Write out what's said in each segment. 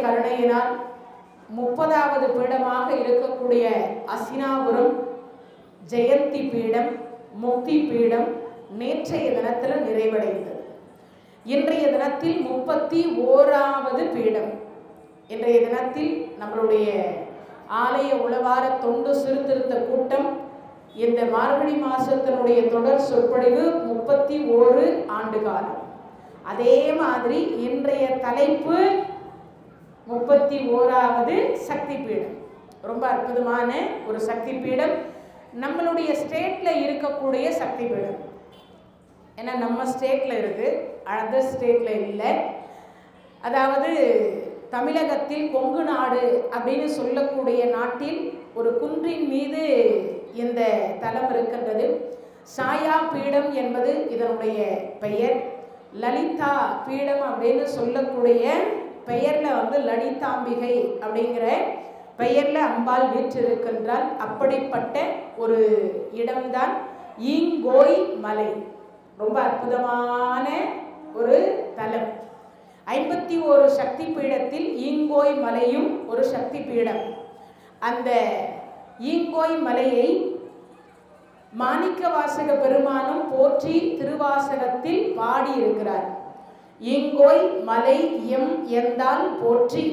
கருணையினால் 30வது பீடமாக இருக்கக்கூடிய அசினாபுரம் ஜெயந்தி பீடம், முக்தி பீடம் நேற்றைய தினத்தில் நிறைவடைந்தது. இன்றைய தினத்தில் 31வது பீடம். இன்றைய தினத்தில் நம்மளுடைய ஆலய உளவார தொண்டு சீர்திருத்த கூட்டம் இந்த மார்கழி மாசத்தினுடைய தொடர் சொற்பொழிவு 31 ஆண்டு காலம். அதே மாதிரி இன்றைய தலைப்பு 31வது சக்தி பீடம். ரொம்ப அற்புதமான ஒரு சக்தி பீடம். நம்மளுடைய ஸ்டேட்ல இருக்கக்கூடிய சக்தி பீடம். ஏன்னா நம்ம ஸ்டேட்ல இருக்கு, அதர் ஸ்டேட்ல இல்லை. அதாவது தமிழகத்தில் கொங்கு நாடு அப்படின்னு சொல்லக்கூடிய நாட்டில் ஒரு குன்றின் மீது இந்த தலம் இருக்கின்றது. சாயா பீடம் என்பது இதனுடைய பெயர். லலிதா பீடம் அப்படின்னு சொல்லக்கூடிய பெயர்ல லலிதாம்பிகை அப்படிங்கிற பெயர்ல அம்பாள் வீற்றிருக்கின்றால். அப்படிப்பட்ட ஒரு இடம்தான் ஈங்கோய் மலை. ரொம்ப அற்புதமான ஒரு தலம். 51 சக்தி பீடத்தில் ஈங்கோய் மலையும் ஒரு சக்தி பீடம். அந்த ஈங்கோய் மலையை மாணிக்கவாசக பெருமானும் போற்றி திருவாசகத்தில் பாடியிருக்கிறார். ஈங்கோய் மலை எம் எந்தால் போற்றி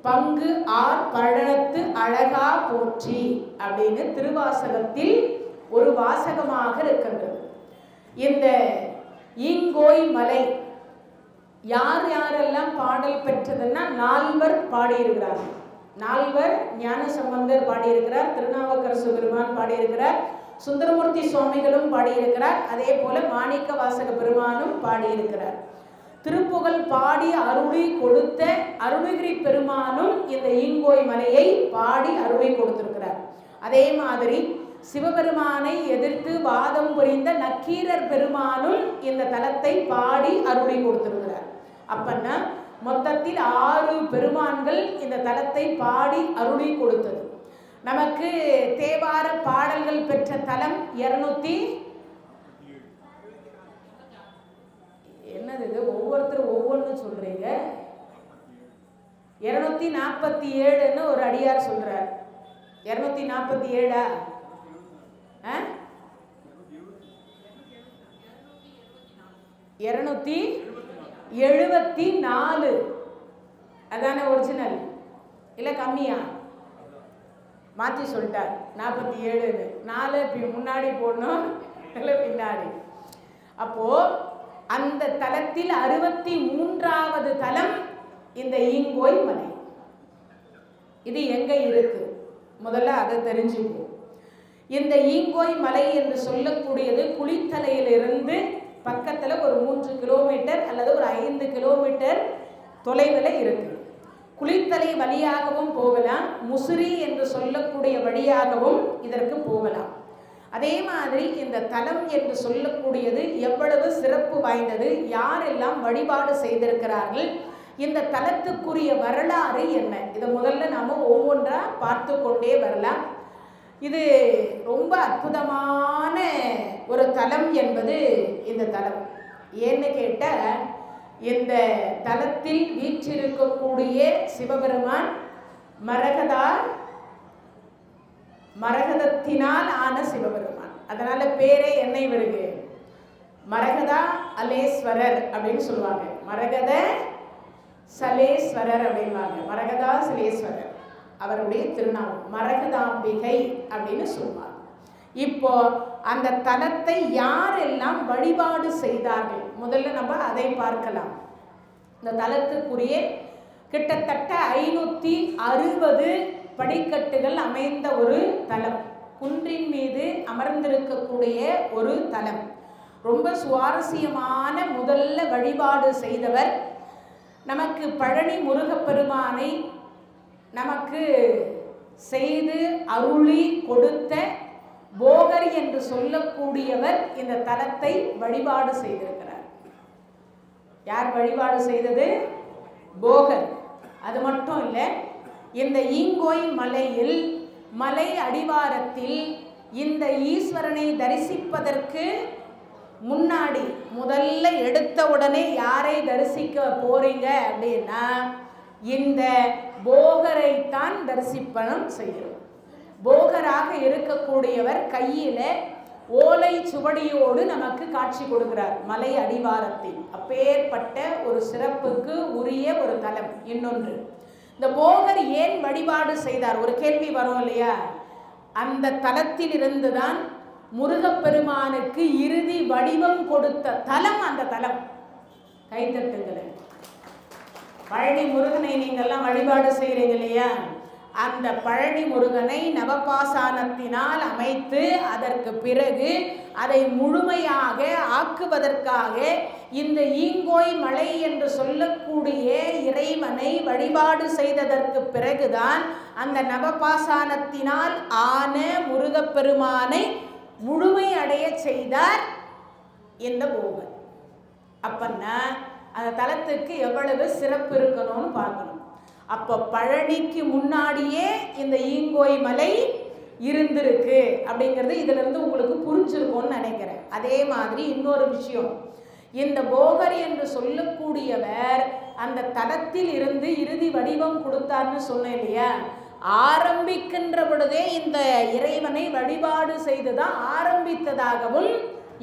பங்கு ஆர் பழனத்து அழகா போற்றி அப்படின்னு திருவாசகத்தில் ஒரு வாசகமாக இருக்கின்றது. இந்த ஈங்கோய் மலை யார் யாரெல்லாம் பாடல் பெற்றதுன்னா 4 பாடியிருக்கிறார். 4 ஞானசம்பந்தர் பாடியிருக்கிறார், திருநாவுக்கரசு பெருமான் பாடியிருக்கிறார், சுந்தரமூர்த்தி சுவாமிகளும் பாடியிருக்கிறார், அதே போல மாணிக்க வாசக பெருமானும் பாடியிருக்கிறார். திருப்புகழ் பாடி அருளி கொடுத்த அருணகிரி பெருமானும் இந்த ஈங்கோய் மலையை பாடி அருளி கொடுத்திருக்கிறார். அதே மாதிரி சிவபெருமானை எதிர்த்து வாதம் புரிந்த நக்கீரர் பெருமானும் இந்த தலத்தை பாடி அருளி கொடுத்திருக்கிறார். அப்பன்னா மொத்தத்தில் 6 பெருமான்கள் இந்த தலத்தை பாடி அருளி கொடுத்தது. நமக்கு தேவார பாடல்கள் பெற்ற தலம் 200 என்னது இது? ஒவ்வொருத்தரும் ஒவ்வொன்று சொல்றீங்க. 247ன்னு ஒரு அடியார் சொல்றார். 247 274 அதான ஒரிஜினல் இல்ல கம்மியா? மாற்றி சொல்லிட்டார். 47 4 முன்னாடி போடணும் இல்லை பின்னாடி. அப்போ அந்த தலத்தில் 63வது தலம் இந்த ஈங்கோய் மலை. இது எங்க இருக்கு? முதல்ல அதை தெரிஞ்சுப்போம். இந்த ஈங்கோய் மலை என்று சொல்லக்கூடியது குளித்தலையிலிருந்து பக்கத்தில் ஒரு 3 கிலோமீட்டர் அல்லது ஒரு 5 கிலோமீட்டர் தொலைவில் இருக்கு. குளித்தலை வழியாகவும் போகலாம், முசிறி என்று சொல்லக்கூடிய வழியாகவும் இதற்கு போகலாம். அதே மாதிரி இந்த தலம் என்று சொல்லக்கூடியது எவ்வளவு சிறப்பு வாய்ந்தது, யாரெல்லாம் வழிபாடு செய்திருக்கிறார்கள், இந்த தலத்துக்குரிய வரலாறு என்ன, இதை முதல்ல நாம் ஒவ்வொன்றா பார்த்து கொண்டே வரலாம். இது ரொம்ப அற்புதமான ஒரு தலம் என்பது இந்த தலம். ஏன்னு கேட்டால் இந்த தலத்தில் வீற்றிருக்கக்கூடிய சிவபெருமான் மரகதத்தினால் ஆன சிவபெருமான். அதனால பேரே என்ன வருது? மரகதா அலேஸ்வரர் அப்படின்னு சொல்லுவாங்க. மரகத சலேஸ்வரர் அப்படின்வாங்க. மரகதா சலேஸ்வரர் அவருடைய திருநாமம். மரகதாம்பிகை அப்படின்னு சொல்லுவாங்க. இப்போ அந்த தலத்தை யாரெல்லாம் வழிபாடு செய்தார்கள் முதல்ல நம்ம அதை பார்க்கலாம். இந்த தலத்துக்குரிய கிட்டத்தட்ட 560 படிக்கட்டுகள் அமைந்த ஒரு தலம், குன்றின் மீது அமர்ந்திருக்கக்கூடிய ஒரு தலம். ரொம்ப சுவாரஸ்யமான முதல்ல வழிபாடு செய்தவர் நமக்கு பழனி முருகப்பெருமானை நமக்கு செய்து அருளி கொடுத்த போகர் என்று சொல்லக்கூடியவர் இந்த தலத்தை வழிபாடு செய்திருக்கிறார். யார் வழிபாடு செய்தது? போகர். அது மட்டும் இல்லை, இந்த ஈங்கோய் மலையில் மலை அடிவாரத்தில் இந்த ஈஸ்வரனை தரிசிப்பதற்கு முன்னாடி முதல்ல எடுத்த உடனே யாரை தரிசிக்க போறீங்க அப்படின்னா இந்த போகரைத்தான் தரிசிப்பனம் செய்கிறோம். போகராக இருக்கக்கூடியவர் கையில ஓலை சுவடியோடு நமக்கு காட்சி கொடுக்கிறார் மலை அடிவாரத்தில். அப்பேற்பட்ட ஒரு சிறப்புக்கு உரிய ஒரு தலம். இன்னொன்று, இந்த போகர் ஏன் வழிபாடு செய்தார் ஒரு கேள்வி வரும் இல்லையா? அந்த தலத்தில் இருந்துதான் முருகப்பெருமானுக்கு இறுதி வடிவம் கொடுத்த தலம் அந்த தலம். கைத்தட்டுங்களேன். பழனி முருகனை நீங்கள்லாம் வழிபாடு செய்கிறீங்க இல்லையா? அந்த பழனி முருகனை நவபாசானத்தினால் அமைத்து அதற்கு பிறகு அதை முழுமையாக ஆக்குவதற்காக இந்த ஈங்கோய் மலை என்று சொல்லக்கூடிய இறைவனை வழிபாடு செய்ததற்கு பிறகுதான் அந்த நவபாசானத்தினால் ஆன முருகப்பெருமானை முழுமை அடைய செய்தார் இந்த போகர். அப்பன்னா அந்த தலத்துக்கு எவ்வளவு சிறப்பு இருக்கணும்னு பார்க்கணும். அப்போ பழனிக்கு முன்னாடியே இந்த ஈங்கோய் மலை இருந்திருக்கு அப்படிங்கிறது இதுல இருந்து உங்களுக்கு புரிஞ்சிருக்கும்னு நினைக்கிறேன். அதே மாதிரி இன்னொரு விஷயம், இந்த போகர் என்று சொல்லக்கூடியவர் அந்த தலத்தில் இருந்து இறுதி வடிவம் கொடுத்தார்னு சொன்னேன் இல்லையா? ஆரம்பிக்கின்ற பொழுதே இந்த இறைவனை வழிபாடு செய்துதான் ஆரம்பித்ததாகவும்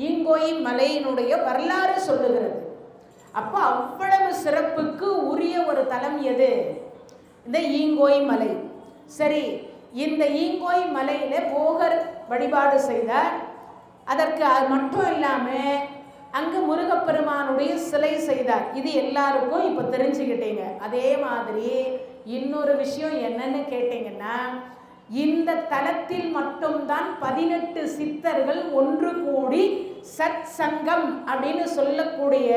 ஈங்கோய் மலையினுடைய வரலாறு சொல்லுகிறது. அப்போ அவ்வளவு சிறப்புக்கு உரிய ஒரு தலம் எது? இந்த ஈங்கோய் மலை. சரி, இந்த ஈங்கோய் மலையில போகர் வழிபாடு செய்தார். அதற்கு அது மட்டும் இல்லாமல் அங்கு முருகப்பெருமானுடைய சிலை செய்தார். இது எல்லாருக்கும் இப்போ தெரிஞ்சுக்கிட்டீங்க. அதே மாதிரி இன்னொரு விஷயம் என்னன்னு கேட்டீங்கன்னா, இந்த தலத்தில் மட்டும்தான் 18 சித்தர்கள் ஒன்று கூடி சத் சங்கம் அப்படின்னு சொல்லக்கூடிய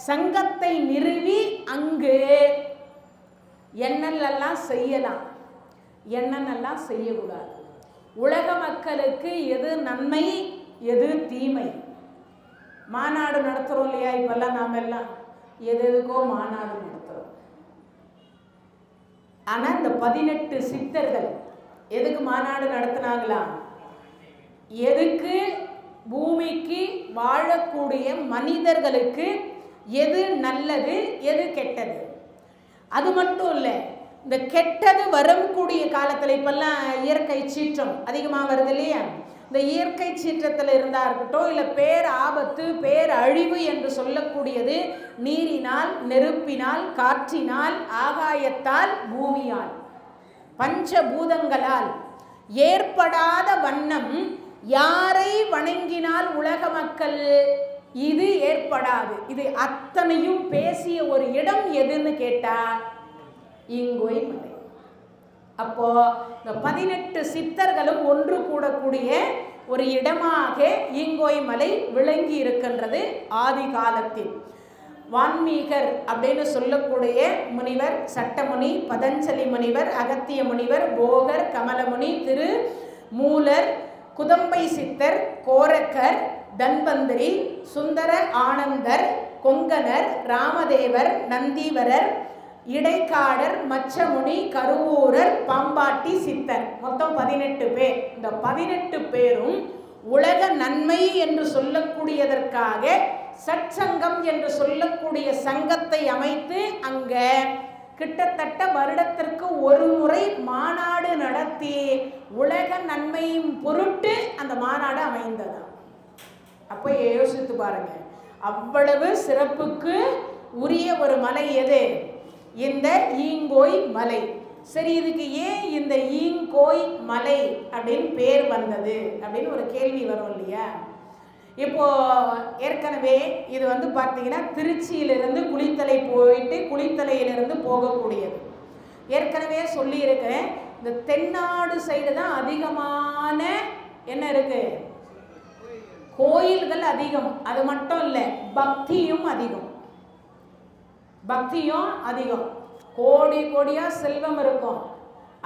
சங்கத்தை நிறுவி அங்கு என்னெல்லாம் செய்யலாம், என்னெல்லாம் செய்யக்கூடாது, உலக மக்களுக்கு எது நன்மை எது தீமை. மாநாடு நடத்துகிறோம் இல்லையா? இப்பெல்லாம் நாம் எல்லாம் எதுக்கோ மாநாடு நடத்துகிறோம். ஆனால் இந்த 18 சித்தர்கள் எதுக்கு மாநாடு நடத்தினாங்களா? எதுக்கு? பூமிக்கு வாழக்கூடிய மனிதர்களுக்கு எது நல்லது எது கெட்டது. அது மட்டும் இல்லை, இந்த கெட்டது வரக்கூடிய காலத்தில் இப்பெல்லாம் இயற்கை சீற்றம் அதிகமாக வருது இல்லையா? இந்த இயற்கை சீற்றத்தில் இருந்தா இருக்கட்டும், இல்லை பேர் ஆபத்து பேர் அழிவு என்று சொல்லக்கூடியது நீரினால், நெருப்பினால், காற்றினால், ஆகாயத்தால், பூமியால், பஞ்சபூதங்களால் ஏற்படாத வண்ணம் யாரை வணங்கினால் உலக மக்கள் இது ஏற்படாது. இது அத்தனையும் பேசிய ஒரு இடம் எதுன்னு கேட்டா ஈங்கோய் மலை. அப்போ இந்த 18 சித்தர்களும் ஒன்று கூடக்கூடிய ஒரு இடமாக ஈங்கோய் மலை விளங்கி இருக்கின்றது ஆதி காலத்தில். வான்மீகர் அப்படின்னு சொல்லக்கூடிய முனிவர், சட்டமுனி, பதஞ்சலி முனிவர், அகத்திய முனிவர், போகர், கமலமுனி, திரு மூலர், குதம்பை சித்தர், கோரக்கர், தன்வந்திரி, சுந்தர ஆனந்தர், கொங்கணர், ராமதேவர், நந்தீவரர், இடைக்காடர், மச்சமுனி, கருவூரர், பாம்பாட்டி சித்தர், மொத்தம் 18 பேர். இந்த 18 பேரும் உலக நன்மை என்று சொல்லக்கூடியதற்காக சற்சங்கம் என்று சொல்லக்கூடிய சங்கத்தை அமைத்து அங்க கிட்டத்தட்ட வருடத்திற்கு ஒரு முறை மாநாடு நடத்தி உலக நன்மையும் பொருட்டு அந்த மாநாடு அமைந்தது. அப்போ யோசித்து பாருங்க, அவ்வளவு சிறப்புக்கு உரிய ஒரு மலை எது? இந்த ஈங்கோய் மலை. சரி, இதுக்கு ஏன் இந்த ஈங்கோய் மலை அப்படின்னு பேர் வந்தது அப்படின்னு ஒரு கேள்வி வரும் இல்லையா? இப்போ ஏற்கனவே இது வந்து பார்த்தீங்கன்னா திருச்சியிலிருந்து குளித்தலை போயிட்டு குளித்தலையிலிருந்து போகக்கூடியது. ஏற்கனவே சொல்லியிருக்கிறேன், இந்த தென்னாடு சைடு தான் அதிகமான என்ன இருக்கு? கோயில்கள் அதிகம். அது மட்டும் இல்லை, பக்தியும் அதிகம். பக்தியும் அதிகம். கோடி கோடியாக செல்வம் இருக்கும்.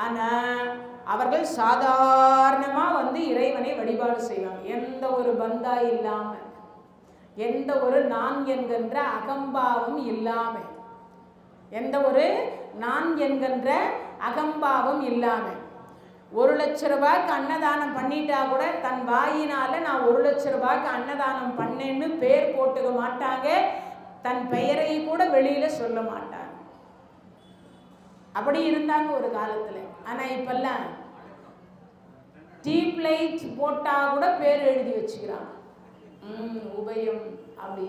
ஆனால் அவர்கள் சாதாரணமாக வந்து இறைவனை வழிபாடு செய்வாங்க. எந்த ஒரு பந்தா இல்லாமல், எந்த ஒரு நான் என்கின்ற அகம்பாவம் இல்லாமல், எந்த ஒரு நான் என்கின்ற அகம்பாவம் இல்லாமல் 1 லட்ச ரூபாய்க்கு அன்னதானம் பண்ணிட்டா கூட தன் வாயினால் நான் 1 லட்ச ரூபாய்க்கு அன்னதானம் பண்ணேன்னு பேர் போட்டுக்க மாட்டாங்க. தன் பெயரை கூட வெளியில் சொல்ல மாட்டாங்க. அப்படி இருந்தாங்க ஒரு காலத்தில். ஆனால் இப்பெல்லாம் டியூப் லைட் போட்டால் கூட பேர் எழுதி வச்சுக்கிறாங்க, உபயம் அப்படி.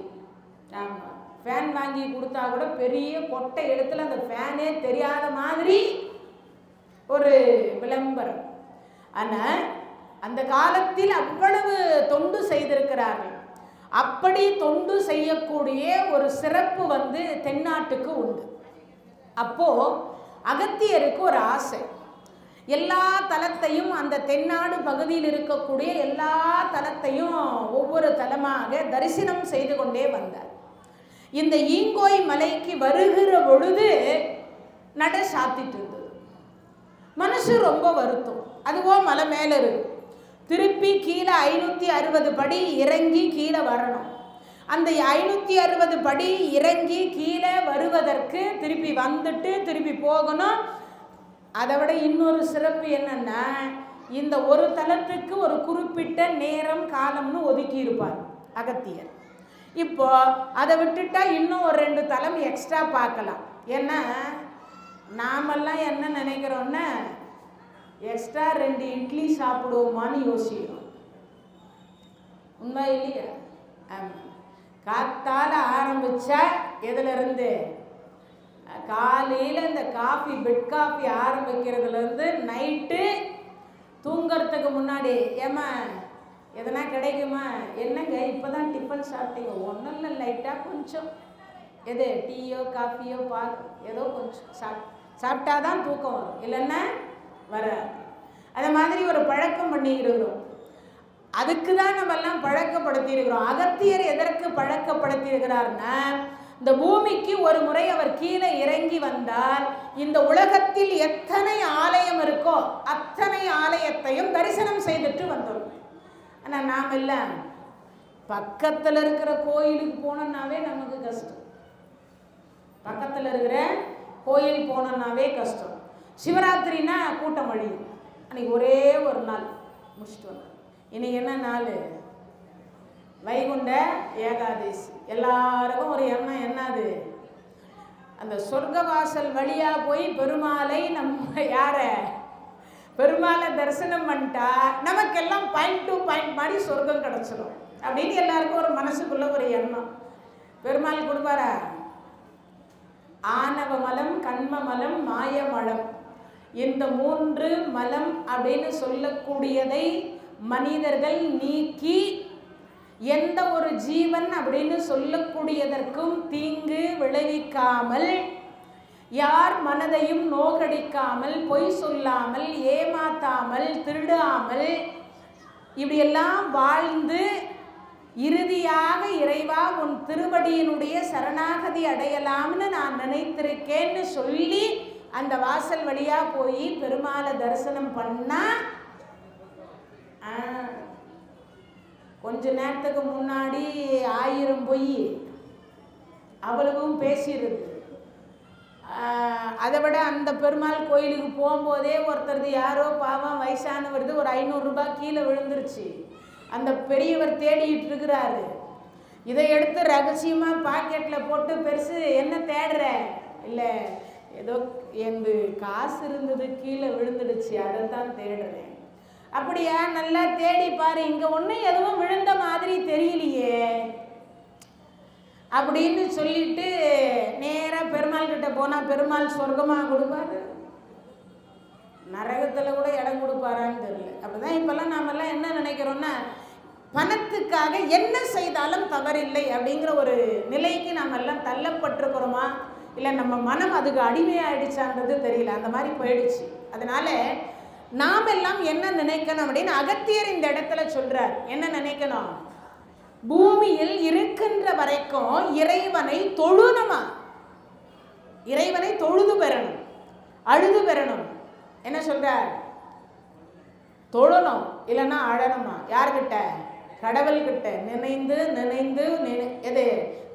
ஆமாம், ஃபேன் வாங்கி கொடுத்தா கூட பெரிய கொட்டை இடத்துல அந்த ஃபேனே தெரியாத மாதிரி ஒரு விளம்பரம். ஆனால் அந்த காலத்தில் அவ்வளவு தொண்டு செய்திருக்கிறார்கள். அப்படி தொண்டு செய்யக்கூடிய ஒரு சிறப்பு தென்னாட்டுக்கு உண்டு. அப்போ அகத்தியருக்கு ஒரு ஆசை, எல்லா தலத்தையும், அந்த தென்னாடு பகுதியில் இருக்கக்கூடிய எல்லா தலத்தையும் ஒவ்வொரு தலமாக தரிசனம் செய்து கொண்டே வந்தார். இந்த ஈங்கோய் மலைக்கு வருகிற பொழுது நட சாத்திட்டு இருந்தது. மனசு ரொம்ப வருத்தம். அதுவோ மலை மேலே இருக்கு, திருப்பி கீழே 560 படி இறங்கி கீழே வரணும். அந்த 560 படி இறங்கி கீழே வருவதற்கு திருப்பி வந்துட்டு திருப்பி போகணும். அதை விட இன்னொரு சிறப்பு என்னன்னா, இந்த ஒரு தலத்துக்கு ஒரு குறிப்பிட்ட நேரம் காலம்னு ஒதுக்கி இருப்பார் அகத்தியர். இப்போ அதை விட்டுட்டா இன்னும் ஒரு 2 தலம் எக்ஸ்ட்ரா பார்க்கலாம். ஏன்னா நாமெல்லாம் என்ன நினைக்கிறோன்னா, எக்ஸ்ட்ரா 2 இட்லி சாப்பிடுவோமான்னு யோசிக்கிறோம். உண்மை இல்லையா? ஆமாம். காத்தால் ஆரம்பித்தா எதுலேருந்து, காலையில் இந்த காஃபி, பெட் காஃபி ஆரம்பிக்கிறதுலேருந்து நைட்டு தூங்கிறதுக்கு முன்னாடி, ஏம்மா எதனா கிடைக்குமா, என்னங்க இப்போ தான் டிஃபன் சாப்பிட்டீங்க, ஒன்றும் இல்லை, லைட்டாக கொஞ்சம் எது டீயோ காஃபியோ பால் ஏதோ கொஞ்சம் சாப்பிட்டா தான் தூக்கம் வரும், இல்லைன்னா வர. அது மாதிரி ஒரு பழக்கம் பண்ணிக்கிறோம். அதுக்கு தான் நம்ம எல்லாம் பழக்கப்படுத்தி இருக்கிறோம். அகத்தியர் எதற்கு பழக்கப்படுத்தி இருக்கிறார்னா, இந்த பூமிக்கு ஒரு முறை அவர் கீழே இறங்கி வந்தால் இந்த உலகத்தில் எத்தனை ஆலயம் இருக்கோ அத்தனை ஆலயத்தையும் தரிசனம் செய்துட்டு வந்தோம். ஆனால் நாம் எல்லாம் பக்கத்தில் இருக்கிற கோயிலுக்கு போனோம்னாவே நமக்கு கஷ்டம். பக்கத்தில் இருக்கிற கோயில் போனோம்னாவே கஷ்டம். சிவராத்திரினா கூட்டம் அழியும். அன்றைக்கி ஒரே ஒரு நாள் முடிச்சுட்டு வந்தோம். இன்றைக்கி என்ன நாள்? வைகுண்ட ஏகாதசி. எல்லாருக்கும் ஒரு எண்ணம் என்னது, அந்த சொர்க்கவாசல் வழியாக போய் பெருமாளை நம்ம பெருமாளை தரிசனம் பண்ணிட்டா நமக்கெல்லாம் பாயிண்ட் டு பாயிண்ட் மாதிரி சொர்க்கம் கிடச்சிடும் அப்படின்னு எல்லாருக்கும் ஒரு மனசுக்குள்ள ஒரு எண்ணம். பெருமாள் கொடுப்பாரா? ஆணவ மலம், கண்ம மலம், மாய மலம், இந்த 3 மலம் அப்படின்னு சொல்லக்கூடியதை மனிதர்கள் நீக்கி எந்த ஒரு ஜீவன் அப்படின்னு சொல்லக்கூடியதற்கும் தீங்கு விளைவிக்காமல், யார் மனதையும் நோகடிக்காமல், பொய் சொல்லாமல், ஏமாத்தாமல், திருடாமல் இப்படியெல்லாம் வாழ்ந்து இறுதியாக இறைவா உன் திருவடியினுடைய சரணாகதி அடையலாம்னு நான் நினைத்திருக்கேன்னு சொல்லி அந்த வாசல் வழியா போய் பெருமாளை தரிசனம் பண்ணா, கொஞ்ச நேரத்துக்கு முன்னாடி 1000 பொய் அவ்வளவும் பேசிடுது. அதை விட அந்த பெருமாள் கோயிலுக்கு போகும்போதே ஒருத்தருது யாரோ பாவம் வயசானவருது ஒரு 500 ரூபாய் கீழே விழுந்துருச்சு. அந்த பெரியவர் தேடிட்டு இருக்கிறாரு. இதை எடுத்து ரகசியமாக பாக்கெட்டில் போட்டு, பெருசு என்ன தேடுற? இல்லை, ஏதோ எந்த காசு இருந்தது கீழே விழுந்துடுச்சு, அதை தான் தேடுறேன். அப்படியா? நல்லா தேடி பாரு, இங்கே ஒன்றும் எதுவும் விழுந்த மாதிரி தெரியலையே அப்படின்னு சொல்லிட்டு நேராக பெருமாள் கிட்ட போனால் பெருமாள் சொர்க்கமாக கொடுப்பாரு, நரகத்தில் கூட இடம் கொடுப்பாரான்னு தெரியல. அப்படிதான் இப்போல்லாம் நாமெல்லாம் என்ன நினைக்கிறோன்னா, பணத்துக்காக என்ன செய்தாலும் தவறில்லை அப்படிங்கிற ஒரு நிலைக்கு நாம் எல்லாம் தள்ளப்பட்டிருக்கிறோமா, இல்லை நம்ம மனம் அதுக்கு அடிமையாயிடுச்சான்றது தெரியல. அந்த மாதிரி போயிடுச்சு. அதனால நாம் எல்லாம் என்ன நினைக்கணும் அப்படின்னு அகத்தியர் இந்த இடத்துல சொல்றார். என்ன நினைக்கணும்? பூமியில் இருக்கின்ற வரைக்கும் இறைவனை தொழுணுமா, இறைவனை தொழுது பெறணும், அழுது பெறணும். என்ன சொல்றார்? தொழணும், இல்லைன்னா அழணுமா. யார்கிட்ட? கடவுள்கிட்ட. நினைந்து நினைந்து எது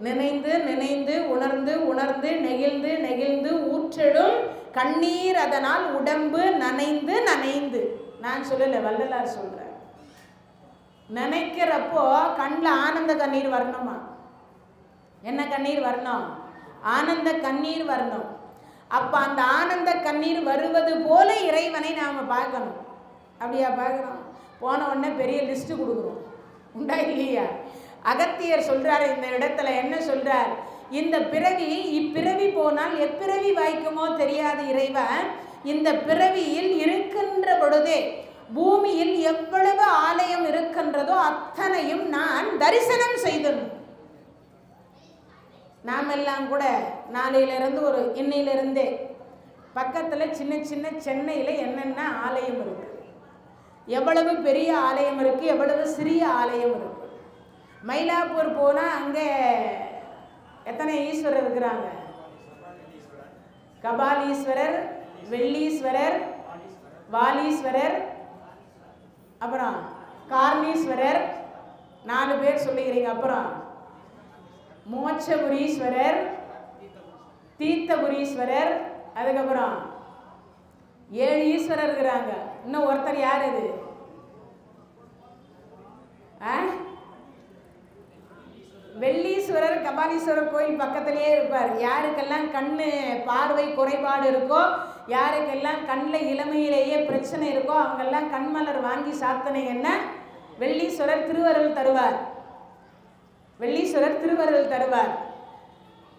நினைந்து நினைந்து உணர்ந்து உணர்ந்து நெகிழ்ந்து நெகிழ்ந்து ஊற்றெடும் கண்ணீர் அதனால் உடம்பு நனைந்து நனைந்து. நான் சொல்லலை, வள்ளலார் சொல்றேன். நினைக்கிறப்போ கண்ணில் ஆனந்த கண்ணீர் வரணுமா. என்ன கண்ணீர் வரணும்? ஆனந்த கண்ணீர் வரணும். அப்போ அந்த ஆனந்த கண்ணீர் வருவது போல இறைவனை நாம் பார்க்கணும். அப்படியா பார்க்குறோம்? போன உடனே பெரிய லிஸ்ட்டு கொடுக்குறோம், உண்டா இல்லையா? அகத்தியர் சொல்கிறார் இந்த இடத்துல, என்ன சொல்கிறார்? இந்த பிறவி, இப்பிறவி போனால் எப்பிறவி வாய்க்குமோ தெரியாது இறைவன். இந்த பிறவியில் இருக்கின்ற பொழுதே பூமியில் எவ்வளவு ஆலயம் இருக்கின்றதோ அத்தனையும் நான் தரிசனம் செய்தணும். நாம் எல்லாம் கூட நாளையிலிருந்து இன்னையிலிருந்தே பக்கத்தில் சின்ன சின்ன சென்னையில் என்னென்ன ஆலயம் இருக்குது, எவ்வளவு பெரிய ஆலயம் இருக்குது, எவ்வளவு சிறிய ஆலயம் இருக்குது. மயிலாப்பூர் போனால் அங்கே எத்தனை ஈஸ்வரர் இருக்கிறாங்க? கபாலீஸ்வரர், வெள்ளீஸ்வரர், வாலீஸ்வரர், அப்புறம் கார்ணீஸ்வரர், 4 பேர் சொல்லிக்கிறீங்க. அப்புறம் மோட்சபுரீஸ்வரர், தீர்த்தபுரீஸ்வரர், அதுக்கப்புறம் 7 ஈஸ்வரர் இருக்கிறாங்க. இன்னும் ஒருத்தர் யார் இது? வெள்ளீஸ்வரர் கபாலீஸ்வரர் கோயில் பக்கத்திலேயே இருப்பார். யாருக்கெல்லாம் கண்ணு பார்வை குறைபாடு இருக்கோ, யாருக்கெல்லாம் கண்ணில் இளமையிலேயே பிரச்சனை இருக்கோ அவங்கெல்லாம் கண்மலர் வாங்கி சாத்தனைங்கன்னா வெள்ளீஸ்வரர் திருவருள் தருவார். வெள்ளீஸ்வரர் திருவருள் தருவார்.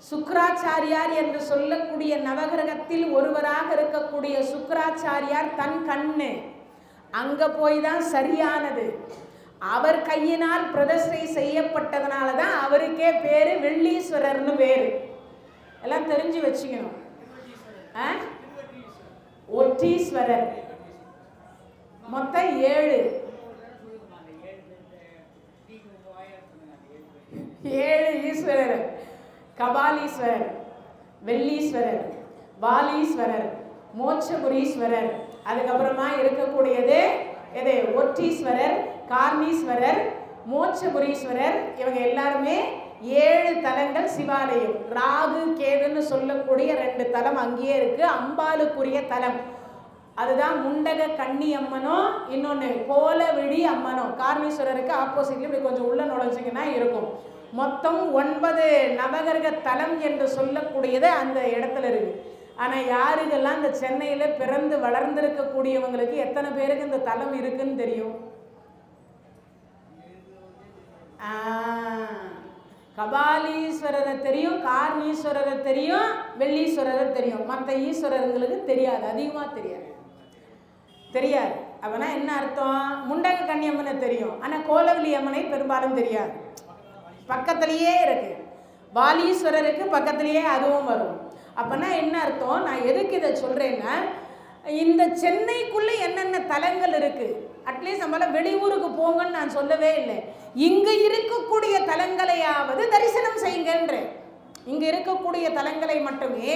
சுக்ராச்சாரியார் என்று சொல்லக்கூடிய நவகிரகத்தில் ஒருவராக இருக்கக்கூடிய சுக்ராச்சாரியார் தன் கண்ணு அங்கே போய் தான் சரியானது. அவர் கையினால் பிரதிஷ்டை செய்யப்பட்டதுனால தான் அவருக்கே பேரு வெள்ளீஸ்வரர்னு பேரு. எல்லாம் தெரிஞ்சு வச்சுக்கணும். ஒற்றீஸ்வரர் மொத்தம் 7 ஈஸ்வரர். கபாலீஸ்வரர், வெள்ளீஸ்வரர், வாலீஸ்வரர், மோட்சபுரீஸ்வரர், அதுக்கப்புறமா இருக்கக்கூடியது எது? ஒற்றீஸ்வரர், கார்ணீஸ்வரர், மோட்சபுரீஸ்வரர். இவங்க எல்லாருமே 7 தலங்கள் சிவாலயம். ராகு கேதுன்னு சொல்லக்கூடிய 2 தலம் அங்கேயே இருக்கு. அம்பாளுக்குரிய தலம் அதுதான் முண்டக கண்ணி அம்மனோ, இன்னொன்று கோலவிழி அம்மனோ. கார்ணீஸ்வரருக்கு ஆப்போசிட்ல இப்படி கொஞ்சம் உள்ள நுழைஞ்சிங்கன்னா இருக்கும். மொத்தம் 9 நவகிரக தலம் என்று சொல்லக்கூடியது அந்த இடத்துல இருக்கு. ஆனால் யாருக்கெல்லாம் இந்த சென்னையில் பிறந்து வளர்ந்திருக்கக்கூடியவங்களுக்கு எத்தனை பேருக்கு இந்த தலம் இருக்குன்னு தெரியும்? கபாலீஸ்வரரை தெரியும், கார்ணீஸ்வரரை தெரியும், வெள்ளீஸ்வரரை தெரியும். மற்ற ஈஸ்வரர்களுக்கு தெரியாது, அதிகமாக தெரியாது. அப்படின்னா என்ன அர்த்தம்? முண்டக கன்னியம்மனை தெரியும், ஆனால் கோலவெளி அம்மனை பெரும்பாலும் தெரியாது. பக்கத்திலேயே இருக்கு. வாலீஸ்வரருக்கு பக்கத்திலேயே அதுவும் வரும். அப்படின்னா என்ன அர்த்தம்? நான் எதுக்கு இதை சொல்கிறேன்னா, இந்த சென்னைக்குள்ளே என்னென்ன தலங்கள் இருக்குது, அட்லீஸ்ட் நம்மளால் வெளியூருக்கு போங்கன்னு நான் சொல்லவே இல்லை. இங்கே இருக்கக்கூடிய தலங்களையாவது தரிசனம் செய்யுங்கன்றேன். இங்கே இருக்கக்கூடிய தலங்களை மட்டுமே,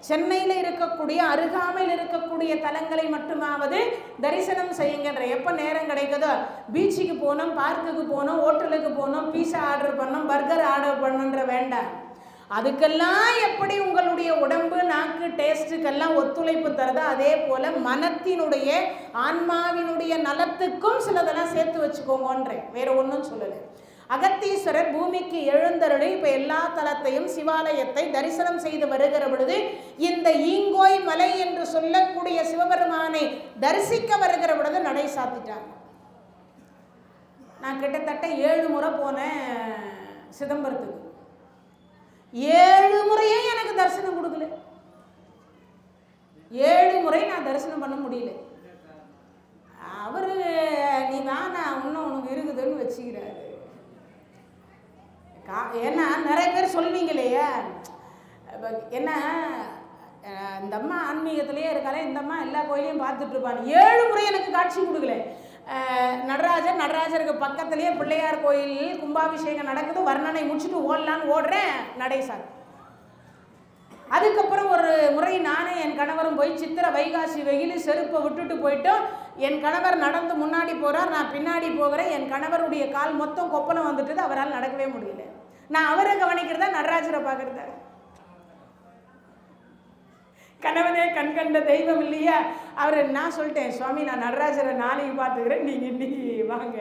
சென்னையில் இருக்கக்கூடிய அருகாமையில் இருக்கக்கூடிய தலங்களை மட்டுமாவது தரிசனம் செய்யுங்கன்ற. எப்போ நேரம் கிடைக்குதோ பீச்சுக்கு போனோம், பார்க்குக்கு போனோம், ஹோட்டலுக்கு போனோம், பீஸா ஆர்டர் பண்ணோம், பர்கர் ஆர்டர் பண்ணுன்ற வேண்டாம். அதுக்கெல்லாம் எப்படி உங்களுடைய உடம்பு நாக்கு டேஸ்ட்டுக்கெல்லாம் ஒத்துழைப்பு தருதோ அதே போல் மனத்தினுடைய ஆன்மாவினுடைய நலத்துக்கும் சிலதெல்லாம் சேர்த்து வச்சுக்கோங்கன்றேன். வேறு ஒன்றும் சொல்லலை. அகத்தீஸ்வரர் பூமிக்கு எழுந்தருளி இப்போ எல்லா தலத்தையும் சிவாலயத்தை தரிசனம் செய்து வருகிற பொழுது இந்த ஈங்கோய் மலை என்று சொல்லக்கூடிய சிவபெருமானை தரிசிக்க வருகிற பொழுது நடை சாத்திட்டாங்க. நான் கிட்டத்தட்ட 7 முறை போனேன் சிதம்பரத்துக்கு. 7 முறையே எனக்கு தரிசனம் கொடுக்கல. 7 முறை நான் தரிசனம் பண்ண முடியல. அவரு நீ வேணா இன்னும் உனக்கு இருக்குதுன்னு வச்சுக்கிறாரு. ஏன்னா நிறைய பேர் சொல்வீங்களேயா, என்ன இந்த அம்மா ஆன்மீகத்திலேயே இருக்காளே, இந்த அம்மா எல்லா கோயிலையும் பார்த்துட்டு இருப்பாங்க. 7 முறை எனக்கு காட்சி கொடுக்கல. நடராஜருக்கு பக்கத்துலேயே பிள்ளையார் கோயில் கும்பாபிஷேகம் நடக்குது, வர்ணனை முடிச்சுட்டு ஓடலான்னு ஓடுறேன், நடை சார். அதுக்கப்புறம் ஒரு முறை நானும் என் கணவரும் போய் சித்திரை வைகாசி வெயில் செருப்பை விட்டுட்டு போயிட்டோம். என் கணவர் நடந்து முன்னாடி போகிறார், நான் பின்னாடி போகிறேன். என் கணவருடைய கால் மொத்தம் கொப்பளம் வந்துட்டு அவரால் நடக்கவே முடியல. நான் அவரை கவனிக்கிறதா, நடராஜரை பார்க்குறதா? கணவனே கண் கண்ட தெய்வம் இல்லையா? அவர் நான் சொல்லிட்டேன், சுவாமி நான் நடராஜரை நாளைக்கு பார்த்துக்கிறேன், நீங்கள் இன்னைக்கு வாங்க.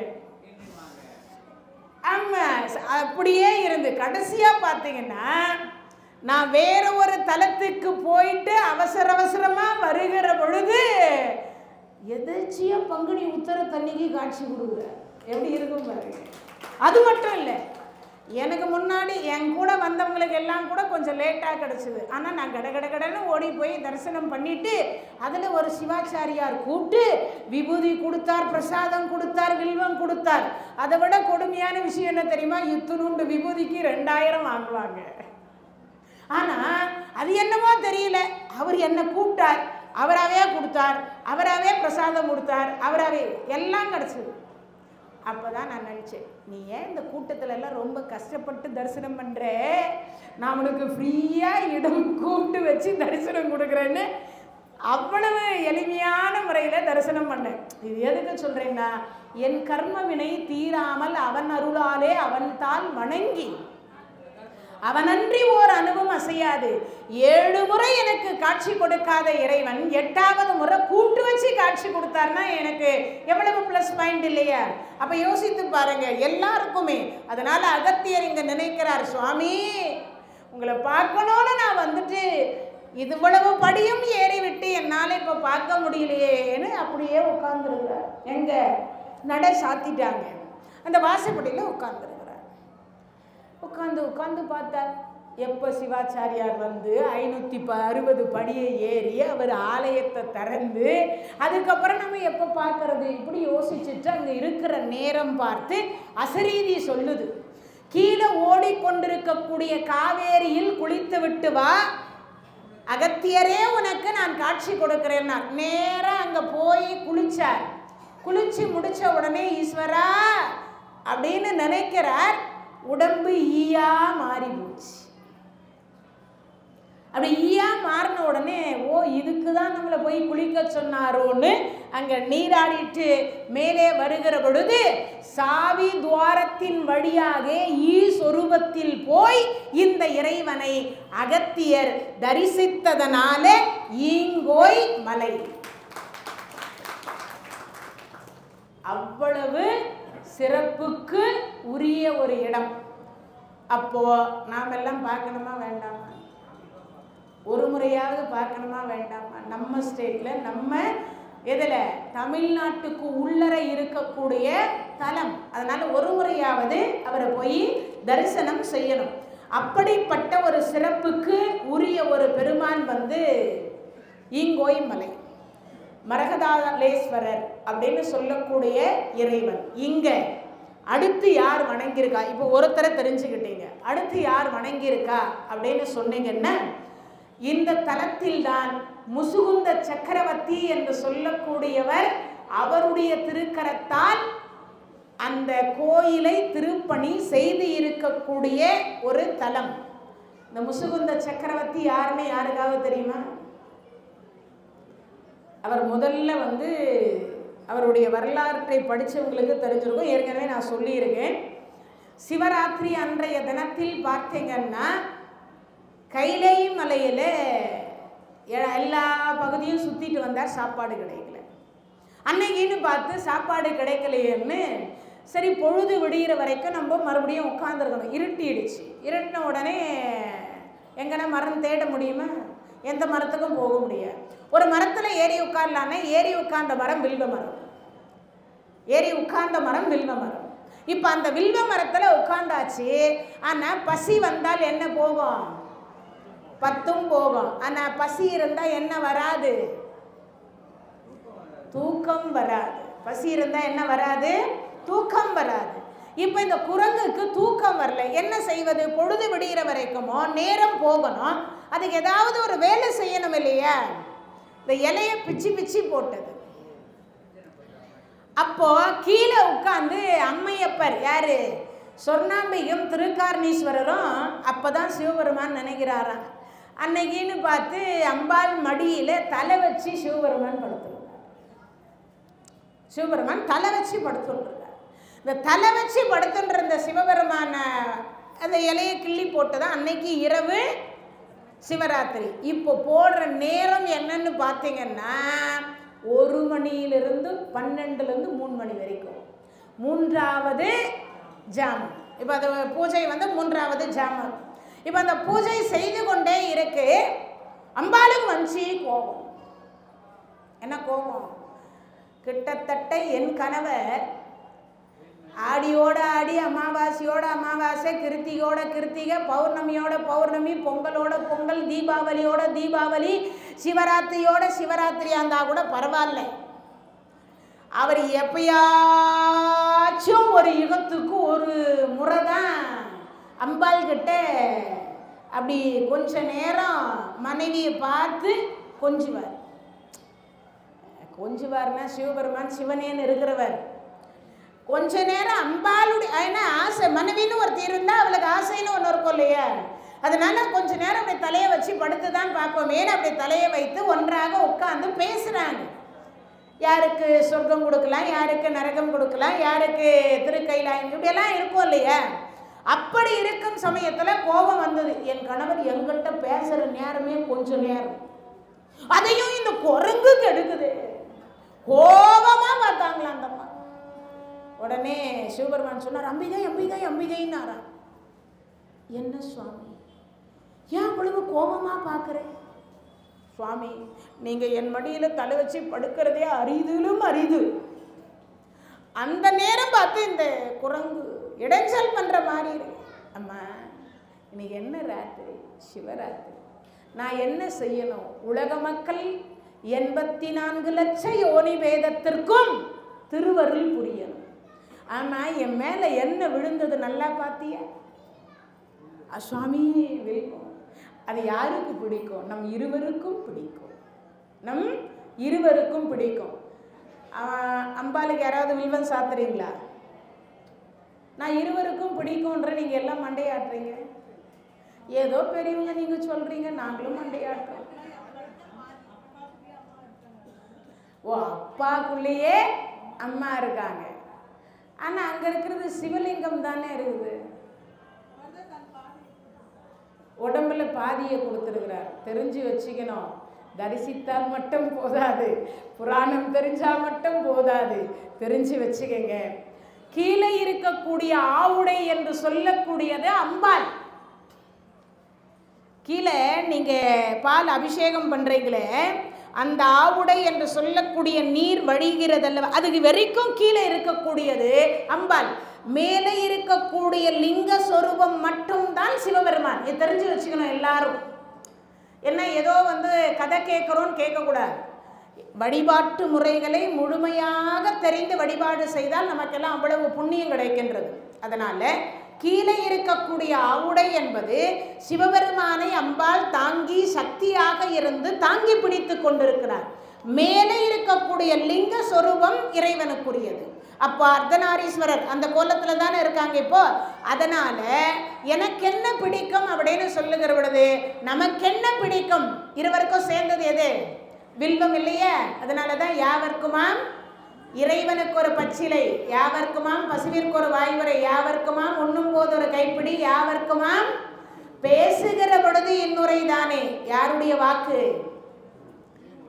ஆமாம், அப்படியே இருந்து கடைசியாக பார்த்தீங்கன்னா நான் வேற ஒரு தலத்துக்கு போயிட்டு அவசர அவசரமா வருகிற பொழுது எதாச்சியா பங்குனி உத்தர தண்ணிக்கு காட்சி கொடுக்குற எப்படி இருக்கும் பாருங்க. அது மட்டும் இல்லை, எனக்கு முன்னாடி என் கூட வந்தவங்களுக்கு எல்லாம் கூட கொஞ்சம் லேட்டாக கிடச்சிது. ஆனால் நான் கடன்னு ஓடி போய் தரிசனம் பண்ணிட்டு அதில் ஒரு சிவாச்சாரியார் கூப்பிட்டு விபூதி கொடுத்தார், பிரசாதம் கொடுத்தார், வில்வம் கொடுத்தார். அதை விட கொடுமையான விஷயம் என்ன தெரியுமா? இத்துணுண்டு விபூதிக்கு 2000 வாங்குவாங்க. ஆனால் அது என்னமோ தெரியல, அவர் என்னை கூப்பிட்டார், அவராகவே கொடுத்தார், அவராகவே பிரசாதம் கொடுத்தார், அவராகவே எல்லாம் கிடச்சிது. அப்போ தான் நான் நினச்சேன், நீ ஏன் இந்த கூட்டத்தில் எல்லாம் ரொம்ப கஷ்டப்பட்டு தரிசனம் பண்ணுற, நான் உனக்கு ஃப்ரீயாக இடம் கூப்பிட்டு வச்சு தரிசனம் கொடுக்குறேன்னு அவ்வளவு எளிமையான முறையில் தரிசனம் பண்ணேன். இது எதுக்கு சொல்கிறேன்னா, என் கர்ம வினை தீராமல் அவன் அருளாலே அவன் தாள் வணங்கி அவனன்றி ஓர் அணுவும் அசையாது. 7 முறை எனக்கு காட்சி கொடுக்காத இறைவன் 8வது முறை கூட்டு வச்சு காட்சி கொடுத்தாருன்னா எனக்கு எவ்வளவு ப்ளஸ் பாயிண்ட் இல்லையா? அப்போ யோசித்து பாருங்க எல்லாருக்குமே. அதனால அகத்தியர் இங்கே நினைக்கிறார், சுவாமி உங்களை பார்க்கணும்னு நான் வந்துட்டு இவ்வளவு படியும் ஏறி விட்டு என்னால் இப்போ பார்க்க முடியலையேன்னு அப்படியே உட்கார்ந்துருக்கிறார். எங்க நடை சாத்திட்டாங்க, அந்த வாசப்படியில் உட்கார்ந்துருக்கிறார். உட்காந்து பார்த்தார். எப்போ சிவாச்சாரியார் வந்து 560 படியை ஏறி அவர் ஆலயத்தை திறந்து அதுக்கப்புறம் நம்ம எப்போ பார்க்கறது இப்படி யோசிச்சுட்டு அங்கே இருக்கிற நேரம் பார்த்து அசரீதி சொல்லுது, கீழே ஓடிக்கொண்டிருக்கக்கூடிய காவேரியில் குளித்து விட்டு வா, அகத்தியரே உனக்கு நான் காட்சி கொடுக்கிறேன்னா. நேராக அங்கே போய் குளிச்சார். குளிச்சு முடிச்ச உடனே ஈஸ்வரா அப்படின்னு நினைக்கிறார். உடம்பு ஈயா மாறி போச்சு. அப்படி ஈயா மாறின உடனே ஓ இதுக்கு தான் நம்மளை போய் குளிக்க சொன்னாரோன்னு அங்கே நீராடிட்டு மேலே வருகிற பொழுது சாவி துவாரத்தின் வழியாக ஈஸ்வரூபத்தில் போய் இந்த இறைவனை அகத்தியர் தரிசித்ததனால ஈங்கோய் மலை. அவ்வளவு சிறப்புக்கு உரிய ஒரு இடம். அப்போ நாம் எல்லாம் பார்க்கணுமா வேண்டாமா? ஒரு முறையாவது பார்க்கணுமா வேண்டாமா? நம்ம ஸ்டேட்டில் நம்ம எதில் தமிழ்நாட்டுக்கு உள்ளர இருக்கக்கூடிய தலம். அதனால ஒரு முறையாவது அவரை போய் தரிசனம் செய்யணும். அப்படிப்பட்ட ஒரு சிறப்புக்கு உரிய ஒரு பெருமான் வந்து ஈங்கோய் மலை மரகதாலேஸ்வரர் அப்படின்னு சொல்லக்கூடிய இறைவன். இங்கே அடுத்து யார் வணங்கியிருக்கா? இப்போ ஒருத்தரை தெரிஞ்சுக்கிட்டீங்க, அடுத்து யார் வணங்கியிருக்கா அப்படின்னு சொன்னீங்கன்னா, இந்த தலத்தில் தான் முசுகுந்த சக்கரவர்த்தி என்று சொல்லக்கூடியவர் அவருடைய திருக்கரத்தால் அந்த கோயிலை திருப்பணி செய்து இருக்கக்கூடிய ஒரு தலம். இந்த முசுகுந்த சக்கரவர்த்தி யாருன்னு யாருக்காவது தெரியுமா? அவர் முதல்ல வந்து அவருடைய வரலாற்றை படித்தவங்களுக்கு தெரிஞ்சிருக்கும். ஏற்கனவே நான் சொல்லியிருக்கேன். சிவராத்திரி அன்றைய தினத்தில் பார்த்தீங்கன்னா கைலை மலையில் எல்லா பகுதியும் சுற்றிட்டு வந்தார். சாப்பாடு கிடைக்கல. அன்னைக்குன்னு பார்த்து சாப்பாடு கிடைக்கலையேன்னு சரி பொழுது விடுகிற வரைக்கும் நம்ம மறுபடியும் உட்காந்துருக்கணும். இருட்டிடுச்சு. இருட்டின உடனே எங்கன்னா மரம் தேட முடியுமா? எந்த மரத்துக்கும் போக முடியாது. ஒரு மரத்தில் ஏறி உட்காரலான்னா ஏறி உட்கார்ந்த மரம் வில்வ மரம். ஏறி உட்கார்ந்த மரம் வில்வ மரம். இப்போ அந்த வில்வ மரத்தில் உட்கார்ந்தாச்சு. ஆனால் பசி வந்தால் என்ன போகும்? பத்தும் போகும். ஆனால் பசி இருந்தால் என்ன வராது? தூக்கம் வராது. பசி இருந்தால் என்ன வராது? தூக்கம் வராது. இப்போ இந்த குரங்குக்கு தூக்கம் வரல, என்ன செய்வது? பொழுது விடுகிற வரைக்குமோ நேரம் போகணும், அதுக்கு ஏதாவது ஒரு வேலை செய்யணும் இல்லையா? இந்த இலையை பிச்சு பிச்சு போட்டது. அப்போ கீழே உட்காந்து அம்மையப்பர் யாரு? சொர்ணாம்பியும் திருக்காரணீஸ்வரரும் அப்பதான் சிவபெருமான் நினைக்கிறாராம். அன்னைக்குன்னு பார்த்து அம்பாள் மடியில தலை வச்சு சிவபெருமான் படுத்துருக்கார். சிவபெருமான் தலை வச்சு படுத்துருக்கார். இந்த தலை வச்சு படுத்துன்ற இந்த சிவபெருமான அந்த இலையை கிள்ளி போட்டுதான் அன்னைக்கு இரவு சிவராத்திரி. இப்போ போடுற நேரம் என்னன்னு பார்த்தீங்கன்னா 1 மணியிலிருந்து 12லேருந்து 3 மணி வரைக்கும் 3வது ஜாமம். இப்போ அது பூஜை வந்து 3வது ஜாமம். இப்போ அந்த பூஜை செய்து கொண்டே இருக்கு. அம்பாளுக்கு வந்துச்சு கோபம். என்ன கோபம்? கிட்டத்தட்ட என் கணவர் ஆடியோட ஆடி, அமாவாசையோட அமாவாசை, கிருத்திகையோட கிருத்திகை, பௌர்ணமியோட பௌர்ணமி, பொங்கலோட பொங்கல், தீபாவளியோட தீபாவளி, சிவராத்திரியோட சிவராத்திரி இருந்தா கூட பரவாயில்ல. அவர் எப்பயாச்சும் ஒரு யுகத்துக்கு ஒரு முறை தான் அம்பாள் கிட்ட அப்படி கொஞ்ச நேரம் மனைவியை பார்த்து கொஞ்சுவார். கொஞ்சுவார்னா சிவபெருமான் சிவனேன்னு இருக்கிறவர். கொஞ்ச நேரம் அம்பாளுடைய ஏன்னா ஆசை, மனைவின்னு ஒருத்தி இருந்தால் அவளுக்கு ஆசைன்னு ஒன்று இருக்கும் இல்லையா? அதனால கொஞ்ச நேரம் அப்படி தலையை வச்சு படுத்து தான் பார்ப்போம். மேலே அப்படி தலையை வைத்து ஒன்றாக உட்காந்து பேசுகிறாங்க. யாருக்கு சொர்க்கம் கொடுக்கலாம், யாருக்கு நரகம் கொடுக்கலாம், யாருக்கு திருக்கைலாயம், இப்படியெல்லாம் இருக்கும் இல்லையா? அப்படி இருக்கும் சமயத்தில் கோபம் வந்தது. என் கணவர் எங்கிட்ட பேசுகிற நேரமே கொஞ்சம் நேரம், அதையும் இந்த குரங்கு கெடுக்குது. கோபமாக பார்த்தாங்களா அந்த அம்மா. உடனே சிவபெருமான் சொன்னார், அம்பிகை அம்பிகை அம்பிகைன்னாரா. என்ன சுவாமி, ஏன் அவ்வளவு கோபமாக பார்க்குறேன்? சுவாமி, நீங்கள் என் மடியில் தலை வச்சு படுக்கிறதே அரிதிலும் அரிது. அந்த நேரம் பார்த்து இந்த குரங்கு இடைஞ்சல் பண்ணுற மாதிரி இருக்கு. அம்மா, இன்னைக்கு என்ன ராத்திரி? சிவராத்திரி. நான் என்ன செய்யணும்? உலக மக்கள் 84 லட்ச யோனி வேதத்திற்கும் திருவருள் புரியணும். ஆனால் என் மேலே என்ன விழுந்தது நல்லா பார்த்தியா? சுவாமி வில்வம். அது யாருக்கு பிடிக்கும்? நம் இருவருக்கும் பிடிக்கும். நம் இருவருக்கும் பிடிக்கும். அம்பாளுக்கு யாராவது வில்வம் சாத்துறீங்களா? நான் இருவருக்கும் பிடிக்கும்ன்ற நீங்கள் எல்லாம் மண்டையாட்டுறீங்க. ஏதோ பெரியவங்க நீங்கள் சொல்கிறீங்க, நாங்களும் மண்டையாட்டுறோம். ஓ, அப்பாக்குள்ளேயே அம்மா இருக்காங்க. ஆனால் அங்கே இருக்கிறது சிவலிங்கம் தானே இருக்குது. உடம்புல பாதியை கொடுத்துருக்கிறார். தெரிஞ்சு வச்சுக்கணும். தரிசித்தால் மட்டும் போதாது, புராணம் தெரிஞ்சால் மட்டும் போதாது, தெரிஞ்சு வச்சுக்கங்க. கீழே இருக்கக்கூடிய ஆவுடை என்று சொல்லக்கூடியது அம்பாள். கீழே நீங்கள் பால் அபிஷேகம் பண்ணுறீங்களே, அந்த ஆவுடை என்று சொல்லக்கூடிய நீர் வழிகிறதல்ல, அதுக்கு வரைக்கும் கீழே இருக்கக்கூடியது அம்பாள். மேலே இருக்கக்கூடிய லிங்க சொரூபம் மட்டும்தான் சிவபெருமான். இது தெரிஞ்சு வச்சுக்கணும் எல்லாரும். என்ன ஏதோ கதை கேட்குறோன்னு கேட்கக்கூடாது. வழிபாட்டு முறைகளை முழுமையாக தெரிந்து வழிபாடு செய்தால் நமக்கெல்லாம் அவ்வளவு புண்ணியம் கிடைக்கின்றது. அதனால் கீழே இருக்கக்கூடிய ஆவுடை என்பது சிவபெருமானை அம்பாள் தாங்கி சக்தியாக இருந்து தாங்கி பிடித்து கொண்டிருக்கிறார். மேலே இருக்கக்கூடிய லிங்க சொரூபம் இறைவனுக்குரியது. அப்போ அர்த்தநாரீஸ்வரர் அந்த கோலத்தில் தானே இருக்காங்க இப்போ. அதனால் எனக்கு என்ன பிடிக்கும் அப்படின்னு சொல்லுகிற பொழுது நமக்கு என்ன பிடிக்கும்? இருவருக்கும் சேர்ந்தது எது? வில்வம் இல்லையே. அதனால தான் யாவர்க்குமாம் இறைவனுக்கு ஒரு பச்சிலை, யாவர்க்குமாம் பசுவிற்கு ஒரு வாய்வரை, யாவர்க்குமாம் உண்ணும் போது ஒரு கைப்பிடி, யாவர்க்குமாம் பேசுகிற பொழுது இன்னுரை தானே. யாருடைய வாக்கு?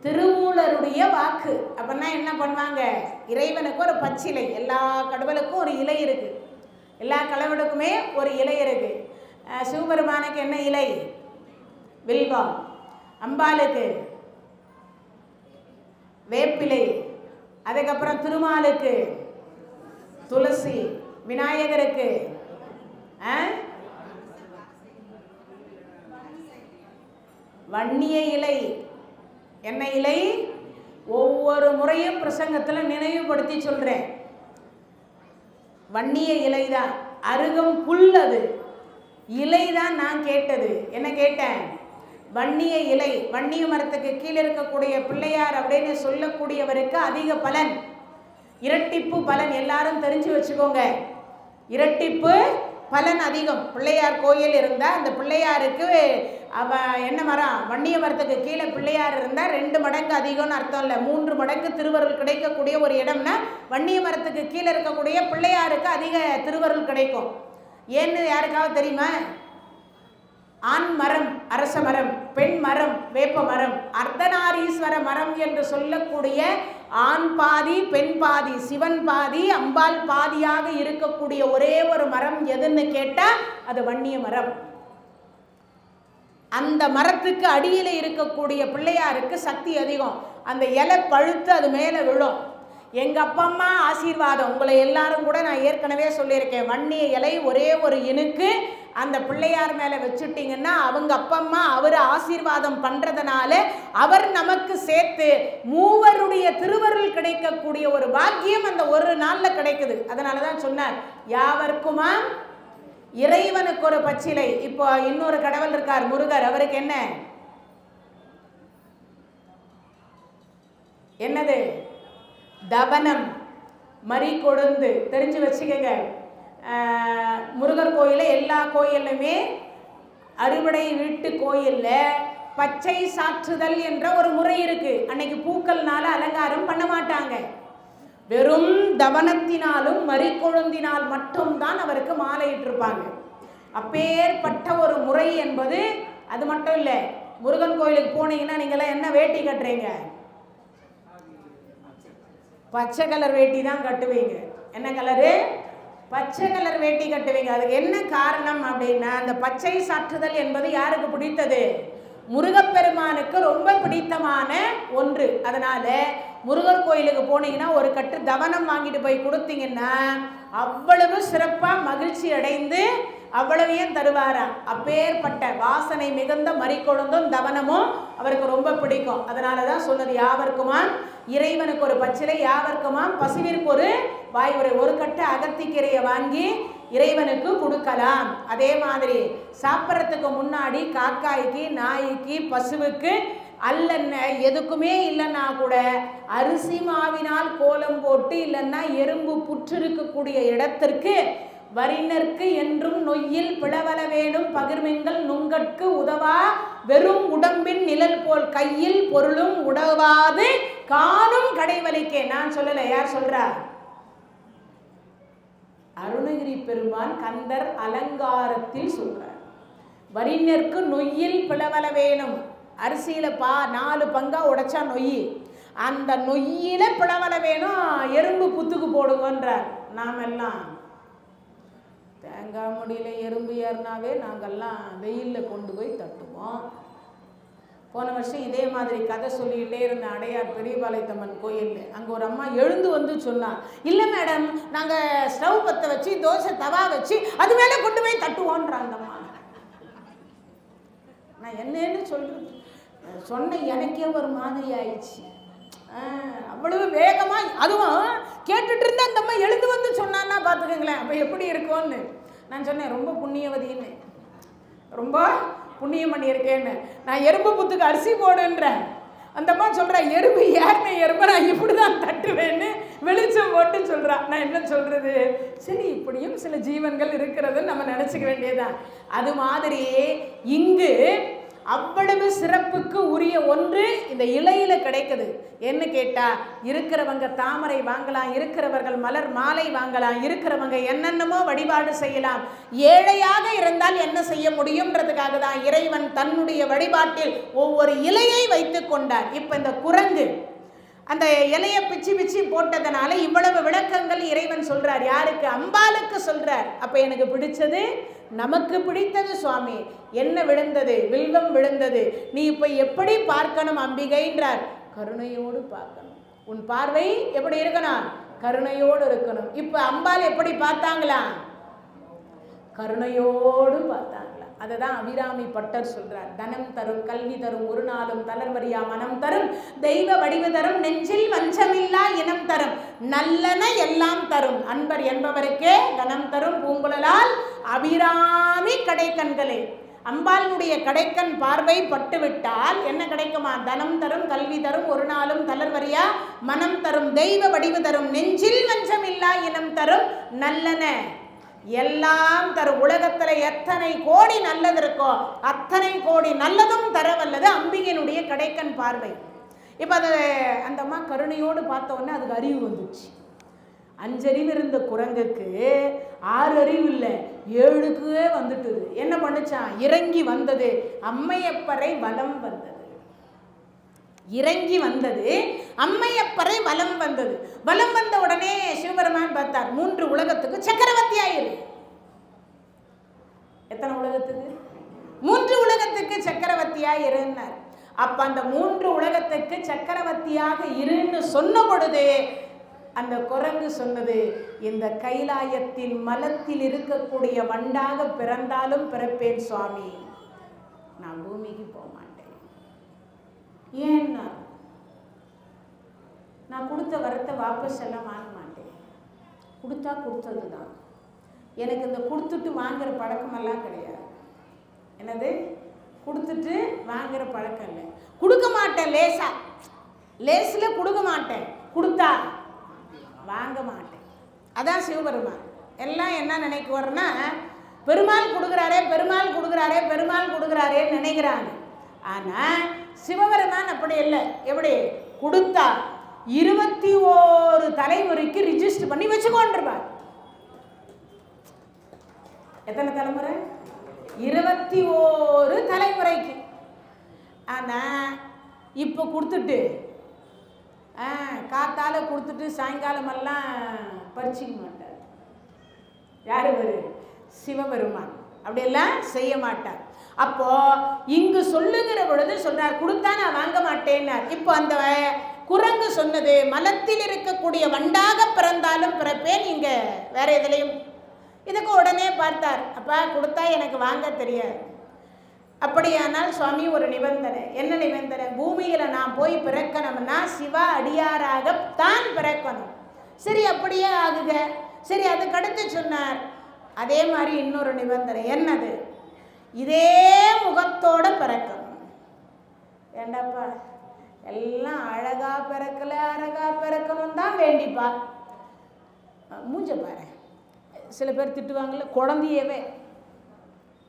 திருமூலருடைய வாக்கு. அப்படின்னா என்ன பண்ணுவாங்க? இறைவனுக்கு ஒரு பச்சிலை. எல்லா கடவுளுக்கும் ஒரு இலை இருக்குது, எல்லா கடவுளுக்குமே ஒரு இலை இருக்குது. சிவபெருமானுக்கு என்ன இலை? வில்வம். அம்பாளுக்கு வேப்பிலை. அதுக்கப்புறம் திருமாலுக்கு துளசி. விநாயகருக்கு வன்னிய இலை. என்ன இலை? ஒவ்வொரு முறையும் பிரசங்கத்தில் நினைவுபடுத்தி சொல்கிறேன். வன்னிய இலை தான். அருகம் புல், அது இலை தான். நான் கேட்டது என்ன கேட்டேன்? வன்னிய இலை. வன்னிய மரத்துக்கு கீழே இருக்கக்கூடிய பிள்ளையார் அப்படின்னு சொல்லக்கூடியவருக்கு அதிக பலன், இரட்டிப்பு பலன். எல்லாரும் தெரிஞ்சு வச்சுக்கோங்க, இரட்டிப்பு பலன் அதிகம். பிள்ளையார் கோயில் இருந்தால் அந்த பிள்ளையாருக்கு என்ன மரம்? வன்னிய மரத்துக்கு கீழே பிள்ளையார் இருந்தால் 2 மடங்கு அதிகம்னு அர்த்தம் இல்லை, 3 மடங்கு திருவருள் கிடைக்கக்கூடிய ஒரு இடம்னா வன்னிய மரத்துக்கு கீழே இருக்கக்கூடிய பிள்ளையாருக்கு அதிக திருவருள் கிடைக்கும். ஏன்னு யாருக்காவது தெரியுமா? ஆண் மரம் அரச மரம், பெண் மரம் வேப்ப மரம். அர்த்தநாரீஸ்வர மரம் என்று சொல்லக்கூடிய ஆண் பாதி பெண் பாதி, சிவன் பாதி அம்பாள் பாதியாக இருக்கக்கூடிய ஒரே ஒரு மரம் எதுன்னு கேட்டால் அது வன்னிய மரம். அந்த மரத்துக்கு அடியில் இருக்கக்கூடிய பிள்ளையாருக்கு சக்தி அதிகம். அந்த இலை பழுத்து அது மேலே விழும். எங்கள் அப்பா அம்மா ஆசீர்வாதம், உங்களை எல்லாரும் கூட நான் ஏற்கனவே சொல்லியிருக்கேன், வன்னிய இலை ஒரே ஒரு இனுக்கு அந்த பிள்ளையார் மேலே வச்சுட்டிங்கன்னா அவங்க அப்பா அம்மா அவர் ஆசீர்வாதம் பண்ணுறதுனால அவர் நமக்கு சேர்த்து மூவருடைய திருவருள் கிடைக்கக்கூடிய ஒரு பாக்கியம் அந்த ஒரு நாளில் கிடைக்குது. அதனால தான் சொன்னார், யாவர்க்குமா இறைவனுக்கு ஒரு பச்சிலை. இப்போ இன்னொரு கடவுள் இருக்கார் முருகர், அவருக்கு என்னது தவனம், மறி கொழுந்து. தெரிஞ்சு வச்சுக்கங்க, முருகர் கோயிலில் எல்லா கோயிலுமே அறுவடை வீட்டு கோயிலில் பச்சை சாற்றுதல் என்ற ஒரு முறை இருக்கு. அன்னைக்கு பூக்கள்னால அலங்காரம் பண்ண மாட்டாங்க. வெறும் தவனத்தினாலும் மறி கொழுந்தினால் மட்டும்தான் அவருக்கு மாலையிட்டிருப்பாங்க. அப்பேற்பட்ட ஒரு முறை என்பது அது மட்டும் இல்லை. முருகன் கோயிலுக்கு போனீங்கன்னா நீங்களாம் என்ன வேட்டி கட்டுறீங்க? பச்சை கலர் வேட்டி தான் கட்டுவீங்க. என்ன கலரு? பச்சை கலர் வேட்டி கட்டுவீங்க. அதுக்கு என்ன காரணம் அப்படின்னா, அந்த பச்சை சாற்றுதல் என்பது யாருக்கு பிடித்தது? முருகப்பெருமானுக்கு ரொம்ப பிடித்தமான ஒன்று. அதனால முருகர் கோயிலுக்கு போனீங்கன்னா ஒரு கட்டு தவனம் வாங்கிட்டு போய் கொடுத்தீங்கன்னா அவ்வளவு சிறப்பாக மகிழ்ச்சி அடைந்து அவ்வளவையும் தருவாராம். அப்பேற்பட்ட வாசனை மிகுந்த மறிக்கொழுந்தும் தவனமும் அவருக்கு ரொம்ப பிடிக்கும். அதனால தான் சொன்னது, யாவர்க்குமாம் இறைவனுக்கு ஒரு பச்சிலை, யாவர்க்குமாம் பசுவிற்கு ஒரு வாயுரை. ஒரு கட்டு அகத்திக்கீரையை வாங்கி இறைவனுக்கு கொடுக்கலாம். அதே மாதிரி சாப்பிட்றதுக்கு முன்னாடி காக்காய்க்கு, நாய்க்கு, பசுவுக்கு அல்ல எதுக்குமே இல்லைன்னா கூட அரிசி மாவினால் கோலம் போட்டு, இல்லைன்னா எறும்பு புற்று இருக்கக்கூடிய இடத்திற்கு வரினர்க்கு என்றும் நொய்யில் பிளவல வேணும் பகிர்மிங்கள் நுங்கட்கு உதவா வெறும் உடம்பின் நிழல் போல் கையில் பொருளும் உதவாது காணும் கடைவலிக்கே. நான் சொல்லல, யார் சொல்றா? அருணகிரி பெருமான் கந்தர் அலங்காரத்தில் சொல்றார். வரினர்க்கு நொய்யில் பிளவல வேணும். அரிசியில 4 பங்கா உடைச்சா நொய், அந்த நொய்யில பிளவல வேணும், எறும்பு புத்துக்கு போடுங்கன்றார். நாமெல்லாம் தேங்காய் முடியல எறும்பு ஏறினாவே நாங்கள்லாம் வெயிலில் கொண்டு போய் தட்டுவோம். போன வருஷம் இதே மாதிரி கதை சொல்லிகிட்டே இருந்த அடையார் பெரியபாளையத்தம்மன் கோயிலில் அங்கே ஒரு அம்மா எழுந்து வந்து சொன்னார், இல்லை மேடம் நாங்கள் ஸ்டவ் பற்ற வச்சு தோசை தவா வச்சு அது மேலே கொண்டு போய் தட்டுவோன்றாங்க அம்மா. நான் என்னன்னு சொல்கிறது சொன்ன எனக்கே ஒரு மாதிரி ஆயிடுச்சு. அவ்வளவு வேகமாக அதுவும் கேட்டுட்டு இருந்தா அந்த அம்மா எழுந்து வந்து சொன்னான்னா பார்த்துக்கங்களேன் அப்போ எப்படி இருக்கும்னு. நான் சொன்னேன், ரொம்ப புண்ணியவதின்னு, ரொம்ப புண்ணியம் பண்ணியிருக்கேன்னு. நான் எறும்பு புத்துக்கு அரிசி போடுன்றேன். அந்த அம்மா சொல்கிறேன், எறும்பு ஏறின எறும்பை நான் இப்படி தான் தட்டுவேன்னு வெளிச்சம் போட்டு சொல்கிறான். நான் என்ன சொல்கிறது, சரி இப்படியும் சில ஜீவன்கள் இருக்கிறதுன்னு நம்ம நினச்சிக்க வேண்டியதுதான். அது மாதிரி இங்கு அவ்வளவு சிறப்புக்கு உரிய ஒன்று இந்த இலையில கிடைக்குது. என்ன கேட்டா, இருக்கிறவங்க தாமரை வாங்கலாம், இருக்கிறவர்கள் மலர் மாலை வாங்கலாம், இருக்கிறவங்க என்னென்னமோ வழிபாடு செய்யலாம். ஏழையாக இருந்தால் என்ன செய்ய முடியும்ன்றதுக்காக தான் இறைவன் தன்னுடைய வழிபாட்டில் ஒவ்வொரு இலையை வைத்து கொண்டார். இப்ப இந்த குரங்கு அந்த இலையை பிச்சு பிச்சு போட்டதனால இவ்வளவு விளக்கங்கள் இறைவன் சொல்றார். யாருக்கு? அம்பாளுக்கு சொல்றார். அப்ப எனக்கு பிடிச்சது, நமக்கு பிடித்தது சுவாமி. என்ன விழுந்தது? வில்வம் விழுந்தது. நீ இப்ப எப்படி பார்க்கணும் அம்பிகைன்றார்? கருணையோடு பார்க்கணும். உன் பார்வை எப்படி இருக்கணும்? கருணையோடு இருக்கணும். இப்ப அம்பாள் எப்படி பார்த்தாங்களா? கருணையோடு பார்த்தாங்களா. அதுதான் அபிராமி பட்டர் சொல்றார். தனம் தரும், கல்வி தரும், ஒரு நாளும் தளர்வரியா மனம் தரும், தெய்வ வடிவு தரும், நெஞ்சில் வஞ்சமில்லா இனம் தரும், நல்லன எல்லாம் தரும், அன்பர் என்பவருக்கே கனம் தரும் பூங்குழலால் அபிராமி கடைக்கண்களே. அம்பாளுடைய கடைக்கண் பார்வை பட்டுவிட்டால் என்ன கிடைக்குமா? தனம் தரும், கல்வி தரும், ஒரு நாளும் தளர்வரியா மனம் தரும், தெய்வ வடிவு தரும், நெஞ்சில் வஞ்சமில்லா இனம் தரும், நல்லன எல்லாம் தரும். உலகத்துல எத்தனை கோடி நல்லது இருக்கோ அத்தனை கோடி நல்லதும் தரவல்லது அம்பிகையினுடைய கடைக்கண் பார்வை. இப்ப அது அந்த அம்மா கருணையோடு பார்த்தோன்னே அதுக்கு அறிவு வந்துச்சு. 5 அறிவு இருந்த குரங்குக்கு 6 அறிவு இல்லை, 7க்குவே வந்துட்டுது. என்ன பண்ணுச்சான்? இறங்கி வந்தது, அம்மையப்பரை வலம் வந்தது. இறங்கி வந்தது, அம்மையப்பரை வலம் வந்தது. வலம் வந்த உடனே சிவபெருமான் பார்த்தார், 3 உலகத்துக்கு சக்கரவர்த்தி ஆயிரு. எத்தனை உலகத்துக்கு? 3 உலகத்துக்கு சக்கரவர்த்தியா இருந்தார். அப்ப அந்த 3 உலகத்துக்கு சக்கரவர்த்தியாக இருன்னு சொன்ன பொழுது அந்த குரங்கு சொன்னது, இந்த கைலாயத்தின் மலத்தில் இருக்கக்கூடிய வண்டாக பிறந்தாலும் பிறப்பேன் சுவாமி, நான் பூமிக்கு போக மாட்டேன். ஏன்னா நான் கொடுத்த வரத்தை வாபஸ் எல்லாம் வாங்க மாட்டேன். கொடுத்தா கொடுத்தது தான். எனக்கு இந்த கொடுத்துட்டு வாங்குற பழக்கமெல்லாம் கிடையாது. என்னது கொடுத்துட்டு வாங்குற பழக்கம் இல்லை. கொடுக்க மாட்டேன், லேஸில் கொடுக்க மாட்டேன், கொடுத்தா வாங்க மாட்டேன். அதான் சிவபெருமான். எல்லாம் என்ன நினைக்குவார்னா, பெருமாள் கொடுக்குறாரே பெருமாள் கொடுக்குறாரே பெருமாள் கொடுக்குறாரேன்னு நினைக்கிறாங்க. ஆனால் சிவபெருமான் அப்படி இல்லை. எப்படி கொடுத்தா 21 தலைமுறைக்கு ரிஜிஸ்டர் பண்ணி வச்சுக்கொண்டிருப்பார். எத்தனை தலைமுறை? 21 தலைமுறைக்கு. ஆனால் இப்போ கொடுத்துட்டு காத்தால கொடுத்துட்டு சாயங்காலமெல்லாம் பறிச்சிக்க மாட்டார். யாரு வரு? சிவபெருமான். அப்படியெல்லாம் செய்ய மாட்டார். அப்போ இங்கு சொல்லுகிற பொழுது சொல்றார், கொடுத்தா நான் வாங்க மாட்டேன்னார். இப்போ அந்த குரங்கு சொன்னது, மலத்தில் இருக்கக்கூடிய வண்டாக பிறந்தாலும் பிறப்பேன், இங்க வேற எதுலையும். இதுக்கு உடனே பார்த்தார், அப்பா கொடுத்தா எனக்கு வாங்க தெரியாது. அப்படியானால் சுவாமி ஒரு நிபந்தனை. என்ன நிபந்தனை? பூமியில நான் போய் பிறக்கணும்னா சிவ அடியாராகத்தான் பிறக்கணும். சரி, அப்படியே ஆகுக. சரி, அதுக்கடுத்து சொன்னார், அதே மாதிரி இன்னொரு நிபந்தனை. என்னது? இதே முகத்தோட பிறக்கணும். ஏண்டாப்பா எல்லாம் அழகா பிறக்கல, அழகா பிறக்கணும் தான் வேண்டிப்பா. மூஞ்ச பாரு. சில பேர் திட்டுவாங்கல்ல, குழந்தையவே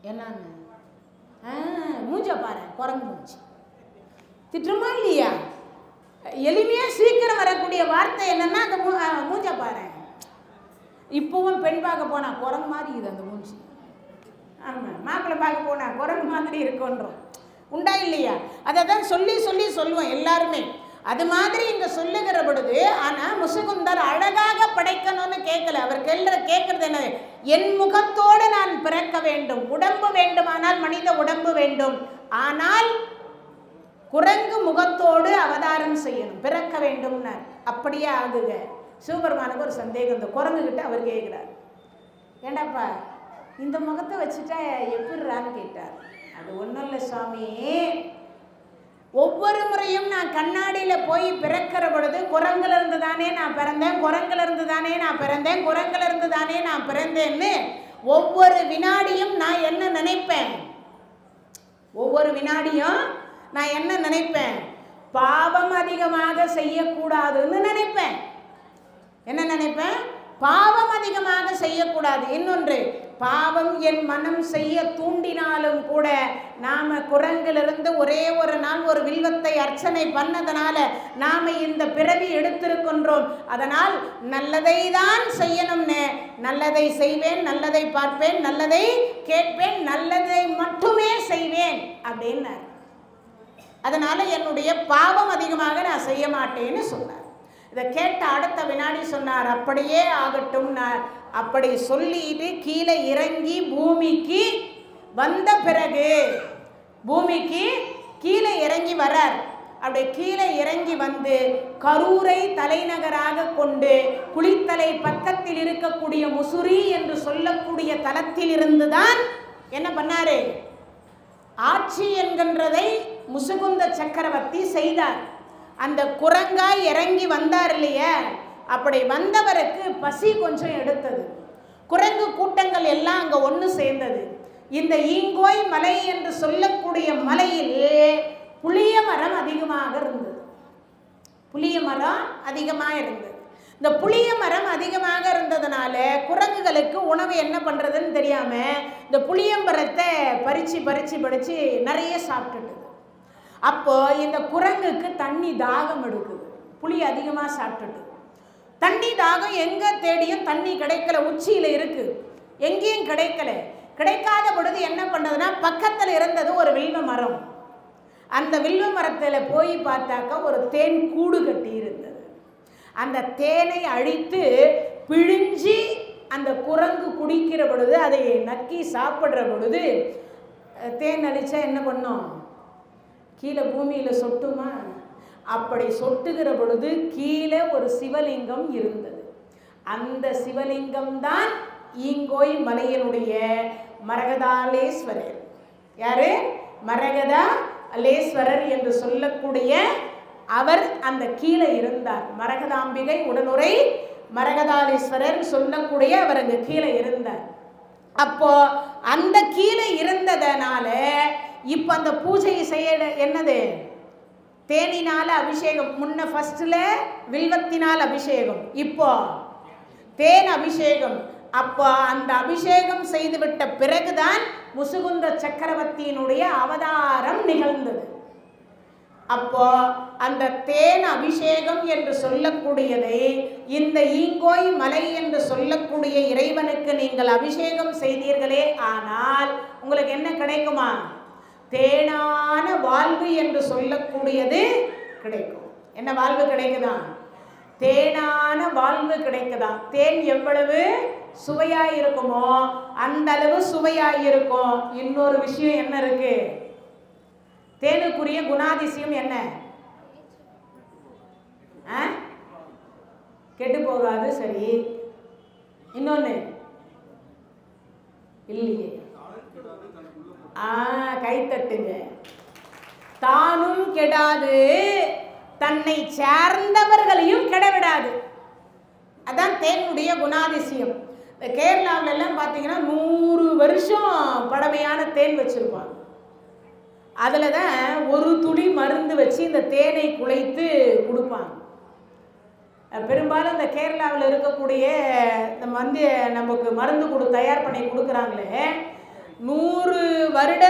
என்னன்னு மூஞ்ச பாரு, குரங்கு மூஞ்சி. திட்டுமா இல்லையா? எளிமையா சீக்கிரம் வரக்கூடிய வார்த்தை என்னன்னா அந்த மூஞ்ச பாரு. இப்பவும் பெண் பார்க்க போனா குரங்கு மாதிரி இது அந்த மூஞ்சி. ஆமாம், மாப்பிள்ளை பார்க்க போனா குரங்கு மாதிரி இருக்குன்றோம். உண்டா இல்லையா? அதை தான் சொல்லி சொல்லி சொல்லுவோம் எல்லாருமே. அது மாதிரி இங்க சொல்லுகிற பொழுது, ஆனா முசுகுந்தர் அழகாக படைக்கணும்னு கேட்கல. அவர் கேட்கறது என்ன? என் முகத்தோடு நான் பிறக்க வேண்டும். உடம்பு வேண்டுமானால் மனித உடம்பு வேண்டும், ஆனால் குரங்கு முகத்தோடு அவதாரம் செய்யணும், பிறக்க வேண்டும்னார். அப்படியே ஆகுக. சிவபெருமானுக்கு ஒரு சந்தேகம். இந்த குரங்கு கிட்ட அவர் கேட்கிறார், ஏண்டாப்பா இந்த முகத்தை வச்சுட்டா எப்படிறான்னு கேட்டார். அது ஒன்றும் இல்லை சுவாமி, ஒவ்வொரு முறையும் நான் கண்ணாடியில் போய் பிறக்கிற பொழுது குரங்குல இருந்து தானே நான் பிறந்தேன், குரங்குல இருந்து தானே நான் பிறந்தேன், குரங்குல இருந்து தானே நான் பிறந்தேன்னு ஒவ்வொரு வினாடியும் நான் என்ன நினைப்பேன்? ஒவ்வொரு வினாடியும் நான் என்ன நினைப்பேன்? பாவம் அதிகமாக செய்யக்கூடாதுன்னு நினைப்பேன். என்ன நினைப்பேன்? பாவம் அதிகமாக செய்யக்கூடாது. இன்னொன்று, பாவம் என் மனம் செய்ய தூண்டினாலும் கூட நாம குரங்கிலிருந்து ஒரே ஒரு நாள் ஒரு வில்வத்தை அர்ச்சனை பண்ணதனால நாம இந்த பிறவி எடுத்திருக்கின்றோம். அதனால் நல்லதை தான் செய்யணும்னு, நல்லதை செய்வேன், நல்லதை பார்ப்பேன், நல்லதை கேட்பேன், நல்லதை மட்டுமே செய்வேன் அப்படின்னார். அதனால என்னுடைய பாவம் அதிகமாக நான் செய்ய மாட்டேன்னு சொன்னார். இதை கேட்ட அடுத்த வினாடி சொன்னார், அப்படியே ஆகட்டும். அப்படி சொல்லிட்டு கீழே இறங்கி பூமிக்கு வந்த பிறகு, பூமிக்கு கீழே இறங்கி வரார். அப்படி கீழே இறங்கி வந்து கரூரை தலைநகராக கொண்டு குளித்தலை பக்கத்தில் இருக்கக்கூடிய முசுரி என்று சொல்லக்கூடிய தலத்தில் இருந்துதான் என்ன பண்ணாரு? ஆட்சி என்கின்றதை முசுகுந்த சக்கரவர்த்தி செய்தார். அந்த குரங்காய் இறங்கி வந்தார் இல்லையா? அப்படி வந்தவருக்கு பசி கொஞ்சம் எடுத்தது. குரங்கு கூட்டங்கள் எல்லாம் அங்கே ஒன்று சேர்ந்தது. இந்த ஈங்கோய் மலை என்று சொல்லக்கூடிய மலையில் புளிய மரம் அதிகமாக இருந்தது. புளிய மரம் அதிகமாக இருந்தது. இந்த புளிய மரம் அதிகமாக இருந்ததுனால குரங்குகளுக்கு உணவு என்ன பண்ணுறதுன்னு தெரியாமல் இந்த புளியம்பரத்தை பறித்து பறித்து பறித்து நிறைய சாப்பிட்டுட்டு, அப்போ இந்த குரங்குக்கு தண்ணி தாகம் எடுக்குது. புளி அதிகமாக சாப்பிட்டுட்டு தண்ணி தாகம் எங்கே தேடியும் தண்ணி கிடைக்கல. உச்சியில் இருக்குது, எங்கேயும் கிடைக்கல. கிடைக்காத பொழுது என்ன பண்ணுறதுன்னா, பக்கத்தில் இருந்தது ஒரு வில்வ மரம். அந்த வில்வ மரத்தில் போய் பார்த்தாக்கா ஒரு தேன் கூடு கட்டி இருந்தது. அந்த தேனை அழித்து பிழிஞ்சி அந்த குரங்கு குடிக்கிற பொழுது, அதை நக்கி சாப்பிட்ற பொழுது தேன் அடித்தா என்ன பண்ணும்? கீழே பூமியில் சொட்டுமா? அப்படி சொட்டுகிற பொழுது கீழே ஒரு சிவலிங்கம் இருந்தது. அந்த சிவலிங்கம் தான் ஈங்கோய் மலையினுடைய மரகதாலேஸ்வரர். யாரு? மரகதாலேஸ்வரர் என்று சொல்லக்கூடிய அவர் அந்த கீழே இருந்தார். மரகதாம்பிகை உடனுரை மரகதாலேஸ்வரர் சொல்லக்கூடிய அவர் அங்கே கீழே இருந்தார். அப்போ அந்த கீழே இருந்ததனால இப்போ அந்த பூஜையை செய்ய என்னது? தேனினால அபிஷேகம். முன்ன ஃபர்ஸ்ட்ல வில்வத்தினால் அபிஷேகம், இப்போ தேன் அபிஷேகம். அப்போ அந்த அபிஷேகம் செய்துவிட்ட பிறகுதான் முசுகுந்த சக்கரவர்த்தியினுடைய அவதாரம் நிகழ்ந்தது. அப்போ அந்த தேன் அபிஷேகம் என்று சொல்லக்கூடியதை இந்த ஈங்கோய் மலை என்று சொல்லக்கூடிய இறைவனுக்கு நீங்கள் அபிஷேகம் செய்தீர்களே ஆனால் உங்களுக்கு என்ன கிடைக்குமா? தேனான வாழ்வு என்று சொல்லக்கூடியது கிடைக்கும். என்ன வாழ்வு கிடைக்குதா? தேனான வாழ்வு கிடைக்குதா? தேன் எவ்வளவு சுவையாய் இருக்குமோ அந்த அளவு சுவையாய் இருக்கும். இன்னொரு விஷயம் என்ன இருக்கு? தேனுக்குரிய குணாதிசயம் என்ன? கெட்டு போகாது. சரி, இன்னொன்னு இல்லையே. கை தட்டுங்க. தானும் கெடாது, தன்னை சேர்ந்தவர்களையும் கெடவிடாது. அதான் தேனுடைய குணாதிசயம். கேரளாவில எல்லாம் பார்த்தீங்கன்னா 100 வருஷம் பழமையான தேன் வச்சிருப்பாங்க. அதில் தான் ஒரு துளி மருந்து வச்சு இந்த தேனை குழைத்து கொடுப்பாங்க. பெரும்பாலும் இந்த கேரளாவில் இருக்கக்கூடிய நமக்கு மருந்து தயார் பண்ணி கொடுக்குறாங்களே, 100 வருட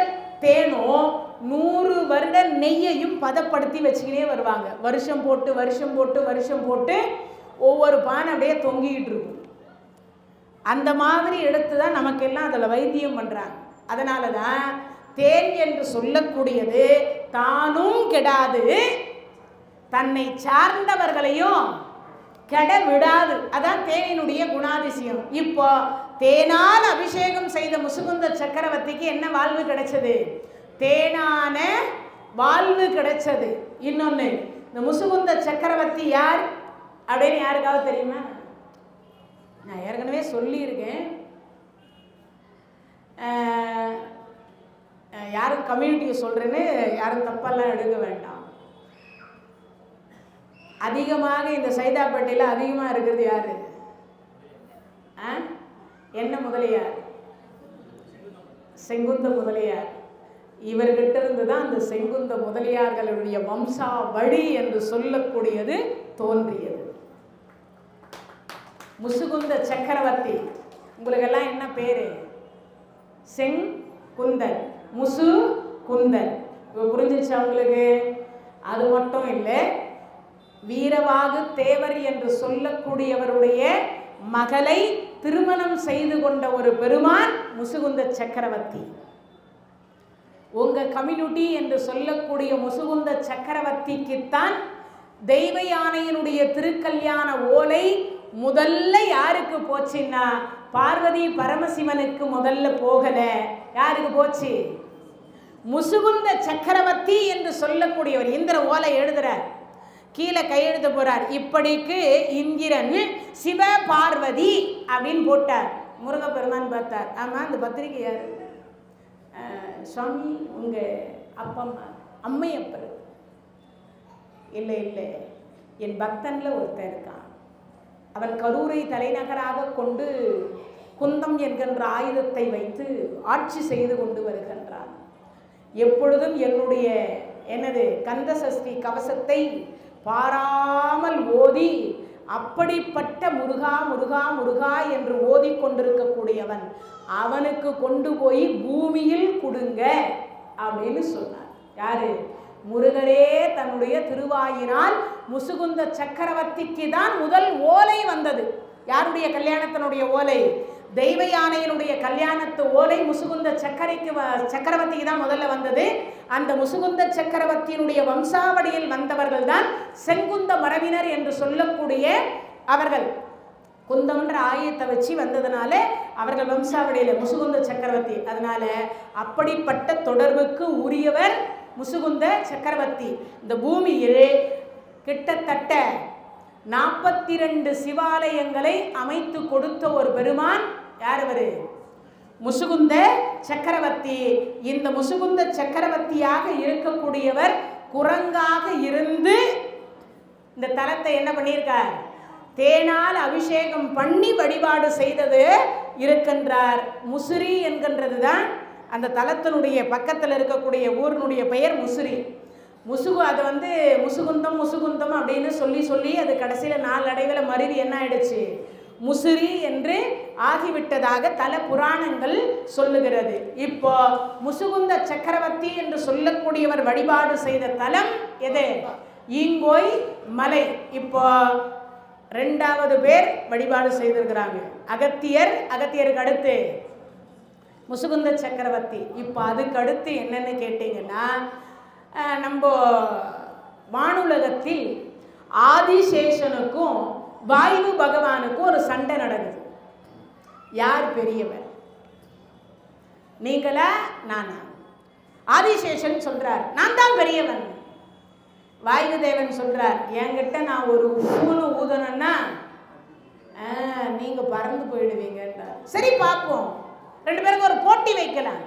தேனும் 100 வருட நெய்யையும் பதப்படுத்தி வச்சுக்கினே வருவாங்க. வருஷம் போட்டு ஒவ்வொரு பானை அப்படியே தொங்கிக்கிட்டு இருக்கும். அந்த மாதிரி எடுத்து தான் நமக்கெல்லாம் அதில் வைத்தியம் பண்ணுறாங்க. அதனால தான் தேன் என்று சொல்லக்கூடியது தானும் கெடாது, தன்னை சார்ந்தவர்களையும் கெட விடாது. அதான் தேனினுடைய குணாதிசயம். இப்போ தேனால் அபிஷேகம் செய்த முசுகுந்த சக்கரவர்த்திக்கு என்ன வாழ்வு கிடைச்சது? தேனான வாழ்வு கிடைச்சது. இன்னொன்று, இந்த முசுகுந்த சக்கரவர்த்தி யார் அப்படின்னு யாருக்காவது தெரியுமா? நான் ஏற்கனவே சொல்லியிருக்கேன். யாரும் கம்யூனிட்டியை சொல்கிறேன்னு யாரும் தப்பெல்லாம் எடுக்க வேண்டாம். அதிகமாக இந்த சைதாப்பேட்டையில் அதிகமாக இருக்கிறது யாரு? என்ன முதலியார்? செங்குந்த முதலியார். இவர்கிட்ட இருந்து தான் அந்த செங்குந்த முதலியார்களுடைய வம்சா வழி என்று சொல்லக்கூடியது தோன்றியது. முசுகுந்த சக்கரவர்த்தி. உங்களுக்கெல்லாம் என்ன பேரு? செங்குந்தர், முசு குந்தர். புரிஞ்சிச்சா உங்களுக்கு? அது மட்டும் இல்லை, வீரவாகு தேவர் என்று சொல்லக்கூடியவருடைய மகளை திருமணம் செய்து கொண்ட ஒரு பெருமான் முசுகுந்த சக்கரவர்த்தி. உங்க கம்யூனிட்டி என்று சொல்லக்கூடிய முசுகுந்த சக்கரவர்த்திக்குத்தான் தெய்வ யானையினுடைய திருக்கல்யாண ஓலை முதல்ல யாருக்கு போச்சுன்னா பார்வதி பரமசிவனுக்கு முதல்ல போகல. யாருக்கு போச்சு? முசுகுந்த சக்கரவர்த்தி என்று சொல்லக்கூடியவர். இந்திர ஓலை எழுதுறார், கீழே கையெழுத்து போறார். இப்படிக்கு இந்திரன் சிவ பார்வதி அப்படின்னு போட்டார். முருகப்பெருமான் பார்த்தார். ஆமா, அந்த பத்திரிகை யாரு? சுவாமி உங்க அப்பா அம்மையப்பர். இல்லை இல்லை, என் பக்தன்ல ஒருத்தர் இருக்கான். அவன் கரூரை தலைநகராக கொண்டு குந்தம் என்கின்ற ஆயுதத்தை வைத்து ஆட்சி செய்து கொண்டு வருகின்றான். எப்பொழுதும் என்னுடைய கந்த சஷ்டி கவசத்தை பாராமல் ஓதி அப்படிப்பட்ட முருகா முருகா முருகா என்று ஓதிக்கொண்டிருக்கக்கூடியவன். அவனுக்கு கொண்டு போய் பூமியில் கொடுங்க அப்படின்னு சொன்னார். யாரு? முருகரே தன்னுடைய திருவாயினால் முசுகுந்த சக்கரவர்த்திக்கு தான் முதல் ஓலை வந்தது. யாருடைய கல்யாணத்தினுடைய ஓலை? தெய்வ யானையினுடைய கல்யாணத்து ஓலை முசுகுந்த சக்கரவர்த்திக்கு தான் முதல்ல வந்தது. அந்த முசுகுந்த சக்கரவர்த்தியினுடைய வம்சாவளியில் வந்தவர்கள் தான் செங்குந்த மரபினர் என்று சொல்லக்கூடிய அவர்கள். குந்தம்ன்ற ஆயத்தை வச்சு வந்ததுனால அவர்கள் வம்சாவளியில் முசுகுந்த சக்கரவர்த்தி. அதனால அப்படிப்பட்ட தொடர்புக்கு உரியவர் முசுகுந்த சக்கரவர்த்தி. இந்த பூமியில் கிட்டத்தட்ட 42 சிவாலயங்களை அமைத்து கொடுத்த ஒரு பெருமான் யார்? அவரு முசுகுந்த சக்கரவர்த்தி. இந்த முசுகுந்த சக்கரவர்த்தியாக இருக்கக்கூடியவர் குரங்காக இருந்து இந்த தலத்தை என்ன பண்ணியிருக்கார்? தேனால் அபிஷேகம் பண்ணி வழிபாடு செய்தது இருக்கின்றார். முசிறி என்கின்றது தான் அந்த தலத்தினுடைய பக்கத்தில் இருக்கக்கூடிய ஊரினுடைய பெயர் முசிறி. அது முசுகுந்தம் முசுகுந்தம் அப்படின்னு சொல்லி அது கடைசியில் நாளடைவில் மருவி என்ன ஆயிடுச்சு? முசிறி என்று ஆகிவிட்டதாக தல புராணங்கள் சொல்லுகிறது. இப்போ முசுகுந்த சக்கரவர்த்தி என்று சொல்லக்கூடியவர் வழிபாடு செய்த தலம் எது? ஈங்கோய் மலை. இப்போ 2வது பேர் வழிபாடு செய்திருக்கிறாங்க அகத்தியர். அகத்தியருக்கு அடுத்து முசுகுந்த சக்கரவர்த்தி. இப்போ அதுக்கு அடுத்து என்னன்னு கேட்டீங்கன்னா, நம்ம வானுலகத்தில் ஆதிசேஷனுக்கும் வாயு பகவானுக்கும் ஒரு சண்டை நடக்குது. யார் பெரியவர்? நீங்களா நானா? ஆதிசேஷன் சொல்றார் நான் தான் பெரியவன். வாயு தேவன் சொல்றார் என்கிட்ட நான் ஒரு ஊனு ஊதணும்னா நீங்க பறந்து போயிடுவீங்கன்றார். சரி பார்ப்போம், 2 பேருக்கு ஒரு போட்டி வைக்கலாம்.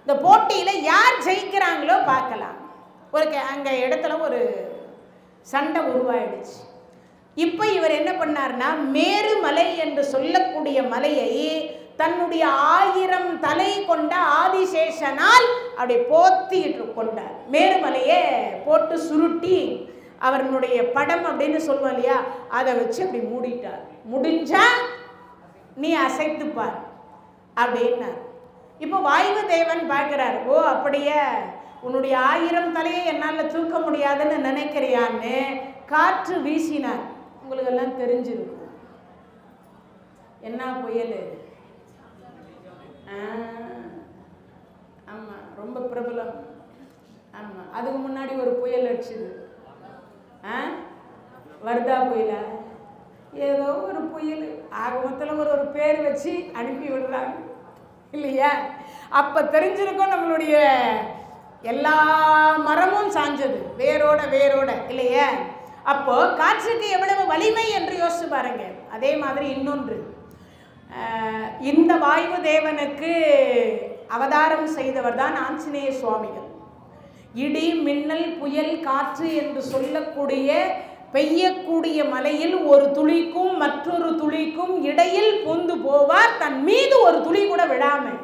இந்த போட்டியில யார் ஜெயிக்கிறாங்களோ பார்க்கலாம். அங்க இடத்துல ஒரு சண்டை உருவாயிடுச்சு. இப்போ இவர் என்ன பண்ணார்னா, மேருமலை என்று சொல்லக்கூடிய மலையை தன்னுடைய 1000 தலை கொண்ட ஆதிசேஷனால் அப்படி போத்திட்டு கொண்டார். மேருமலையை போட்டு சுருட்டி அவர்களுடைய படம் அப்படின்னு சொல்லுவோம் இல்லையா, அதை வச்சு அப்படி மூடிட்டார். முடிஞ்சா நீ அசைத்துப்பார் அப்படின்னார். இப்போ வாயு தேவன் பார்க்கிறார், ஓ அப்படியே உன்னுடைய 1000 தலையை என்னால் தூக்க முடியாதுன்னு நினைக்கிறியான்னு காற்று வீசினார். உங்களுக்கு எல்லாம் தெரிஞ்சிருக்கும் என்ன புயல். ஆமாம், ரொம்ப பிரபலம். ஆமாம், அதுக்கு முன்னாடி ஒரு புயல் அடிச்சுது. வர்தா புயலா ஏதோ ஒரு புயல். ஆக மொத்தத்தில் ஒரு பேர் வச்சு அனுப்பி விடுறாங்க இல்லையா. அப்போ தெரிஞ்சிருக்கும் நம்மளுடைய எல்லா மரமும் சாஞ்சது வேரோட இல்லையா. அப்போ காற்றுக்கு எவ்வளவு வலிமை என்று யோசிச்சு பாருங்க. அதே மாதிரி இன்னொன்று, இந்த வாயு தேவனுக்கு அவதாரம் செய்தவர் தான் ஆஞ்சநேய சுவாமிகள். இடி மின்னல் புயல் காற்று என்று சொல்லக்கூடிய பெய்யக்கூடிய மலையில் ஒரு துளிக்கும் மற்றொரு துளிக்கும் இடையில் பூந்து போவார், தன் மீது ஒரு துளி கூட விடாமல்.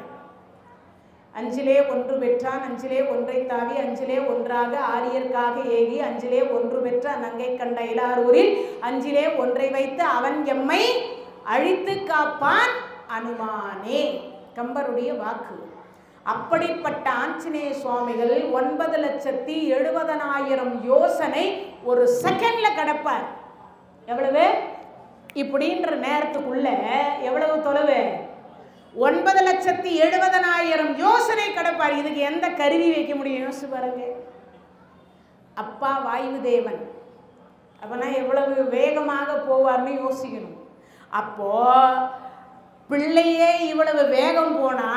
அஞ்சிலே ஒன்று பெற்றான் அஞ்சிலே ஒன்றை தாவி அஞ்சிலே ஒன்றாக ஆரியர்க்காக ஏகி அஞ்சிலே ஒன்று பெற்ற நங்கை கண்ட இலாரூரில் அஞ்சிலே ஒன்றை வைத்து அவன் எம்மை அழித்து காப்பான் அனுமானே. கம்பருடைய வாக்கு. அப்படிப்பட்ட ஆஞ்சநேய சுவாமிகள் 9,70,70,000 யோசனை ஒரு செகண்ட்ல கடப்பார். எவ்வளவு? இப்படின்ற நேரத்துக்குள்ள எவ்வளவு தொலைவு? 9,70,70,000 யோசனை கடப்பார். இதுக்கு எந்த கருவி வைக்க முடியும் யோசிச்சு பாருங்க. அப்பா வாயு தேவன் அப்பனா எவ்வளவு வேகமாக போவார்னு யோசிக்கணும். அப்போ பிள்ளையே இவ்வளவு வேகம் போனா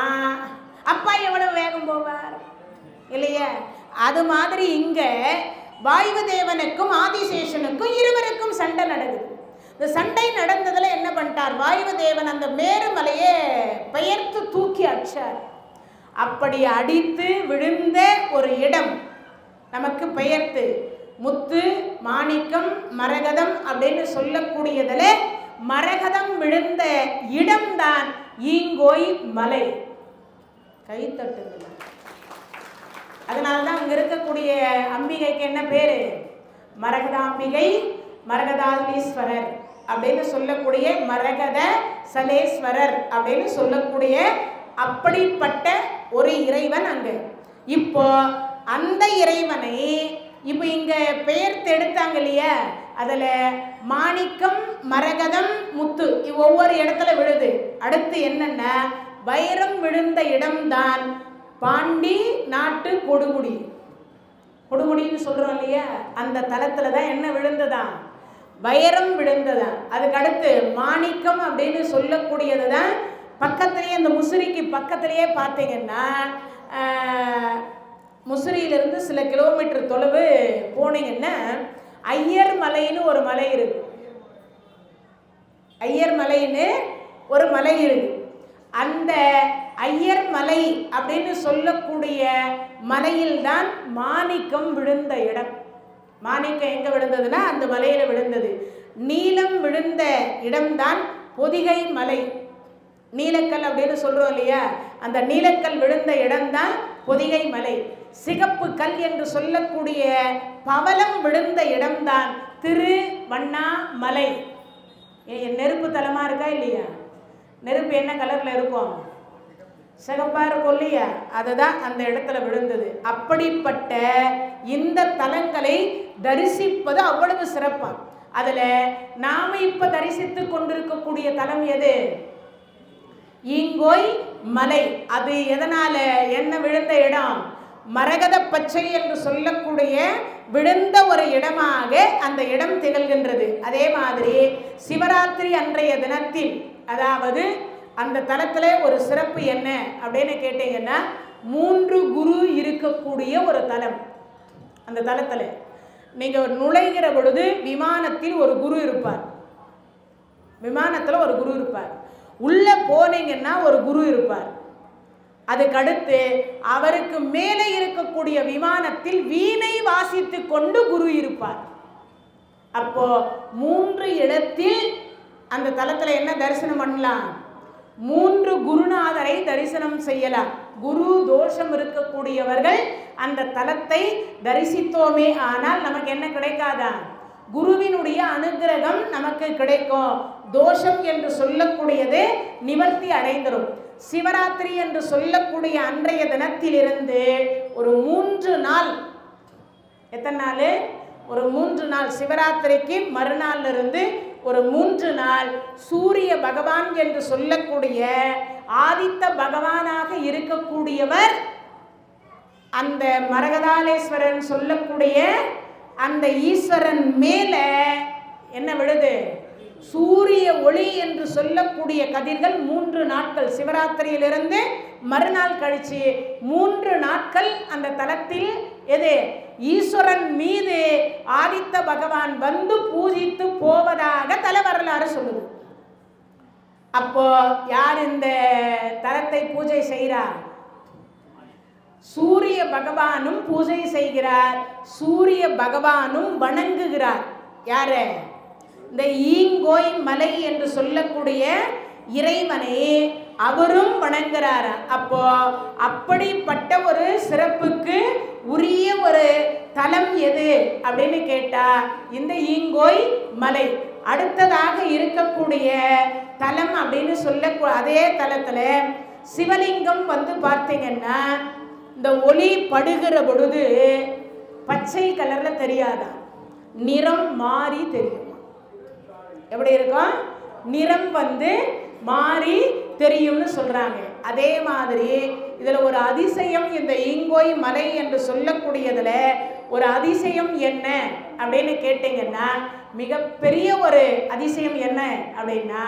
அப்பா எவ்வளவு வேகம் போவார் இல்லையா. அது மாதிரி இங்க வாயு தேவனுக்கும் ஆதிசேஷனுக்கும் இருவருக்கும் சண்டை நடக்குது. இந்த சண்டை நடந்ததுல என்ன பண்ணிட்டார், வாயு தேவன் அந்த மேருமலையை பெயர்த்து தூக்கி அடிச்சார். அப்படி அடித்து விழுந்த ஒரு இடம் நமக்கு பெயர்த்து முத்து மாணிக்கம் மரகதம் அப்படின்னு சொல்லக்கூடியதுல மரகதம் விழுந்த இடம்தான் ஈங்கோய் மலை. கை தட்டுங்க. அதனால்தான் அங்க இருக்கக்கூடிய அம்பிகைக்கு என்ன பேரு? மரகதாம்பிகை, மரகதாலீஸ்வரர் அப்படின்னு சொல்லக்கூடிய மரகத சலேஸ்வரர் அப்படின்னு சொல்லக்கூடிய அப்படிப்பட்ட ஒரு இறைவன் அங்க. இப்போ அந்த இறைவனை இப்போ இங்க பெயர்த்து எடுத்தாங்க இல்லையா, அதுல மாணிக்கம் மரகதம் முத்து ஒவ்வொரு இடத்துல விழுது. அடுத்து என்னன்னா வைரம் விழுந்த இடம்தான் பாண்டி நாட்டு கொடுமுடி. கொடுமுடின்னு சொல்றோம் இல்லையா, அந்த தலத்துல தான் என்ன விழுந்ததான்? வைரம் விழுந்ததான். அதுக்கு அடுத்து மாணிக்கம் அப்படின்னு சொல்லக்கூடியது தான். பக்கத்துலேயே அந்த முசிறிக்கு பக்கத்துலேயே பார்த்தீங்கன்னா முசிறியிலிருந்து சில கிலோமீட்டர் தொலைவு போனீங்கன்னா ஐயர் மலைன்னு ஒரு மலை இருக்கு. ஐயர் மலைன்னு ஒரு மலை இருக்கு. அந்த ஐயர் மலை அப்படின்னு சொல்லக்கூடிய மலையில் தான் மாணிக்கம் விழுந்த இடம். மாணிக்கம் எங்கே விழுந்ததுன்னா அந்த மலையில் விழுந்தது. நீலம் விழுந்த இடம்தான் பொதிகை மலை. நீலக்கல் அப்படின்னு சொல்கிறோம் இல்லையா, அந்த நீலக்கல் விழுந்த இடம்தான் பொதிகை மலை. சிகப்பு கல் என்று சொல்லக்கூடிய பவளம் விழுந்த இடம்தான் திருவண்ணாமலை. நெருப்பு தலமாக இருக்கா இல்லையா? நெருப்பு என்ன கலரில் இருக்கும்? சிகப்பாக இருக்கும் இல்லையா? அதுதான் அந்த இடத்துல விழுந்தது. அப்படிப்பட்ட இந்த தலங்களை தரிசிப்பது அவ்வளவு சிறப்பா. அதில் நாம் இப்போ தரிசித்து கொண்டிருக்கக்கூடிய தலம் எது? ஈங்கோய் மலை. அது எதனால் என்ன விழுந்த இடம்? மரகத பச்சை என்று சொல்லக்கூடிய விழுந்த ஒரு இடமாக அந்த இடம் திகழ்கின்றது. அதே மாதிரி சிவராத்திரி அன்றைய தினத்தில், அதாவது அந்த தலத்தில் ஒரு சிறப்பு என்ன அப்படின்னு கேட்டீங்கன்னா 3 குரு இருக்கக்கூடிய ஒரு தலம். அந்த தலத்தில் நீங்கள் நுழைகிற பொழுது விமானத்தில் ஒரு குரு இருப்பார். விமானத்தில் ஒரு குரு இருப்பார். உள்ளே போனீங்கன்னா ஒரு குரு இருப்பார். அதுக்கடுத்து அவருக்கு மேலே இருக்கக்கூடிய விமானத்தில் வீணை வாசித்து கொண்டு குரு இருப்பார். அப்போ 3 இடத்தில் அந்த தலத்தில் என்ன தரிசனம் பண்ணலாம்? 3 குருநாதரை தரிசனம் செய்யலாம். குரு தோஷம் இருக்கக்கூடியவர்கள் அந்த தலத்தை தரிசித்தோமே ஆனால் நமக்கு என்ன கிடைக்காதா? குருவினுடைய அனுகிரகம் நமக்கு கிடைக்கும். தோஷம் என்று சொல்லக்கூடியது நிவர்த்தி அடைந்துடும். சிவராத்திரி என்று சொல்லக்கூடிய அன்றைய தினத்திலிருந்து ஒரு 3 நாள், எத்தனை நாள்? ஒரு 3 நாள், சிவராத்திரிக்கு மறுநாள் இருந்து ஒரு 3 நாள் சூரிய பகவான் என்று சொல்லக்கூடிய ஆதித்த பகவானாக இருக்கக்கூடியவர் அந்த மரகதாலேஸ்வரன் சொல்லக்கூடிய அந்த ஈஸ்வரன் மேலே என்ன விழுது? சூரிய ஒளி என்று சொல்லக்கூடிய கதிர்கள் 3 நாட்கள், சிவராத்திரியிலிருந்து மறுநாள் கழிச்சு 3 நாட்கள் அந்த தலத்தில் எது? ஈஸ்வரன் மீது ஆதித்த பகவான் வந்து பூஜித்து போவதாக தல வரலாறு சொல்லுது. அப்போ யார் இந்த தலத்தை பூஜை செய்கிறார்? சூரிய பகவானும் பூஜை செய்கிறார், சூரிய பகவானும் வணங்குகிறார். யாரு? இந்த ஈங்கோய் மலை என்று சொல்லக்கூடிய இறைவனை அவரும் வணங்குறார். அப்போ அப்படிப்பட்ட ஒரு சிறப்புக்கு உரிய ஒரு தலம் எது அப்படின்னு கேட்டா இந்த ஈங்கோய் மலை. அடுத்ததாக இருக்கக்கூடிய தலம் அப்படின்னு சொல்ல அதே தலத்துல சிவலிங்கம் வந்து பார்த்தீங்கன்னா இந்த ஒளி படுகிற பொழுது பச்சை கலர்ல தெரியாதா, நிறம் மாறி தெரியும். எப்படி இருக்கும்? நிறம் வந்து மாறி தெரியும்னு சொல்றாங்க. அதே மாதிரி இதுல ஒரு அதிசயம், இந்த ஈங்கோய் மலை என்று சொல்லக்கூடியதுல ஒரு அதிசயம் என்ன அப்படின்னு கேட்டீங்கன்னா மிகப்பெரிய ஒரு அதிசயம் என்ன அப்படின்னா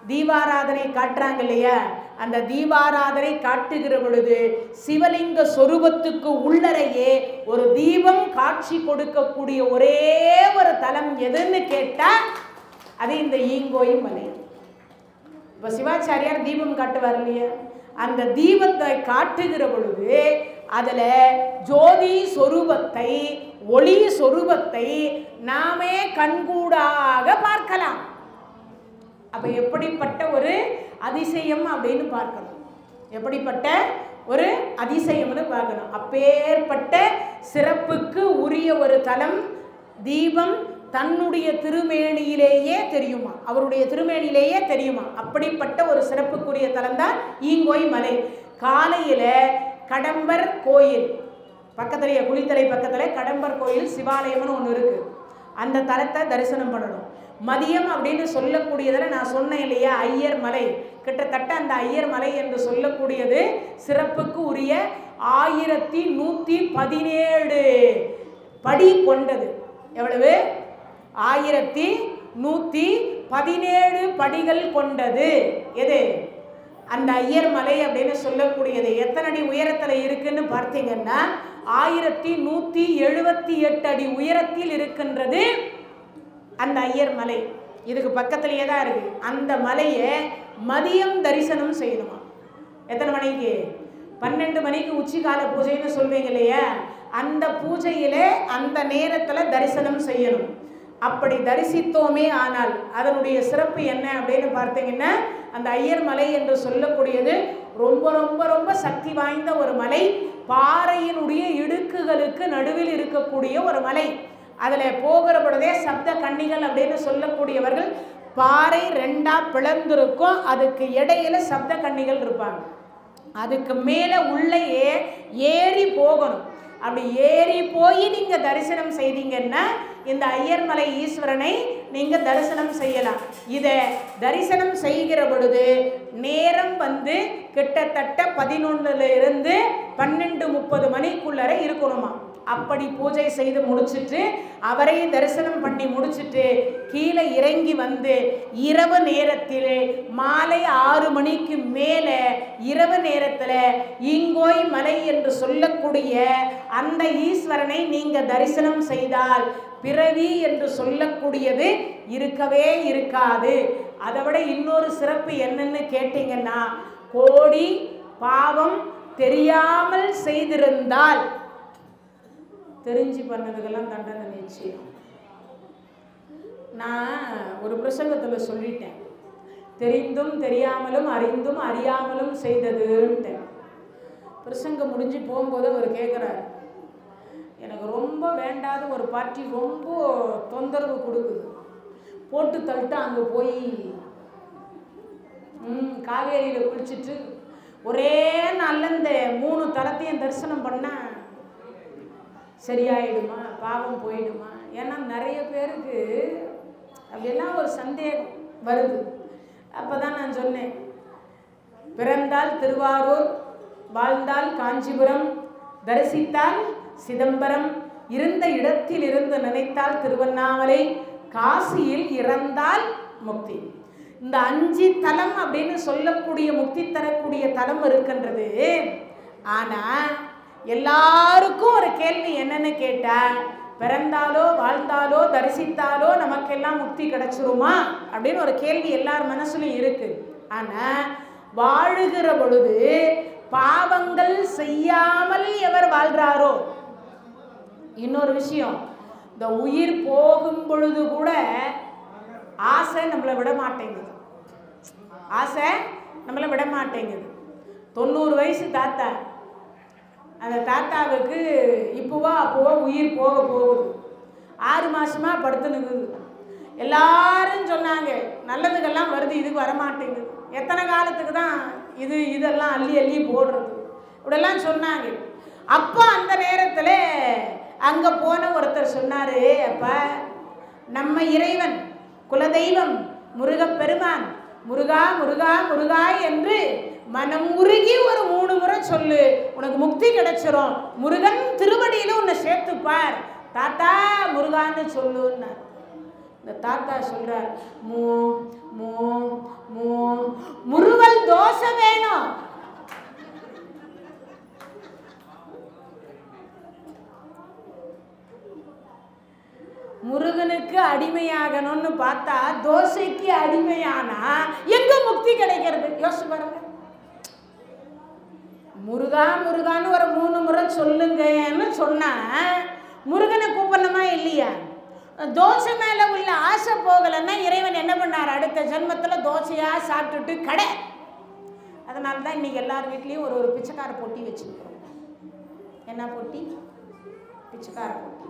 தீபாராதனை காட்டுறாங்க இல்லையா, அந்த தீபாராதனை காட்டுகிற பொழுது சிவலிங்க சொரூபத்துக்கு உள்ளரையே ஒரு தீபம் காட்சி கொடுக்கக்கூடிய ஒரே ஒரு தலம் எதுன்னு கேட்டா அது இந்த ஈங்கோய் மலை. இப்போ சிவாச்சாரியார் தீபம் காட்டுவார் இல்லையா, அந்த தீபத்தை காட்டுகிற பொழுது அதில் ஜோதி சொரூபத்தை, ஒளி சொரூபத்தை நாமே கண்கூடாக பார்க்கலாம். அப்போ எப்படிப்பட்ட ஒரு அதிசயம் அப்படின்னு பார்க்கணும், எப்படிப்பட்ட ஒரு அதிசயம்னு பார்க்கணும். அப்பேற்பட்ட சிறப்புக்கு உரிய ஒரு தலம். தீபம் தன்னுடைய திருமேனியிலேயே தெரியுமா, அவருடைய திருமேனியிலேயே தெரியுமா, அப்படிப்பட்ட ஒரு சிறப்புக்குரிய தலம் தான் ஈங்கோய் மலை. காலையில் கடம்பர் கோயில் பக்கத்துலேயே, குளித்தலை பக்கத்தில் கடம்பர் கோயில் சிவாலயம்னு ஒன்று இருக்குது. அந்த தலத்தை தரிசனம் பண்ணணும். மதியம் அப்படின்னு சொல்லக்கூடியதில் நான் சொன்னேன் இல்லையா, ஐயர் மலை. கிட்டத்தட்ட அந்த ஐயர் மலை என்று சொல்லக்கூடியது சிறப்புக்கு உரிய 1117 படி கொண்டது. எவ்வளவு? 1117 117 படிகள் கொண்டது. எது? அந்த ஐயர் மலை அப்படின்னு சொல்லக்கூடியது. எத்தனை அடி உயரத்தில் இருக்குன்னு பார்த்தீங்கன்னா 1178 அடி உயரத்தில் இருக்கின்றது அந்த ஐயர் மலை. இதுக்கு பக்கத்திலேயே தான் இருக்கு. அந்த மலையை மதியம் தரிசனம் செய்யணுமா? எத்தனை மணிக்கு? 12 மணிக்கு உச்சிகால பூஜைன்னு சொல்வீங்க இல்லையா, அந்த பூஜையிலே அந்த நேரத்தில் தரிசனம் செய்யணும். அப்படி தரிசித்தோமே ஆனால் அதனுடைய சிறப்பு என்ன அப்படின்னு பார்த்தீங்கன்னா, அந்த ஐயர் மலை என்று சொல்லக்கூடியது ரொம்ப ரொம்ப ரொம்ப சக்தி வாய்ந்த ஒரு மலை. பாறையினுடைய இடுக்குகளுக்கு நடுவில் இருக்கக்கூடிய ஒரு மலை. அதில் போகிற பொழுதே சப்த கன்னிகள் அப்படின்னு சொல்லக்கூடியவர்கள், பாறை 2ஆ பிளந்திருக்கும், அதுக்கு இடையில சப்த கன்னிகள் இருப்பாங்க. அதுக்கு மேலே உள்ளே ஏறி போகணும். அப்படி ஏறி போய் நீங்கள் தரிசனம் செய்தீங்கன்னா இந்த ஐயர்மலை ஈஸ்வரனை நீங்கள் தரிசனம் செய்யலாம். இதை தரிசனம் செய்கிற பொழுது நேரம் கிட்டத்தட்ட 11லிருந்து 12:30 மணிக்குள்ளே இருக்கணுமா. அப்படி பூஜை செய்து முடிச்சுட்டு அவரை தரிசனம் பண்ணி முடிச்சுட்டு கீழே இறங்கி இரவு நேரத்தில் மாலை 6 மணிக்கு மேலே இரவு நேரத்தில் இங்கோய் மலை என்று சொல்லக்கூடிய அந்த ஈஸ்வரனை நீங்கள் தரிசனம் செய்தால் பிறவி என்று சொல்லக்கூடியது இருக்கவே இருக்காது. அதை விட இன்னொரு சிறப்பு என்னன்னு கேட்டீங்கன்னா, கோடி பாவம் தெரியாமல் செய்திருந்தால் தெரிஞ்சு பண்ணதுக்கெல்லாம் தண்டனை நிச்சயம். நான் ஒரு பிரசங்கத்தில் சொல்லிட்டேன், தெரிந்தும் தெரியாமலும் அறிந்தும் அறியாமலும் செய்ததுன்ட்டு. பிரசங்கம் முடிஞ்சு போகும்போது அவர் கேட்குறாரு, எனக்கு ரொம்ப வேண்டாத ஒரு பார்ட்டி ரொம்ப தொந்தரவு கொடுக்குது, போட்டு தள்ளிட்டு அங்கே போய் காவேரியில் குளிச்சுட்டு ஒரே நாளில் இந்த 3 தலத்தையும் தரிசனம் பண்ணால் சரியாயிடுமா, பாவம் போயிடுமா? ஏன்னா நிறைய பேருக்கு அப்படிலாம் ஒரு சந்தேகம் வருது. அப்போ தான் நான் சொன்னேன், பிறந்தால் திருவாரூர், வாழ்ந்தால் காஞ்சிபுரம், தரிசித்தால் சிதம்பரம், இருந்த இடத்தில் இருந்து நினைத்தால் திருவண்ணாமலை, காசியில் இறந்தால் முக்தி. இந்த 5 தலம் அப்படின்னு சொல்லக்கூடிய முக்தி தரக்கூடிய தலம் இருக்கின்றது. ஆனால் எல்லாருக்கும் ஒரு கேள்வி என்னன்னு கேட்டால், பிறந்தாலோ வாழ்ந்தாலோ தரிசித்தாலோ நமக்கெல்லாம் முக்தி கிடைச்சிருமா அப்படின்னு ஒரு கேள்வி எல்லார் மனசுலையும் இருக்கு. ஆனால் வாழுகிற பொழுது பாவங்கள் செய்யாமல் எவர் வாழ்றாரோ, இன்னொரு விஷயம், இந்த உயிர் போகும் பொழுது கூட ஆசை நம்மளை விட மாட்டேங்குது. ஆசை நம்மளை விட மாட்டேங்குது. 90 வயசு தாத்தா, அந்த தாத்தாவுக்கு அப்போவோ உயிர் போக போகுது. 6 மாசமா படுத்துனுக்குது. எல்லாரும் சொன்னாங்க நல்லதுக்கெல்லாம் வருது, இதுக்கு வரமாட்டேங்குது, எத்தனை காலத்துக்கு தான் இதெல்லாம் அள்ளி அள்ளி போடுறது, இப்படியெல்லாம் சொன்னாங்க. அப்போ அந்த நேரத்தில் அங்கே போன ஒருத்தர் சொன்னார், அப்போ நம்ம இறைவன் குலதெய்வம் முருகப்பெருமான், முருகா முருகா முருகா என்று மனம் உருகி ஒரு 3 முறை சொல்லு, உனக்கு முக்தி கிடைச்சிரும், முருகன் திருவடியில் உன்னை சேர்த்துப்பார், தாத்தா முருகான்னு சொல்லுன்னார். இந்த தாத்தா சொல்றார், முருவல் தோசை வேணும். முருகனுக்கு அடிமையாகணும்னு பார்த்தா தோசைக்கு அடிமையானா எங்க முக்தி கிடைக்கிறது? யோசிச்சு பாருங்க. முருகா முருகான்னு ஒரு 3 முறை சொல்லுங்கன்னு சொன்னா முருகனை கூப்பிடணுமா இல்லையா? தோசை மேல உள்ள ஆசை போகலைன்னா இறைவன் என்ன பண்ணார்? அடுத்த ஜென்மத்தில் தோசையா சாப்பிட்டுட்டு கடை. அதனால தான் இன்னைக்கு எல்லார் வீட்லேயும் ஒரு பிச்சைக்கார பொட்டி வச்சுருக்கோம். என்ன பொட்டி? பிச்சைக்கார பொட்டி.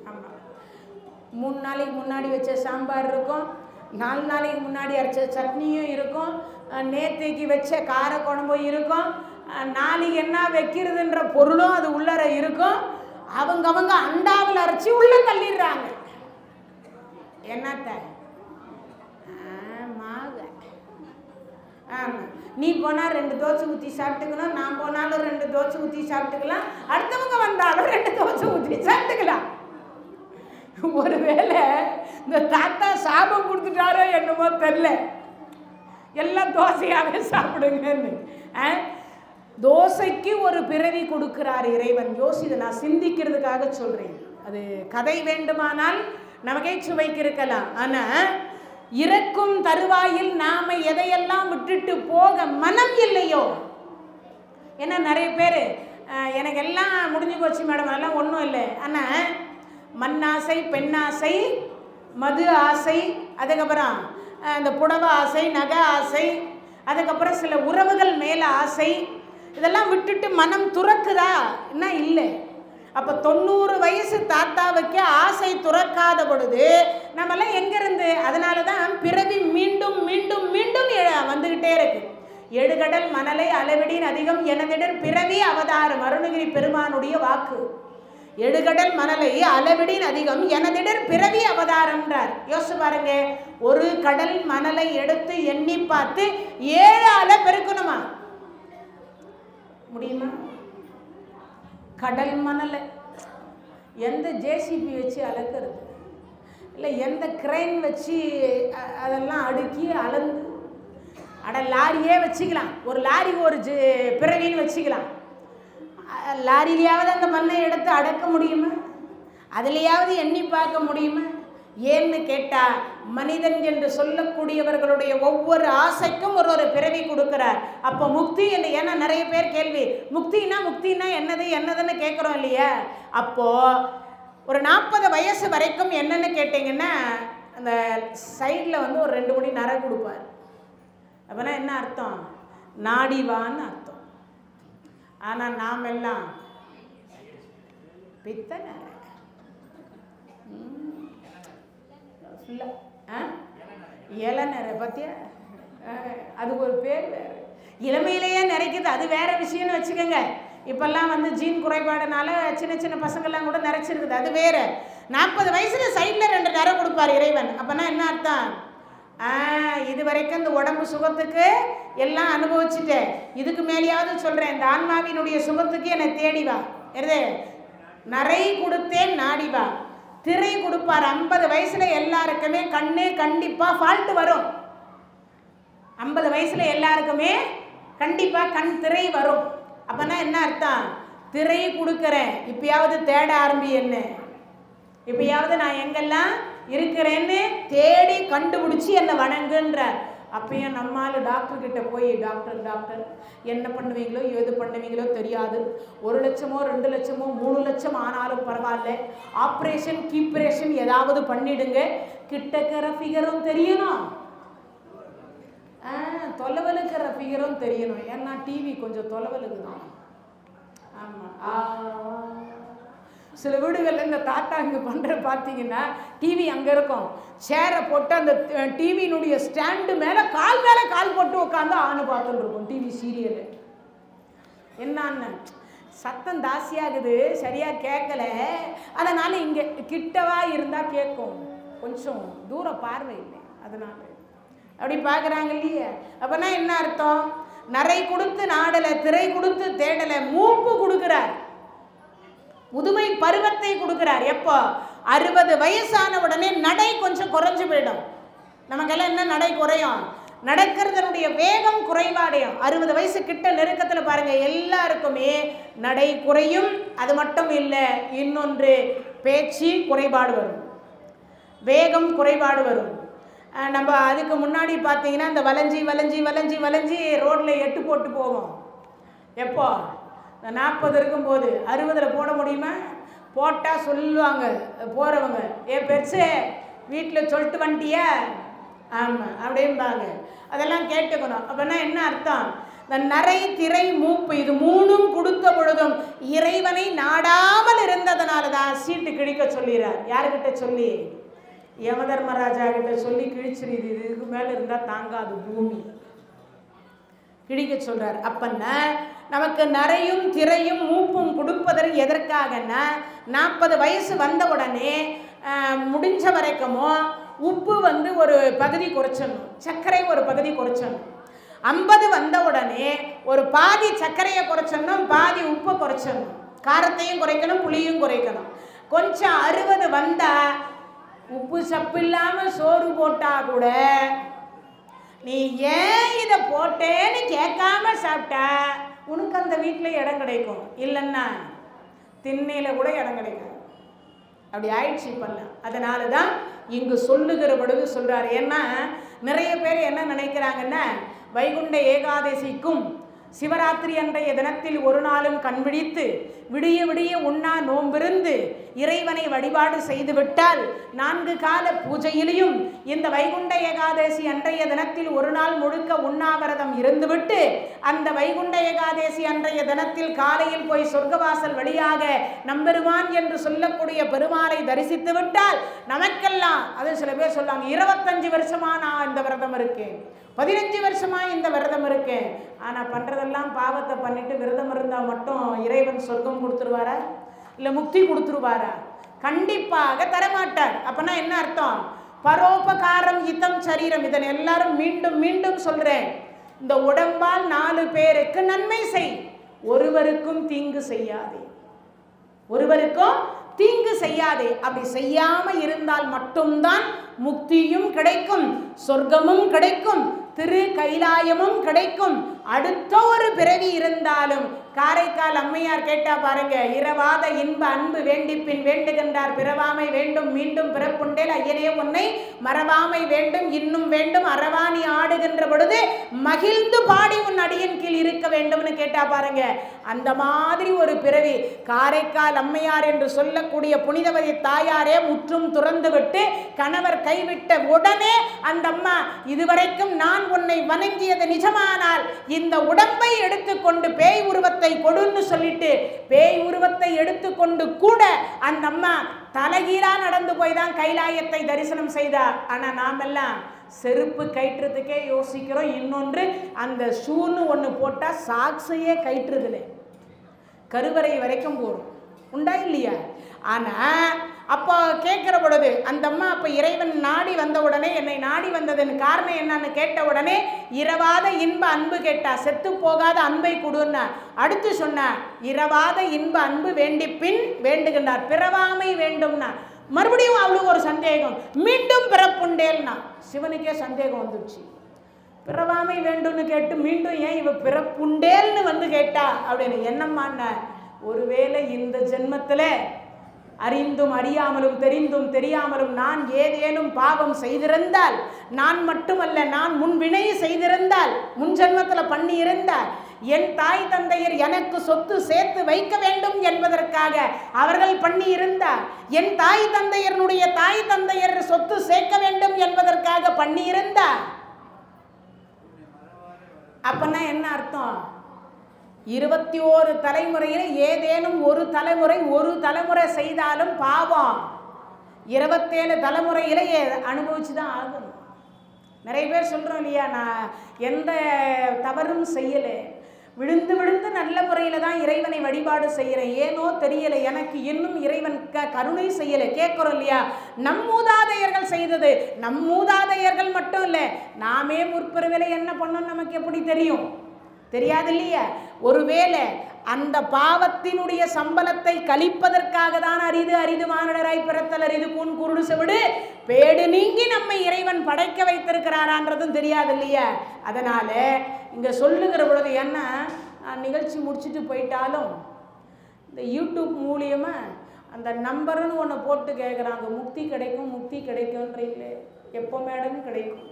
ஆமாம், 3 நாளைக்கு முன்னாடி வச்ச சாம்பார் இருக்கும், 4 நாளைக்கு முன்னாடி அரைச்ச சட்னியும் இருக்கும், நேற்றுக்கு வச்ச கார குழம்பும் இருக்கும், நாளைக்கு என்ன வைக்கிறதுன்ற பொருளும் அது உள்ளர இருக்கும். அவங்க அண்டாவில் அரைச்சி உள்ள தள்ளிடுறாங்க. என்னத்த மாவு? ஆமாம், நீ போனால் 2 தோசை ஊற்றி சாப்பிட்டுக்கலாம், நான் போனாலும் 2 தோசை ஊற்றி சாப்பிட்டுக்கலாம், அடுத்தவங்க வந்தாலும் 2 தோசை ஊற்றி சாப்பிட்டுக்கலாம். ஒருவேளை இந்த தாத்தா சாபம் கொடுத்துட்டாரோ என்னமோ தெரில, எல்லாம் தோசையாகவே சாப்பிடுங்கன்னு. தோசைக்கு ஒரு பிறவி கொடுக்கிறார் இறைவன். யோசிது, நான் சிந்திக்கிறதுக்காக சொல்கிறேன். அது கதை வேண்டுமானால் நமக்கே சுவைக்கு இருக்கலாம். ஆனால் இறக்கும் தருவாயில் நாம் எதையெல்லாம் விட்டுட்டு போக மனம் இல்லையோ. ஏன்னா நிறைய பேர் எனக்கு எல்லாம் முடிஞ்சு போச்சு மேடம், அதெல்லாம் ஒன்றும் இல்லை. ஆனால் மண்ணாசை, பெண்ணாசை, மது ஆசை, அதுக்கப்புறம் இந்த புடவை ஆசை, நகை ஆசை, அதுக்கப்புறம் சில உறவுகள் மேலே ஆசை, இதெல்லாம் விட்டுட்டு மனம் துறக்குதா? என்ன இல்லை. அப்போ 90 வயசு தாத்தாவுக்கு ஆசை துறக்காத பொழுது நம்மெல்லாம் எங்கேருந்து? அதனால தான் பிறவி மீண்டும் மீண்டும் மீண்டும் வந்துக்கிட்டே இருக்கு. எழுகடல் மணலை அளவிடின் அதிகம் எனதிடர் பிறவி அவதாரம், அருணகிரி பெருமானுடைய வாக்கு. எழுகடல் மணலை அளவிடின் அதிகம் எனதிடர் பிறவி அவதாரம்ன்றார். யோசிச்சு பாருங்க, ஒரு கடல் மணலை எடுத்து எண்ணி பார்த்து 7 அலை பெருக்கணுமா? முடியுமா? கடல் மணலை எந்த ஜேசிபி வச்சு அளக்கிறது இல்லை, எந்த கிரைன் வச்சு அதெல்லாம் அடுக்கி அளந்து, லாரியே வச்சுக்கலாம், ஒரு லாரிக்கு ஒரு பிறவின்னு வச்சுக்கலாம். லாரியிலையாவது அந்த மண்ணை எடுத்து அடக்க முடியுமா? அதுலையாவது எண்ணி பார்க்க முடியுமா? ஏன்னு கேட்டால் மனிதன் என்று சொல்லக்கூடியவர்களுடைய ஒவ்வொரு ஆசைக்கும் ஒரு பிறவி கொடுக்குறார். அப்போ முக்தி என்று, ஏன்னா நிறைய பேர் கேள்வி, முக்தினா என்னதுன்னு கேட்குறோம் இல்லையா? அப்போது ஒரு 40 வயசு வரைக்கும் என்னென்னு கேட்டிங்கன்னா, அந்த சைடில் வந்து ஒரு 2 மணி நரை கொடுப்பார். அப்போனா என்ன அர்த்தம்? நாடிவான்னு அர்த்தம். ஆனால் நாம் எல்லாம் பித்த நரை இளநரை பற்றியா? அதுக்கு ஒரு பேர் வேறு. இளமையிலேயே நிறைக்குது, அது வேற விஷயம்னு வச்சுக்கோங்க. இப்போல்லாம் வந்து ஜீன் குறைபாடுனால சின்ன சின்ன பசங்கள்லாம் கூட நிறைச்சிருக்குது, அது வேறு. 40 வயசில் சைடில் 2 நரை கொடுப்பார் இறைவன். அப்போனா என்ன அர்த்தம்? இது வரைக்கும் இந்த உடம்பு சுகத்துக்கு எல்லாம் அனுபவிச்சுட்டேன், இதுக்கு மேலேயாவது சொல்கிறேன், இந்த ஆன்மாவினுடைய சுகத்துக்கு என்னை தேடி வா. எது? நரை கொடுத்தேன் நாடி வா. திரை கொடுப்பார். 50 வயசுல எல்லாருக்குமே கண்ணு கண்டிப்பாக ஃபால்ட்டு வரும். 50 வயசுல எல்லாருக்குமே கண்டிப்பாக கண் திரை வரும். அப்போனா என்ன அர்த்தம்? திரை கொடுக்குறேன், இப்பயாவது தேட ஆரம்பி, என்ன இப்பயாவது நான் எங்கெல்லாம் இருக்கிறேன்னு தேடி கண்டுபிடிச்சி என்னை வணங்குன்றார். அப்பயும் நம்மால் டாக்டர்கிட்ட போய், டாக்டர் என்ன பண்ணுவீங்களோ எது பண்ணுவீங்களோ தெரியாது, 1 லட்சமோ 2 லட்சமோ 3 லட்சம் ஆனாலும் பரவாயில்ல, ஆப்ரேஷன் கீப்ரேஷன் ஏதாவது பண்ணிடுங்க, கிட்டக்கிற ஃபிகரும் தெரியணும், தொலைவலுக்கிற ஃபிகரும் தெரியணும். ஏன்னா டிவி கொஞ்சம் தொலைவலுக்கு தான். ஆமாம், சில வீடுகளில் இந்த தாத்தா இங்கே பண்ணுற பார்த்தீங்கன்னா டிவி அங்கே இருக்கும், சேரை போட்டு அந்த டிவியினுடைய ஸ்டாண்டு மேலே கால் போட்டு உட்காந்து ஆணு பார்த்துட்டு இருக்கும் டிவி சீரியலு. என்னான்னு சத்தம் தாசியாகுது, சரியாக கேட்கல, அதனால் இங்கே கிட்டவா இருந்தால் கேட்கும், கொஞ்சம் தூர பார்வை இல்லை, அதனால் அப்படி பார்க்குறாங்க இல்லையே. அப்போனா என்ன அர்த்தம்? நரை கொடுத்து நாடலை, திரை கொடுத்து தேடலை, மூப்பு கொடுக்குறார், முதுமை பருவத்தை கொடுக்குறார். எப்போ? 60 வயசான உடனே நடை கொஞ்சம் குறைஞ்சு போயிடும். நமக்கெல்லாம் என்ன நடை குறையும்? நடக்கிறதனுடைய வேகம் குறைபாடையும். 60 வயசு கிட்ட நெருக்கத்தில் பாருங்கள், எல்லாருக்குமே நடை குறையும். அது மட்டும் இல்லை, இன்னொன்று பேச்சு குறைபாடு வரும், வேகம் குறைபாடு வரும். நம்ம அதுக்கு முன்னாடி பார்த்தீங்கன்னா இந்த வளைஞ்சி ரோட்டில் 8 போட்டு போவோம். எப்போ? 40 இருக்கும்போது. 60 போட முடியுமா? போட்டால் சொல்லுவாங்க போகிறவங்க, பெருசு வீட்டில் சொல்லிட்டு வந்துட்டியா? ஆமாம் அப்படிம்பாங்க. அதெல்லாம் கேட்டுக்கணும். அப்படின்னா என்ன அர்த்தம்? இந்த நரை திரை மூப்பு இது 3ம் கொடுத்த பொழுதும் இறைவனை நாடாமல் இருந்ததுனால தான் சீட்டு கிழிக்க சொல்லிடுறார். யாருக்கிட்ட சொல்லி? யமதர்மராஜா கிட்ட சொல்லி கிழிச்சிருது, இதுக்கு மேலே இருந்தால் தாங்காது பூமி, கிழிக்க சொல்கிறார். அப்பன்னா நமக்கு நரையும் திரையும் மூப்பும் கொடுப்பதற்கு எதற்காகன்னா, 40 வயசு வந்த உடனே முடிஞ்ச வரைக்குமோ உப்பு வந்து ஒரு பகுதி குறைச்சிடணும், சர்க்கரை ஒரு பகுதி குறைச்சிடணும். 50 வந்த உடனே ஒரு பாதி சர்க்கரையை குறைச்சிடணும், பாதி உப்பை குறைச்சிடணும், காரத்தையும் குறைக்கணும், புளியும் குறைக்கணும். கொஞ்சம் 60 வந்தால் உப்பு சப்பு இல்லாமல் சோறு போட்டா கூட நீ ஏன் இதை போட்டேன்னு கேட்காம சாப்பிட்டா உனக்கு அந்த வீட்டில் இடம் கிடைக்கும். இல்லைன்னா திண்ணையில் கூட இடம் கிடைக்கும். அப்படி ஆயிடுச்சு பண்ணலாம். அதனால தான் இங்கு சொல்லுகிற பொழுது சொல்கிறார். ஏன்னா நிறைய பேர் என்ன நினைக்கிறாங்கன்னா, வைகுண்ட ஏகாதசிக்கும் சிவராத்திரி அன்றைய தினத்தில் ஒரு நாளும் கண்விழித்து விடிய விடிய உண்ணா நோம்பிருந்து இறைவனை வழிபாடு செய்துவிட்டால் 4 கால பூஜையிலையும் இந்த வைகுண்ட ஏகாதசி அன்றைய தினத்தில் ஒரு நாள் முழுக்க உண்ணாவிரதம் இருந்துவிட்டு அந்த வைகுண்ட ஏகாதசி அன்றைய தினத்தில் காலையில் போய் சொர்க்கவாசல் வழியாக நம்பெருமான் என்று சொல்லக்கூடிய பெருமாளை தரிசித்து விட்டால் நமக்கெல்லாம், அது சில பேர் சொல்லுவாங்க, 25 வருஷமா நான் இந்த விரதம் இருக்கேன், 15 வருஷமா இந்த விரதம் இருக்கேன், ஆனால் பண்ணுறதெல்லாம் பாவத்தை பண்ணிட்டு விரதம் இருந்தால் மட்டும் இறைவன் சொர்க்கம் கொடுத்துருவாரா இல்லை முக்தி கொடுத்துருவாரா? கண்டிப்பாக தரமாட்டார். அப்பனா என்ன அர்த்தம்? பரோபகாரம் இதம் சரீரம். இதன் எல்லாரும் மீண்டும் மீண்டும் சொல்றேன். இந்த உடம்பால் 4 பேருக்கு நன்மை செய், ஒருவருக்கும் தீங்கு செய்யாதே, ஒருவருக்கும் தீங்கு செய்யாதே. அப்படி செய்யாம இருந்தால் மட்டும்தான் முக்தியும் கிடைக்கும், சொர்க்கமும் கிடைக்கும், திரு கைலாயமும் கிடைக்கும். அடுத்த ஒரு பிறவி இருந்தாலும் காரைக்கால் அம்மையார் கேட்டா பாருங்க, இரவாத இன்ப அன்பு வேண்டி பின் வேண்டுகின்றார், பிறவாமை வேண்டும் மீண்டும் பிறப்புண்டேல் ஐயனே உன்னை மறவாமை வேண்டும் இன்னும் வேண்டும் அறவாணி ஆடுகின்ற பொழுது மகிழ்ந்து பாடி உன் அடியின் கீழ் இருக்க வேண்டும்னு கேட்டா பாருங்க. அந்த மாதிரி ஒரு பிறவி காரைக்கால் அம்மையார் என்று சொல்லக்கூடிய புனிதவதி தாயாரே முற்றும் துறந்து விட்டு கணவர் கைவிட்ட உடனே அந்த அம்மா, இதுவரைக்கும் நான் உன்னை வணங்கியது நிஜமானால் இந்த உடம்பை எடுத்துக்கொண்டு பேய் உருவத்தை கொடுன்னு சொல்லிட்டு பேய் உருவத்தை எடுத்துக்கொண்டு கூட அந்த அம்மா தலைகீழா நடந்து போய் தான் கைலாயத்தை தரிசனம் செய்தார். ஆனா நாமெல்லாம் செருப்பு கயிற்றுறதுக்கே யோசிக்கிறோம். இன்னொன்று, அந்த ஷூன்னு ஒன்று போட்டால் சாக்ஸையே கயிற்றுதுல கருவறை வரைக்கும் போகிறோம். உண்டா இல்லையா? ஆனால் அப்போ கேட்குற பொழுது அந்த அம்மா அப்போ இறைவன் நாடி வந்த உடனே, என்னை நாடி வந்ததன் காரணம் என்னன்னு கேட்ட உடனே இரவாத இன்ப அன்பு கேட்டா, செத்து போகாத அன்பை கொடுன்னா. அடுத்து சொன்னா, இரவாத இன்ப அன்பு வேண்டி பின் வேண்டுகின்றார், பிறவாமை வேண்டும்னா. மறுபடியும் அவளுக்கு ஒரு சந்தேகம், மீண்டும் பிறப்புண்டேல்னா. சிவனுக்கே சந்தேகம் வந்துடுச்சு. பிறவாமை வேண்டும்னு கேட்டு மீண்டும் ஏன் இவ பிறப்புண்டேல்னு வந்து கேட்டா அப்படின்னு. என்னம்மான, ஒருவேளை இந்த ஜென்மத்தில் அறிந்தும் அறியாமலும் தெரிந்தும் தெரியாமலும் நான் ஏதேனும் பாவம் செய்திருந்தால், நான் மட்டுமல்ல நான் முன்வினை செய்திருந்தால், முன் ஜென்மத்தில் பண்ணி இருந்தால், என் தாய் தந்தையர் எனக்கு சொத்து சேர்த்து வைக்க வேண்டும் என்பதற்காக அவர்கள் பண்ணி இருந்தார், என் தாய் தந்தையருடைய தாய் தந்தையர் சொத்து சேர்க்க வேண்டும் என்பதற்காக பண்ணி இருந்தார். அப்பன்னா என்ன அர்த்தம்? 21 தலைமுறையில் ஏதேனும் ஒரு தலைமுறை செய்தாலும் பாவம் 27 தலைமுறையிலே அனுபவிச்சு தான் ஆகணும். நிறைய பேர் சொல்கிறோம் இல்லையா, நான் எந்த தவறும் செய்யலை, விழுந்து விழுந்து நல்ல முறையில் தான் இறைவனை வழிபாடு செய்கிறேன், ஏனோ தெரியலை, எனக்கு இன்னும் இறைவன் கருணை செய்யலை கேட்குறோம் இல்லையா. நம் மூதாதையர்கள் செய்தது, நம் மூதாதையர்கள் மட்டும் இல்லை, நாமே முற்பிறவில என்ன பண்ணோம் நமக்கு எப்படி தெரியும்? தெரியாது இல்லையா. ஒருவேளை அந்த பாவத்தினுடைய சம்பளத்தை கழிப்பதற்காக தான் அரிது அரிது மானிடராய் பிறத்தல் அரிது கூன் குருடு செவிடு பேடு நீங்கி நம்மை இறைவன் படைக்க வைத்திருக்கிறாரான்றதும் தெரியாது இல்லையா. அதனால இங்க சொல்லுகிற பொழுது என்ன, நிகழ்ச்சி முடிச்சுட்டு போயிட்டாலும் இந்த யூடியூப் மூலியமா அந்த நம்பர்னு ஒன்று போட்டு கேட்குறாங்க, முக்தி கிடைக்கும் முக்தி கிடைக்கும்ன்றீங்களே, எப்போ மேடம் கிடைக்கும்?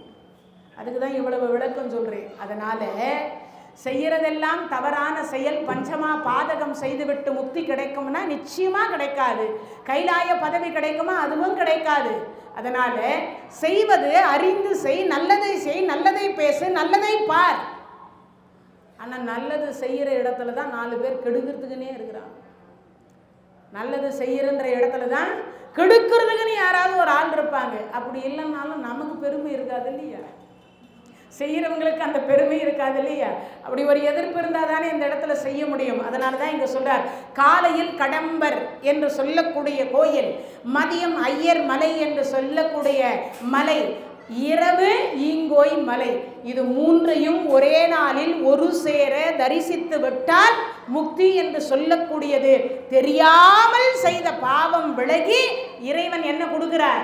அதுக்கு தான் இவ்வளவு விளக்கம் சொல்கிறேன். அதனால செய்யறதெல்லாம் தவறான செயல், பஞ்சமா பாதகம் செய்துவிட்டு முக்தி கிடைக்கும்னா நிச்சயமா கிடைக்காது. கைலாய பதவி கிடைக்குமா? அதுவும் கிடைக்காது. அதனால செய்வது அறிந்து செய், நல்லதை செய், நல்லதை பேசு, நல்லதை பார். ஆனால் நல்லது செய்கிற இடத்துல தான் 4 பேர் கெடுக்கிறதுக்குன்னே இருக்கிறாங்க. நல்லது செய்யறன்ற இடத்துல தான் கெடுக்கிறதுக்குன்னு யாராவது ஒரு ஆள் இருப்பாங்க. அப்படி இல்லைன்னாலும் நமக்கு பெருமை இருக்காது இல்லையா, செய்கிறவங்களுக்கு அந்த பெருமை இருக்காது இல்லையா. அப்படி ஒரு எதிர்ப்பு இருந்தால் தானே இந்த இடத்துல செய்ய முடியும். அதனால தான் இங்கே சொல்கிறார், காலையில் கடம்பர் என்று சொல்லக்கூடிய கோயில், மதியம் ஐயர் மலை என்று சொல்லக்கூடிய மலை, இரவு ஈங்கோய் மலை, இது 3ஐயும் ஒரே நாளில் ஒரு சேர தரிசித்து விட்டால் முக்தி என்று சொல்லக்கூடியது. தெரியாமல் செய்த பாவம் விலகி இறைவன் என்ன கொடுக்கிறார்?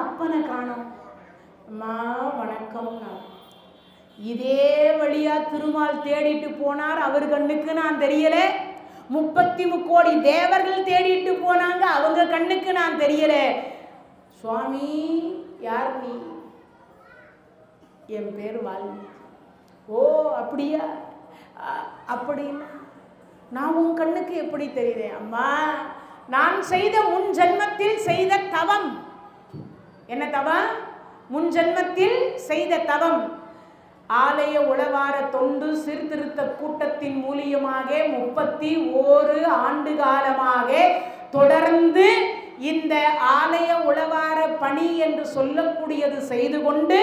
அப்பனை காணோம். அம்மா வணக்கம். இதே வழியா திருமால் தேடிட்டு போனார், அவர் கண்ணுக்கு நான் தெரியல. 33 கோடி தேவர்கள் தேடிட்டு போனாங்க, அவங்க கண்ணுக்கு நான் தெரியல. சுவாமி யார் நீ? என் பேர் வால்மீகி. ஓ அப்படியா? அப்படின்னா நான் உன் கண்ணுக்கு எப்படி தெரியுறேன்? அம்மா, நான் செய்த முன் ஜென்மத்தில் செய்த தவம். என்ன தவம்? முன் ஜென்மத்தில் செய்த தவம். ஆலய உளவார தொண்டு சீர்திருத்த கூட்டத்தின் மூலியமாக 31 ஆண்டு காலமாக தொடர்ந்து இந்த ஆலய உளவார பணி என்று சொல்லக்கூடியது செய்து கொண்டு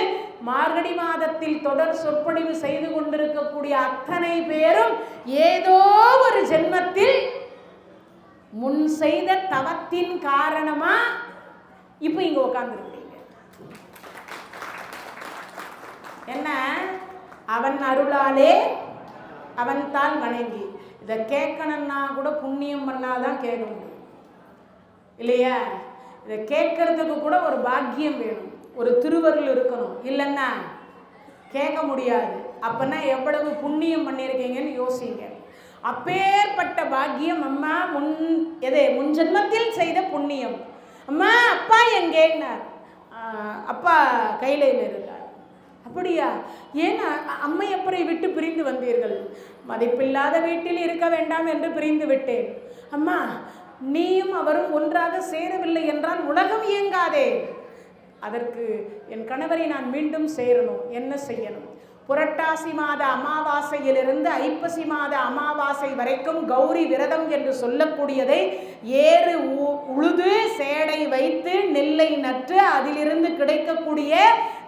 மார்கழி மாதத்தில் தொடர் சொற்பொழிவு செய்து கொண்டிருக்கக்கூடிய அத்தனை பேரும் ஏதோ ஒரு ஜென்மத்தில் முன் செய்த தவத்தின் காரணமா இப்ப இங்க உட்கார்ந்துருக்கீங்க. என்ன? அவன் அருளாலே அவன் தான் வணங்கி. இதை கேட்கணும்னா கூட புண்ணியம் பண்ணாதான் கேட்க முடியும் இல்லையா? இதை கேட்கறதுக்கு கூட ஒரு பாக்கியம் வேணும், ஒரு திருவருள் இருக்கணும், இல்லைன்னா கேட்க முடியாது. அப்பன்னா எவ்வளவு புண்ணியம் பண்ணியிருக்கீங்கன்னு யோசிங்க. அப்பேற்பட்ட பாக்கியம் அம்மா முன் ஜென்மத்தில் செய்த புண்ணியம். அம்மா அப்பா எங்கேன்னார். அப்பா கைலையில் இருக்கார். அப்படியா? ஏன் அம்மை அப்பரை விட்டு பிரிந்து வந்தீர்கள்? மதிப்பில்லாத வீட்டில் இருக்க வேண்டாம் என்று பிரிந்து விட்டேன். அம்மா, நீயும் அவரும் ஒன்றாக சேரவில்லை என்றால் உலகம் இயங்காதே. அதற்கு என் கணவரை நான் மீண்டும் சேரணும். என்ன செய்யணும்? புரட்டாசி மாத அமாவாசையிலிருந்து ஐப்பசி மாத அமாவாசை வரைக்கும் கௌரி விரதம் என்று சொல்லக்கூடியதை ஏறு உழுது சேடை வைத்து நெல்லை நட்டு அதிலிருந்து கிடைக்கக்கூடிய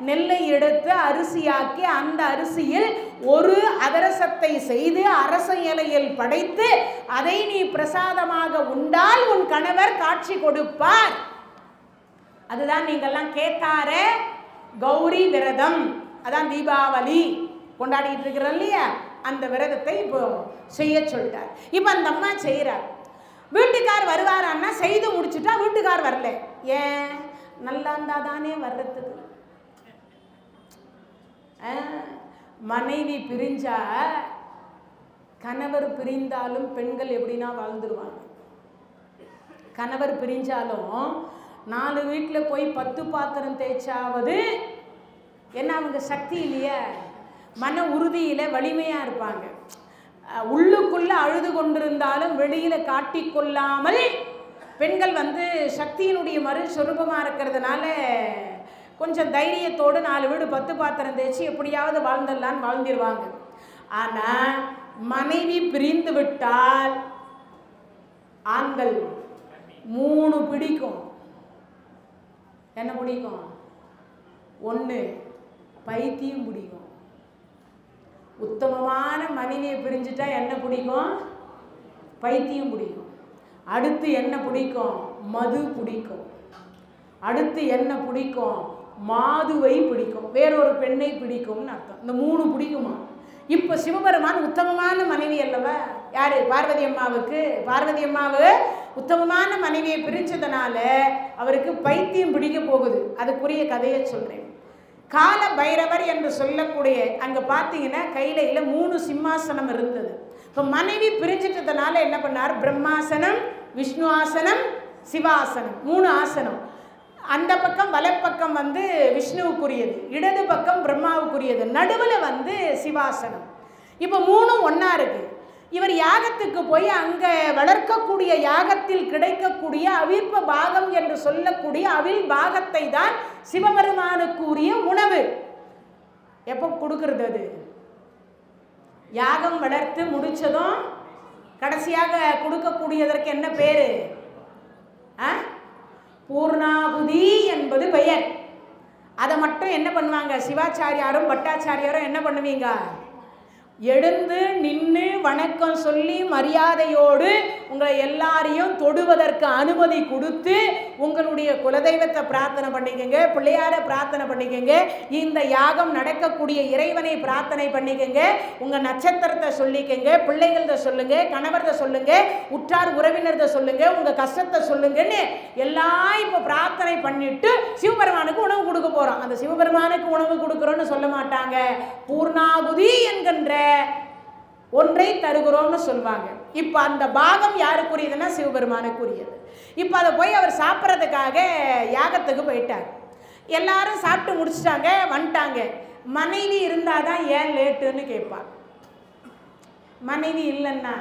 நெல்லை எடுத்து அரிசியாக்கி அந்த அரிசியில் ஒரு அதிரசத்தை செய்து அரச இலையில் படைத்து அதை நீ பிரசாதமாக உண்டால் உன் கணவர் காட்சி கொடுப்பார். அதுதான் நீங்கள்லாம் கேட்டார கௌரி விரதம். அதான் தீபாவளி கொண்டாடிட்டு இருக்கிறோம் இல்லையா? அந்த விரதத்தை இப்போ செய்ய சொல்லிட்டார். இப்போ அந்த அம்மா செய்கிறார். வீட்டுக்கார் வருவாரான்னா செய்து முடிச்சுட்டா வீட்டுக்கார் வரல. ஏன்? நல்லா இருந்தா தானே வர்றதுக்கு. மனைவி பிரிஞ்சா, கணவர் பிரிந்தாலும் பெண்கள் எப்படின்னா வாழ்ந்துருவாங்க. கணவர் பிரிஞ்சாலும் 4 வீட்டில் போய் 10 பாத்திரம் தேய்ச்சாவது என்ன அவங்க சக்தி இல்லையா? மன உறுதியில் வலிமையாக இருப்பாங்க. உள்ளுக்குள்ளே அழுது கொண்டிருந்தாலும் வெளியில் காட்டிக்கொள்ளாமல் பெண்கள் சக்தியினுடைய மறுஸ்வரூபமாக இருக்கிறதுனால கொஞ்சம் தைரியத்தோடு 4 வீடு 10 பாத்திரம் தேய்ச்சி எப்படியாவது வாழ்ந்துடலான்னு வாழ்ந்துருவாங்க. ஆனால் மனைவி பிரிந்து விட்டால் ஆண்கள் 3 பிடிக்கும். என்ன பிடிக்கும்? 1 பைத்தியம் பிடிக்கும். உத்தமமான மனைவியை பிரிஞ்சுட்டா என்ன பிடிக்கும்? பைத்தியம் பிடிக்கும். அடுத்து என்ன பிடிக்கும்? மது பிடிக்கும். அடுத்து என்ன பிடிக்கும்? மாதுவை பிடிக்கும். வேறொரு பெண்ணை பிடிக்கும்னு அர்த்தம். இந்த 3 பிடிக்குமா? இப்போ சிவபெருமான் உத்தமமான மனைவி அல்லவா? யாரு? பார்வதி அம்மாவுக்கு. பார்வதி அம்மாவு உத்தமமான மனைவியை பிரிஞ்சதுனால அவருக்கு பைத்தியம் பிடிக்க போகுது. அதுக்குரிய கதையை சொல்றேன். கால பைரவர் என்று சொல்லக்கூடிய அங்கே பார்த்தீங்கன்னா கையில 3 சிம்மாசனம் இருந்தது. இப்போ மனைவி பிரிஞ்சிட்டதுனால என்ன பண்ணார்? பிரம்மாசனம், விஷ்ணு ஆசனம், சிவாசனம், 3 ஆசனம். அந்த பக்கம் வலப்பக்கம் விஷ்ணுவுக்குரியது, இடது பக்கம் பிரம்மாவுக்குரியது, நடுவில் சிவாசனம். இப்போ 3 ஒன்றா இருக்கு. இவர் யாகத்துக்கு போய் அங்கே வளர்க்கக்கூடிய யாகத்தில் கிடைக்கக்கூடிய அவிர்ப்ப பாகம் என்று சொல்லக்கூடிய அவில் பாகத்தை தான் சிவபெருமானுக்குரிய உணவு. எப்போ கொடுக்கறது? அது யாகம் வளர்த்து முடிச்சதும் கடைசியாக கொடுக்கக்கூடியதற்கு என்ன பேரு? பூர்ணாகுதி என்பது பெயர். அதை மட்டும் என்ன பண்ணுவாங்க? சிவாச்சாரியாரும் பட்டாச்சாரியாரும் என்ன பண்ணுவீங்க? எழுந்து நின்று வணக்கம் சொல்லி மரியாதையோடு உங்களை எல்லாரையும் தொடுவதற்கு அனுமதி கொடுத்து உங்களுடைய குலதெய்வத்தை பிரார்த்தனை பண்ணிக்கங்க, பிள்ளையாரை பிரார்த்தனை பண்ணிக்கங்க, இந்த யாகம் நடக்கக்கூடிய இறைவனை பிரார்த்தனை பண்ணிக்கங்க, உங்கள் நட்சத்திரத்தை சொல்லிக்கங்க, பிள்ளைகள்த சொல்லுங்க, கணவர்த சொல்லுங்க, உற்றார் உறவினர்த சொல்லுங்க, உங்கள் கஷ்டத்தை சொல்லுங்கன்னு எல்லாம் இப்போ பிரார்த்தனை பண்ணிட்டு சிவபெருமானுக்கு உணவு கொடுக்க போகிறோம். அந்த சிவபெருமானுக்கு உணவு கொடுக்குறோன்னு சொல்ல மாட்டாங்க, பூர்ணாகுதி என்கின்ற ஒன்றை தருகிறோம்னு சொல்லுவாங்க. இப்போ அந்த பாகம் யாருக்குரியதுன்னா சிவபெருமானுக்குரியது. இப்போ அதை போய் அவர் சாப்பிட்றதுக்காக யாகத்துக்கு போயிட்டார். எல்லாரும் சாப்பிட்டு முடிச்சிட்டாங்க, வந்துட்டாங்க. மனைவி இருந்தால் தான் ஏன் லேட்டுன்னு கேட்பாங்க. மனைவி இல்லைன்னா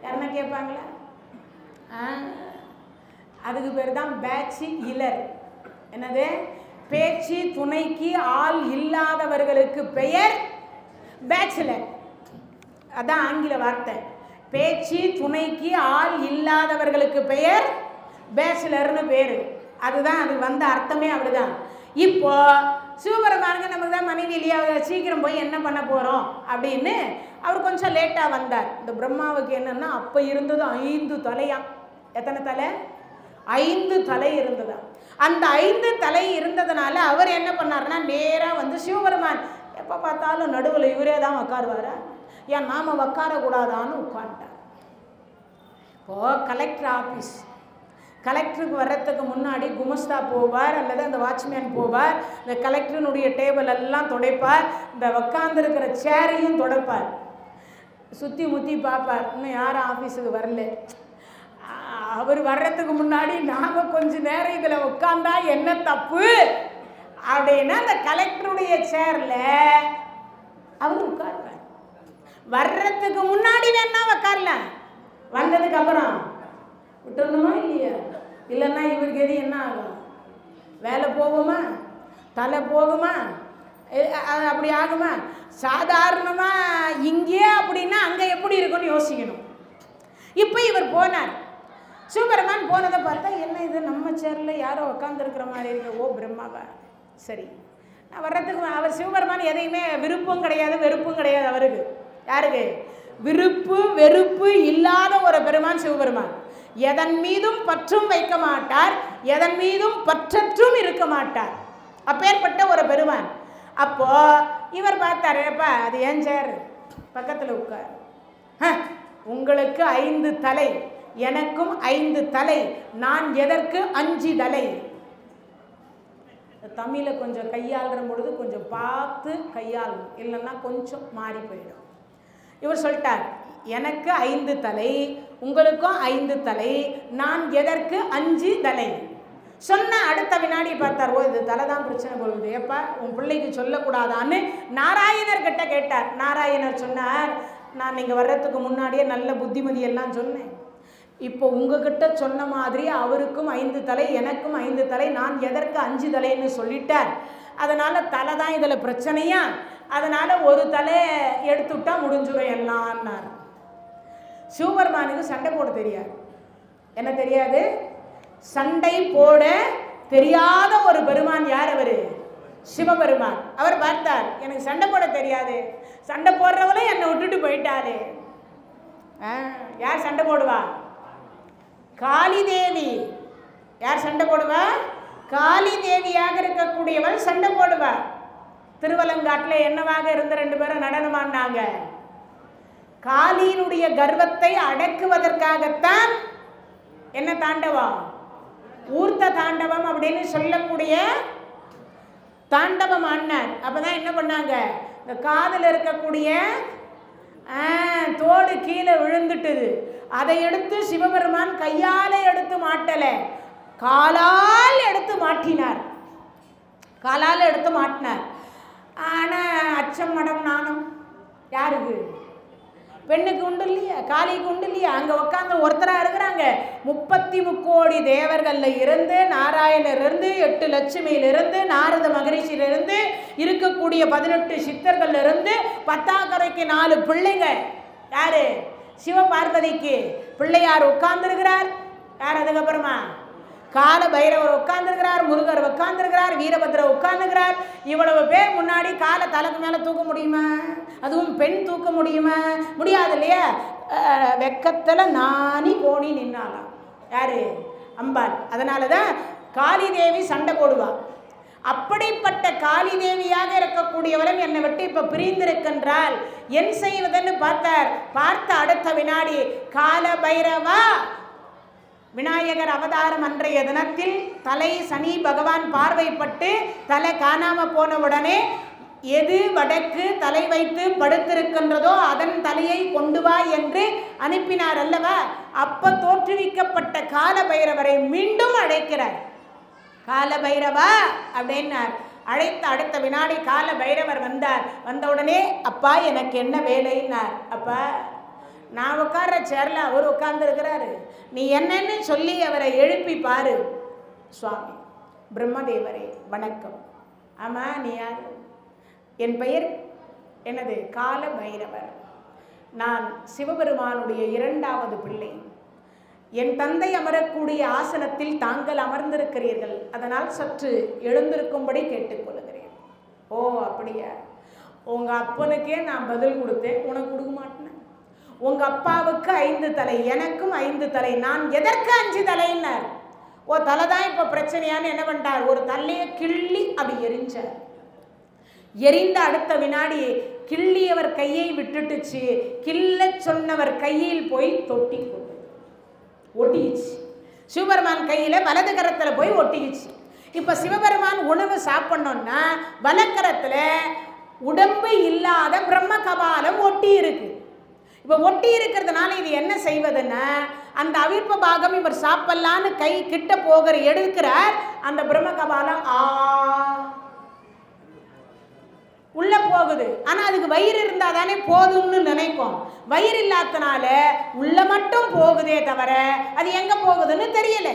யாருன்னா கேட்பாங்களா? அதுக்கு பேர் தான் பேச்சு இலர். என்னது? பேச்சு துணைக்கு ஆள் இல்லாதவர்களுக்கு பெயர் பேச்சுலர். அதான் ஆங்கில வார்த்தை. பேச்சு துணைக்கு ஆள் இல்லாதவர்களுக்கு பெயர் பேச்சுலர்னு பேர். அதுதான் அது வந்த அர்த்தமே அப்படிதான். இப்போ சிவபெருமானுக்கு நமக்கு தான் மனைவி இல்லையா, சீக்கிரம் போய் என்ன பண்ண போகிறோம் அப்படின்னு அவர் கொஞ்சம் லேட்டாக வந்தார். இந்த பிரம்மாவுக்கு என்னன்னா அப்போ இருந்தது 5 தலையாம். எத்தனை தலை? 5 தலை இருந்ததா. அந்த 5 தலை இருந்ததுனால அவர் என்ன பண்ணார்னா நேராக வந்து சிவபெருமான் எப்போ பார்த்தாலும் நடுவில் இவரே தான் உட்காருவாரா, ஏன் நாம உட்காரக்கூடாதான்னு உட்காந்துட்டார். இப்போது கலெக்டர் ஆஃபீஸ், கலெக்டருக்கு வர்றதுக்கு முன்னாடி குமஸ்தா போவார் அல்லது அந்த வாட்ச்மேன் போவார். இந்த கலெக்டரினுடைய டேபிள் எல்லாம் துடைப்பார், இந்த உட்காந்துருக்கிற சேரையும் துடைப்பார், சுற்றி முற்றி பார்ப்பார், இன்னும் யாரும் ஆஃபீஸுக்கு வரல. அவர் வர்றதுக்கு முன்னாடி நாம் கொஞ்ச நேரம் இதில் உட்காந்தா என்ன தப்பு அப்படின்னா அந்த கலெக்டருடைய சேரில் அவர் உட்காருவார். வர்றதுக்கு முன்னாடி வேணா உட்காரலாம், வந்ததுக்கு அப்புறம் விட்டுணுமா இல்லையா? இல்லைன்னா இவருக்கு எது என்ன ஆகும்? வேலை போகுமா? தலை போகுமா? அப்படி ஆகுமா? சாதாரணமாக இங்கே அப்படின்னா அங்கே எப்படி இருக்குன்னு யோசிக்கணும். இப்போ இவர் போனார், சிவபெருமான் போனதை பார்த்தா என்ன இது நம்ம சேரில் யாரோ உட்காந்துருக்கிற மாதிரி இருக்கு. ஓ பிரம்மாவா, சரி நான் வர்றதுக்கு. அவர் சிவபெருமான் எதையுமே விருப்பம் கிடையாது வெறுப்பும் கிடையாது அவருக்கு. யாருக்கு? விருப்பு வெறுப்பு இல்லாத ஒரு பெருமான் சிவபெருமான். எதன் மீதும் பற்றும் வைக்க மாட்டார், எதன் மீதும் பற்றற்றும் இருக்க மாட்டார், அப்பேற்பட்ட ஒரு பெருமான். அப்போ இவர் பார்த்தாருப்பா, அது ஏன் சேர் பக்கத்தில் உட்கார், உங்களுக்கு 5 தலை எனக்கும் 5 தலை, நான் எதற்கு 5 தலை? தமிழை கொஞ்சம் கையாளுற பொழுது கொஞ்சம் பார்த்து கையாளணும், இல்லைன்னா கொஞ்சம் மாறி போயிடும். இவர் சொல்லிட்டார், எனக்கு 5 தலை உங்களுக்கும் 5 தலை, நான் எதற்கு 5 தலை? சொன்ன அடுத்த வினாடி பார்த்தார், ஓ இது தலை தான் பிரச்சனை போகுது, ஏப்பா உன் பிள்ளைக்கு சொல்லக்கூடாதான்னு நாராயணர்கிட்ட கேட்டார். நாராயணர் சொன்னார், நான் நீங்கள் வர்றதுக்கு முன்னாடியே நல்ல புத்திமதியெல்லாம் சொன்னேன். இப்போ உங்ககிட்ட சொன்ன மாதிரி அவருக்கும் 5 தலை எனக்கும் 5 தலை, நான் எதற்கு 5 தலைன்னு சொல்லிட்டார். அதனால் தலை தான் இதில் பிரச்சனையா, அதனால் ஒரு தலை எடுத்துவிட்டா முடிஞ்சிடும் எல்லாம்னார். சிவபெருமானுக்கு சண்டை போட தெரியாது. என்ன தெரியாது? சண்டை போட தெரியாத ஒரு பெருமான். யார் அவர்? சிவபெருமான். அவர் பார்த்தார், எனக்கு சண்டை போட தெரியாது, சண்டை போடுறவளும் என்னை விட்டுட்டு போயிட்டாரு. யார் சண்டை போடுவா? காளி தேவி. யார் சண்டை போடுவா? காளி தேவியாக இருக்கக்கூடியவள் சண்டை போடுவா. திருவலங்காட்டில் என்னவாக இருந்த 2 பேரும் நடனமானாங்க. காளியினுடைய கர்வத்தை அடக்குவதற்காகத்தான் என்ன தாண்டவம், ஊர்த்த தாண்டவம் அப்படின்னு சொல்லக்கூடிய தாண்டவம் ஆடினார். அப்பதான் என்ன பண்ணாங்க, இந்த காதில் இருக்கக்கூடிய தோடு கீழே விழுந்துட்டுது, அதை எடுத்து சிவபெருமான் கையால் எடுத்து மாட்டலை, காலால் எடுத்து மாட்டினார். காலால் எடுத்து மாட்டினார். ஆனால் அச்சம் மடம் நாணம் யாருக்கு? பெண்ணுக்கு உண்டு இல்லையா, காளிக்கு உண்டு இல்லையா? அங்கே உட்காந்து ஒருத்தராக இருக்கிறாங்க. 33 கோடி தேவர்களில் இருந்து, நாராயணர் இருந்து, 8 லட்சுமியிலிருந்து, நாரத மகரிஷியிலிருந்து, இருக்கக்கூடிய 18 சித்தர்கள் இருந்து, 10ஆக்கரைக்கு 4 பிள்ளைங்க. யாரு? சிவபார்வதிக்கு பிள்ளையார் உட்கார்ந்துருக்கிறார். யார்? அதுக்கப்புறமா கால பைரவர் உட்கார்ந்துருக்கிறார், முருகர் உட்கார்ந்துருக்கிறார், வீரபத்ரர் உட்கார்ந்துருக்கிறார். இவ்வளவு பேர் முன்னாடி காலை தலைக்கு மேலே தூக்க முடியுமா? அதுவும் பெண் தூக்க முடியுமா? முடியாது இல்லையா? வெக்கத்தில் நானி கோணி நின்னாலாம் யாரு? அம்பாள். அதனால தான் காளி தேவி சண்டை போடுவாள். அப்படிப்பட்ட காளி தேவியாக இருக்கக்கூடியவரும் என்னை விட்டு இப்போ பிரிந்திருக்கின்றால் என் செய்வதுன்னு பார்த்தார். பார்த்த அடுத்த வினாடி கால பைரவா, விநாயகர் அவதாரம் அன்றைய தினத்தில் தலை சனி பகவான் பார்வைப்பட்டு தலை காணாம போன உடனே எது வடக்கு தலை வைத்து படுத்திருக்கின்றதோ அதன் தலையை கொண்டு வா என்று அனுப்பினார் அல்லவா? அப்ப தோற்றுவிக்கப்பட்ட கால பைரவரை மீண்டும் அழைக்கிறார். கால பைரவா அப்படின்னார். அழைத்த அடுத்த வினாடி கால பைரவர் வந்தார். வந்த உடனே அப்பா எனக்கு என்ன வேலைன்னார். அப்பா நான் உட்கார்ற சேர்ல அவர் உட்கார்ந்துருக்கிறாரு, நீ என்னன்னு சொல்லி அவரை எழுப்பி பாரு. சுவாமி பிரம்மதேவரே வணக்கம். ஆமா நீ யார்? என் பெயர் என்னது? கால பைரவர். நான் சிவபெருமானுடைய இரண்டாவது பிள்ளை. என் தந்தை அமரக்கூடிய ஆசனத்தில் தாங்கள் அமர்ந்திருக்கிறீர்கள், அதனால் சற்று எழுந்திருக்கும்படி கேட்டுக்கொள்கிறேன். ஓ அப்படியா? உங்க அப்பனுக்கே நான் பதில் கொடுத்தேன், உனக்கு கொடுக்க மாட்டேன். உங்க அப்பாவுக்கு 5 தலை, எனக்கும் 5 தலை, நான் எதற்கு 5 தலைன்னார். ஓ தலை தான் இப்போ பிரச்சனையான்னு என்ன பண்ணிட்டார்? ஒரு தலையை கிள்ளி அப்படி எரிஞ்சார். எரிந்த அடுத்த வினாடி கிள்ளியவர் கையை விட்டுட்டுச்சு, கிள்ள சொன்னவர் கையில் போய் தொட்டி ஒட்டிச்சு. சிவபெருமான் கையில வலது கரத்துல போய் ஒட்டிச்சு. இப்ப சிவபெருமான் உணவு சாப்பிடணும்னா வலக்கரத்துல உடம்பு இல்லாத பிரம்ம கபாலம் ஒட்டி இருக்கு. இப்ப ஒட்டி இருக்கிறதுனால இது என்ன செய்வதுன்னா, அந்த அவிர்ப்ப பாகம் இவர் சாப்பிடலான்னு கை கிட்ட போகிற எடுக்கிறார். அந்த பிரம்ம கபாலம் உள்ள போகுது. ஆனா அதுக்கு வயிறு இருந்தா தானே போதும்னு நினைக்கும். வயிறு இல்லாதனால உள்ள மட்டும் போகுதே தவிர அது எங்க போகுதுன்னு தெரியல.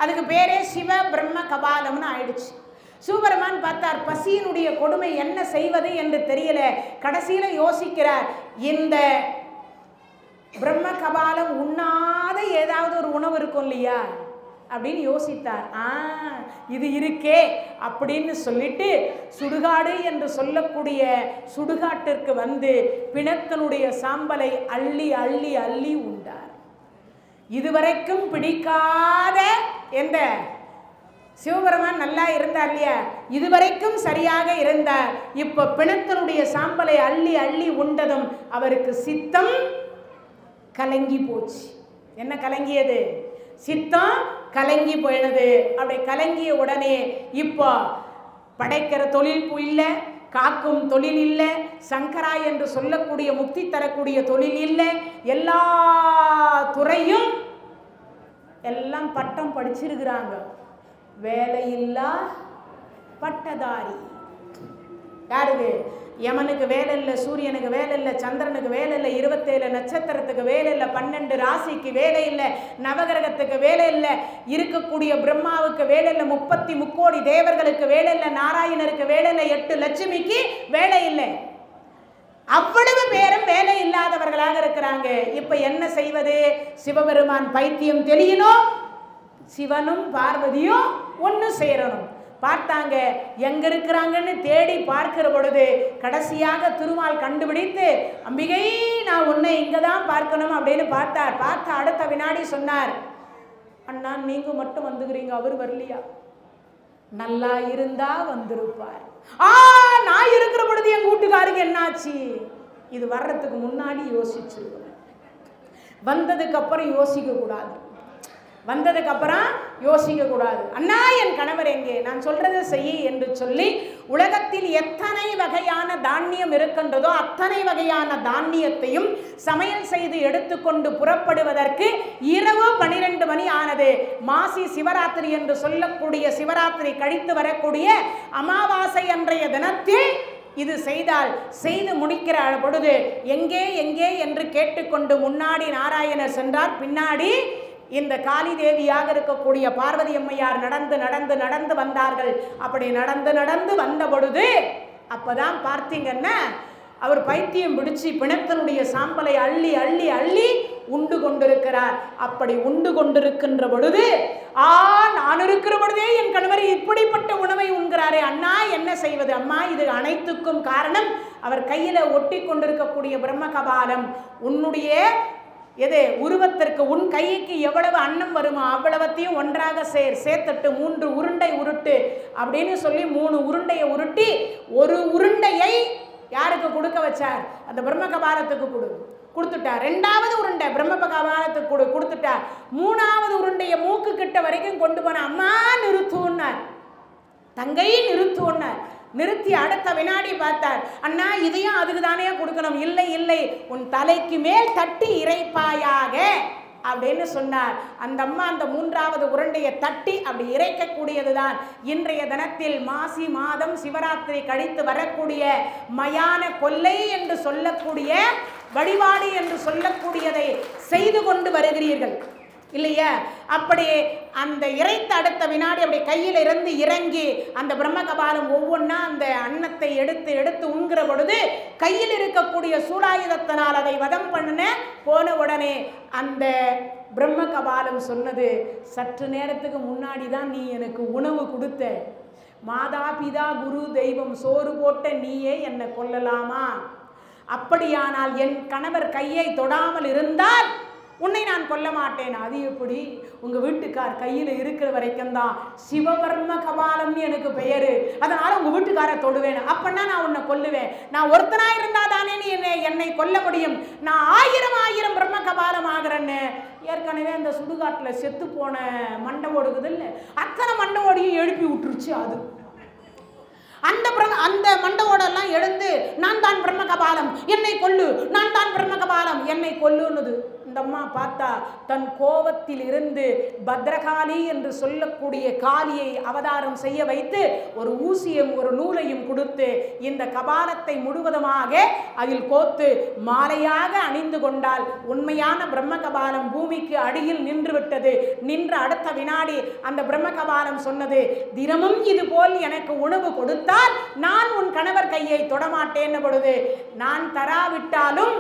அதுக்கு பேரே சிவ பிரம்ம கபாலம்னு ஆயிடுச்சு. சிவபெருமான் பார்த்தார், பசியினுடைய கொடுமை என்ன செய்வது என்று தெரியல. கடைசியில யோசிக்கிறார், இந்த பிரம்ம கபாலம் உண்ணாத ஏதாவது ஒரு உணவு இருக்கும் இல்லையா அப்படின்னு யோசித்தார். இது இருக்கே அப்படின்னு சொல்லிட்டு சுடுகாடு என்று சொல்லக்கூடிய சுடுகாட்டிற்கு வந்து பிணத்தினுடைய சாம்பலை அள்ளி அள்ளி அள்ளி உண்டார். இதுவரைக்கும் பிடிக்காத எந்த சிவபெருமான் நல்லா இருந்தார் இல்லையா, இதுவரைக்கும் சரியாக இருந்தார். இப்ப பிணத்தினுடைய சாம்பலை அள்ளி அள்ளி உண்டதும் அவருக்கு சித்தம் கலங்கி போச்சு. என்ன கலங்கியது? சித்தம் கலங்கி போயினது. அப்படி கலங்கிய உடனே இப்போ படைக்கிற தொழில் இல்லை, காக்கும் தொழில் இல்லை, சங்கரா என்று சொல்லக்கூடிய முக்தி தரக்கூடிய தொழில் இல்லை. எல்லா துறையும் எல்லாம் பட்டம் படிச்சிருக்கிறாங்க. வேலையில்லா பட்டதாரி. யாருக்கு? யமனுக்கு வேலை இல்லை, சூரியனுக்கு வேலை இல்லை, சந்திரனுக்கு வேலை இல்லை, 27 நட்சத்திரத்துக்கு வேலை இல்லை, 12 ராசிக்கு வேலை இல்லை, நவகிரகத்துக்கு வேலை இல்லை, இருக்கக்கூடிய பிரம்மாவுக்கு வேலை இல்லை, 30 கோடி தேவர்களுக்கு வேலை இல்லை, நாராயணருக்கு வேலை இல்லை, 8 லட்சுமிக்கு வேலை இல்லை. அவ்வளவு பேரும் வேலை இல்லாதவர்களாக இருக்கிறாங்க. இப்ப என்ன செய்வது? சிவபெருமான் பைத்தியம் தெரியணும், சிவனும் பார்வதியும் ஒன்று சேரணும். பார்த்தாங்க, எங்க இருக்கிறாங்கன்னு தேடி பார்க்கிற பொழுது கடைசியாக திருமால் கண்டுபிடித்து, அம்பிகை நான் உன்னை இங்கதான் பார்க்கணும் அப்படின்னு பார்த்தார். பார்த்த அடுத்த வினாடி சொன்னார், அண்ணா நீங்க மட்டும் வந்துக்கிறீங்க, அவர் வரலையா? நல்லா இருந்தா வந்திருப்பார். நான் இருக்கிற பொழுது என் வீட்டுக்காருக்கு என்னாச்சு? இது வர்றதுக்கு முன்னாடி யோசிச்சிருக்கணும், வந்ததுக்கு அப்புறம் யோசிக்க கூடாது. வந்ததுக்கு அப்புறம் யோசிக்க கூடாது. அண்ணா என் கணவர் எங்கே? நான் சொல்றதை செய் என்று சொல்லி உலகத்தில் எத்தனை வகையான தானியம் இருக்கின்றதோ அத்தனை வகையான தானியத்தையும் சமையல் செய்து எடுத்துக்கொண்டு புறப்படுவதற்கு இரவு 12 மணி ஆனது. மாசி சிவராத்திரி என்று சொல்லக்கூடிய சிவராத்திரி கழித்து வரக்கூடிய அமாவாசை அன்றைய தினத்தில் இது செய்தால் செய்து முடிக்கிற பொழுது எங்கே எங்கே என்று கேட்டுக்கொண்டு முன்னாடி நாராயணர் சென்றார், பின்னாடி இந்த காளி தேவியாக இருக்கக்கூடிய பார்வதி அம்மையார் நடந்து நடந்து நடந்து வந்தார்கள். அப்படி நடந்து நடந்து வந்த பொழுது அப்பதான் பார்த்தீங்கன்னா அவர் பைத்தியம் பிடிச்சி பிணத்தினுடைய சாம்பலை அள்ளி அள்ளி அள்ளி உண்டு கொண்டிருக்கிறார். அப்படி உண்டு கொண்டிருக்கின்ற பொழுது நான் இருக்கிற பொழுதே என் கணவர் இப்படிப்பட்ட உணவை உண்கிறாரே, அண்ணா என்ன செய்வது? அம்மா, இது அனைத்துக்கும் காரணம் அவர் கையில ஒட்டி கொண்டிருக்கக்கூடிய பிரம்ம கபாலம். உன்னுடைய எது உருவத்திற்கு உன் கைக்கு எவ்வளவு அன்னம் வருமோ அவ்வளவத்தையும் ஒன்றாக சேர்த்துட்டு 3 உருண்டை உருட்டு அப்படின்னு சொல்லி 3 உருண்டையை உருட்டி ஒரு உருண்டையை யாருக்கு கொடுக்க வச்சார்? அந்த பிரம்ம கபாலத்துக்கு கொடுத்துட்டார். 2வது உருண்டை பிரம்ம கபாலத்துக்கு கொடுத்துட்டார். 3வது உருண்டையை மூக்கு கிட்ட வரைக்கும் கொண்டு போன அம்மா நிறுத்துனார், தங்கை நிறுத்துனார். நிறுத்தி அடுத்த வினாடி பார்த்தார். அண்ணா, இதையும் அதுக்கு தானே கொடுக்கணும். இல்லை இல்லை, உன் தலைக்கு மேல் தட்டி இறைப்பாயாக அப்படின்னு சொன்னார். அந்த அம்மா அந்த 3வது உருண்டையை தட்டி அப்படி இறைக்கக்கூடியதுதான் இன்றைய தினத்தில் மாசி மாதம் சிவராத்திரி கழித்து வரக்கூடிய மயான கொல்லை என்று சொல்லக்கூடிய வழிபாடு என்று சொல்லக்கூடியதை செய்து கொண்டு வருகிறீர்கள் இல்லையா? அப்படி அந்த இறைத்த அடுத்த வினாடி அப்படி கையில் இருந்து இறங்கி அந்த பிரம்ம கபாலம் ஒவ்வொன்றா அந்த அன்னத்தை எடுத்து எடுத்து உண்கிற பொழுது கையில் இருக்கக்கூடிய சூலாயுதத்தினால் அதை வதம் பண்ண போன உடனே அந்த பிரம்ம கபாலம் சொன்னது, சற்று நேரத்துக்கு முன்னாடி தான் நீ எனக்கு உணவு கொடுத்த. மாதா பிதா குரு தெய்வம் சோறு போட்ட நீயே என்னை கொல்லலாமா? அப்படியானால் என் கணவர் கையை தொடாமல் இருந்தால் உன்னை நான் கொல்ல மாட்டேன். அது எப்படி? உங்க வீட்டுக்கார் கையில் இருக்கிற வரைக்கும் தான் சிவபர்ம கபாலம்னு எனக்கு பெயரு, அதனால உங்க வீட்டுக்காரை தொடுவேன். அப்படின்னா நான் உன்னை கொல்லுவேன். நான் ஒருத்தனா இருந்தா தானே நீ என்னை கொல்ல முடியும். நான் 1000 பிரம்ம கபாலம் ஆகிறேன்னு ஏற்கனவே அந்த சுடுகாட்டில் செத்து போன மண்டை ஓடுகுது இல்லை, அத்தனை மண்டை ஓடியும் எழுப்பி விட்டுருச்சு. அது அந்த மண்டவோடெல்லாம் எழுந்து நான் தான் பிரம்ம கபாலம், என்னை கொல்லு, நான் தான் பிரம்ம கபாலம், என்னை கொல்லுன்னுது. இந்த அம்மா பார்த்தா தன் கோபத்தில் இருந்து பத்ரகாளி என்று சொல்லக்கூடிய காளியை அவதாரம் செய்ய வைத்து ஒரு ஊசியும் ஒரு நூலையும் கொடுத்து இந்த கபாலத்தை முழுவதுமாக அதில் கோத்து மாலையாக அணிந்து கொண்டால் உண்மையான பிரம்ம கபாலம் பூமிக்கு அடியில் நின்று விட்டது. நின்ற அடுத்த வினாடி அந்த பிரம்ம கபாலம் சொன்னது, தினமும் இது போல் எனக்கு உணவு கொடுத்தால் நான் உன் கணவர் கையை தொடமாட்டேன். பொழுது நான் தராவிட்டாலும்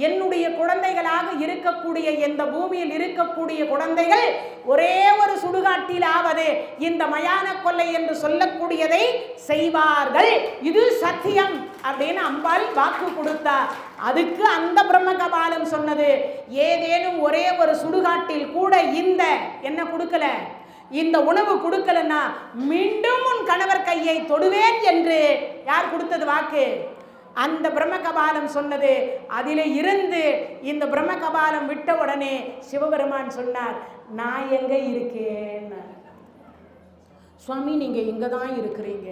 என்னுடைய குழந்தைகளாக இருக்கக்கூடிய இந்த பூமியில் இருக்கக்கூடிய குழந்தைகள் ஒரே ஒரு சுடுகாட்டிலாவது இந்த மயான கொல்லை என்று சொல்லக்கூடியதை செய்வார்கள். இது சத்தியம் அப்படின்னு அம்பாள் வாக்கு கொடுத்தார். அதுக்கு அந்த பிரம்ம கபாலம் சொன்னது, ஏதேனும் ஒரே ஒரு சுடுகாட்டில் கூட இந்த என்ன கொடுக்கல, இந்த உணவு கொடுக்கலன்னா மீண்டும் உன் கணவர் கையை தொடுவேன் என்று யார் கொடுத்தது வாக்கு? அந்த பிரம்ம கபாலம் சொன்னது. அதிலே இருந்து இந்த பிரம்ம கபாலம் விட்ட உடனே சிவபெருமான் சொன்னார், நான் எங்க இருக்கேன்? சுவாமி, நீங்க இங்க தான் இருக்கிறீங்க.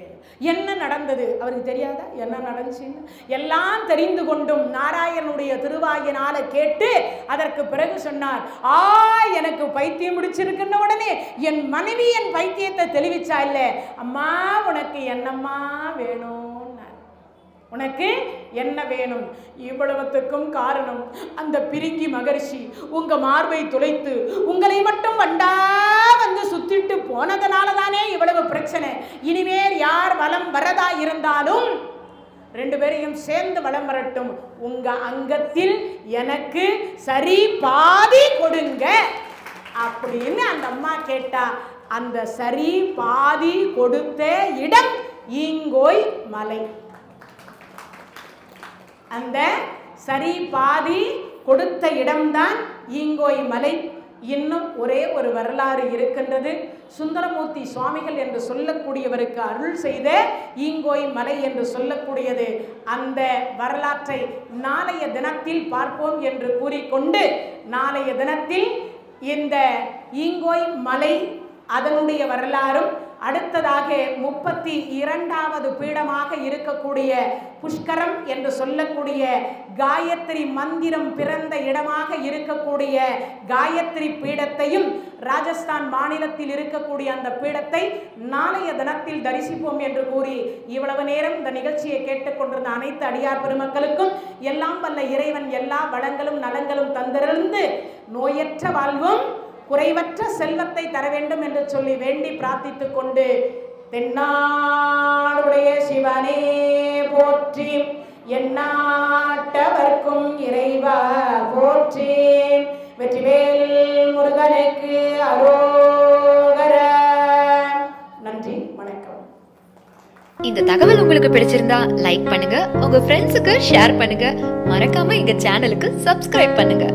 என்ன நடந்தது அவருக்கு தெரியாதா? என்ன நடந்துச்சுன்னு எல்லாம் தெரிந்து கொண்டும் நாராயணனுடைய திருவாயினால கேட்டு அதற்கு பிறகு சொன்னார், எனக்கு பைத்தியம் பிடிச்சிருக்குன்னு உடனே என் மனைவி என் பைத்தியத்தை தெளிவிச்சா இல்லை, அம்மா உனக்கு என்னம்மா வேணும், உனக்கு என்ன வேணும்? இவ்வளவுத்துக்கும் காரணம் அந்த பிரிங்கி மகர்ஷி உங்க மார்பை துளைத்து உங்களை மட்டும் வண்டா வந்து சுத்திட்டு போனதனால தானே இவ்வளவு பிரச்சனை. இனிமேல் யார் வலம் வரதா இருந்தாலும் 2 பேரையும் சேர்ந்து வலம் வரட்டும். உங்க அங்கத்தில் எனக்கு சரி பாதி கொடுங்க அப்படின்னு அந்த அம்மா கேட்டா. அந்த சரி பாதி கொடுத்த இடம் ஈங்கோய் மலை. அந்த சரி பாதி கொடுத்த இடம்தான் ஈங்கோய் மலை. இன்னும் ஒரே ஒரு வரலாறு இருக்கின்றது. சுந்தரமூர்த்தி சுவாமிகள் என்று சொல்லக்கூடியவருக்கு அருள் செய்த ஈங்கோய் மலை என்று சொல்லக்கூடியது. அந்த வரலாற்றை நாளைய தினத்தில் பார்ப்போம் என்று கூறிக்கொண்டு, நாளைய தினத்தில் இந்த ஈங்கோய் மலை அதனுடைய வரலாறும், அடுத்ததாக 32வது பீடமாக இருக்கக்கூடிய புஷ்கரம் என்று சொல்லக்கூடிய காயத்ரி மந்திரம் பிறந்த இடமாக இருக்கக்கூடிய காயத்ரி பீடத்தையும், ராஜஸ்தான் மாநிலத்தில் இருக்கக்கூடிய அந்த பீடத்தை நாளைய தினத்தில் தரிசிப்போம் என்று கூறி, இவ்வளவு நேரம் இந்த நிகழ்ச்சியை கேட்டுக்கொண்டிருந்த அனைத்து அடியார் பெருமக்களுக்கும் எல்லாம் வல்ல இறைவன் எல்லா வளங்களும் நலங்களும் தந்திருந்து நோயற்ற வாழ்வும் குறைவற்ற செல்வத்தை தர வேண்டும் என்று சொல்லி வேண்டி பிரார்த்தித்துக் கொண்டு, தென்னாடுடைய சிவனே போற்றி, எந்நாட்டவர்க்கும் இறைவா போற்றி, வெற்றிவேல் முருகனுக்கு அரோகர. நன்றி, வணக்கம். இந்த தகவல் உங்களுக்கு பிடிச்சிருந்தா லைக் பண்ணுங்க, உங்க ஃப்ரெண்ட்ஸுக்கு ஷேர் பண்ணுங்க, மறக்காம எங்க சேனலுக்கு சப்ஸ்கிரைப் பண்ணுங்க.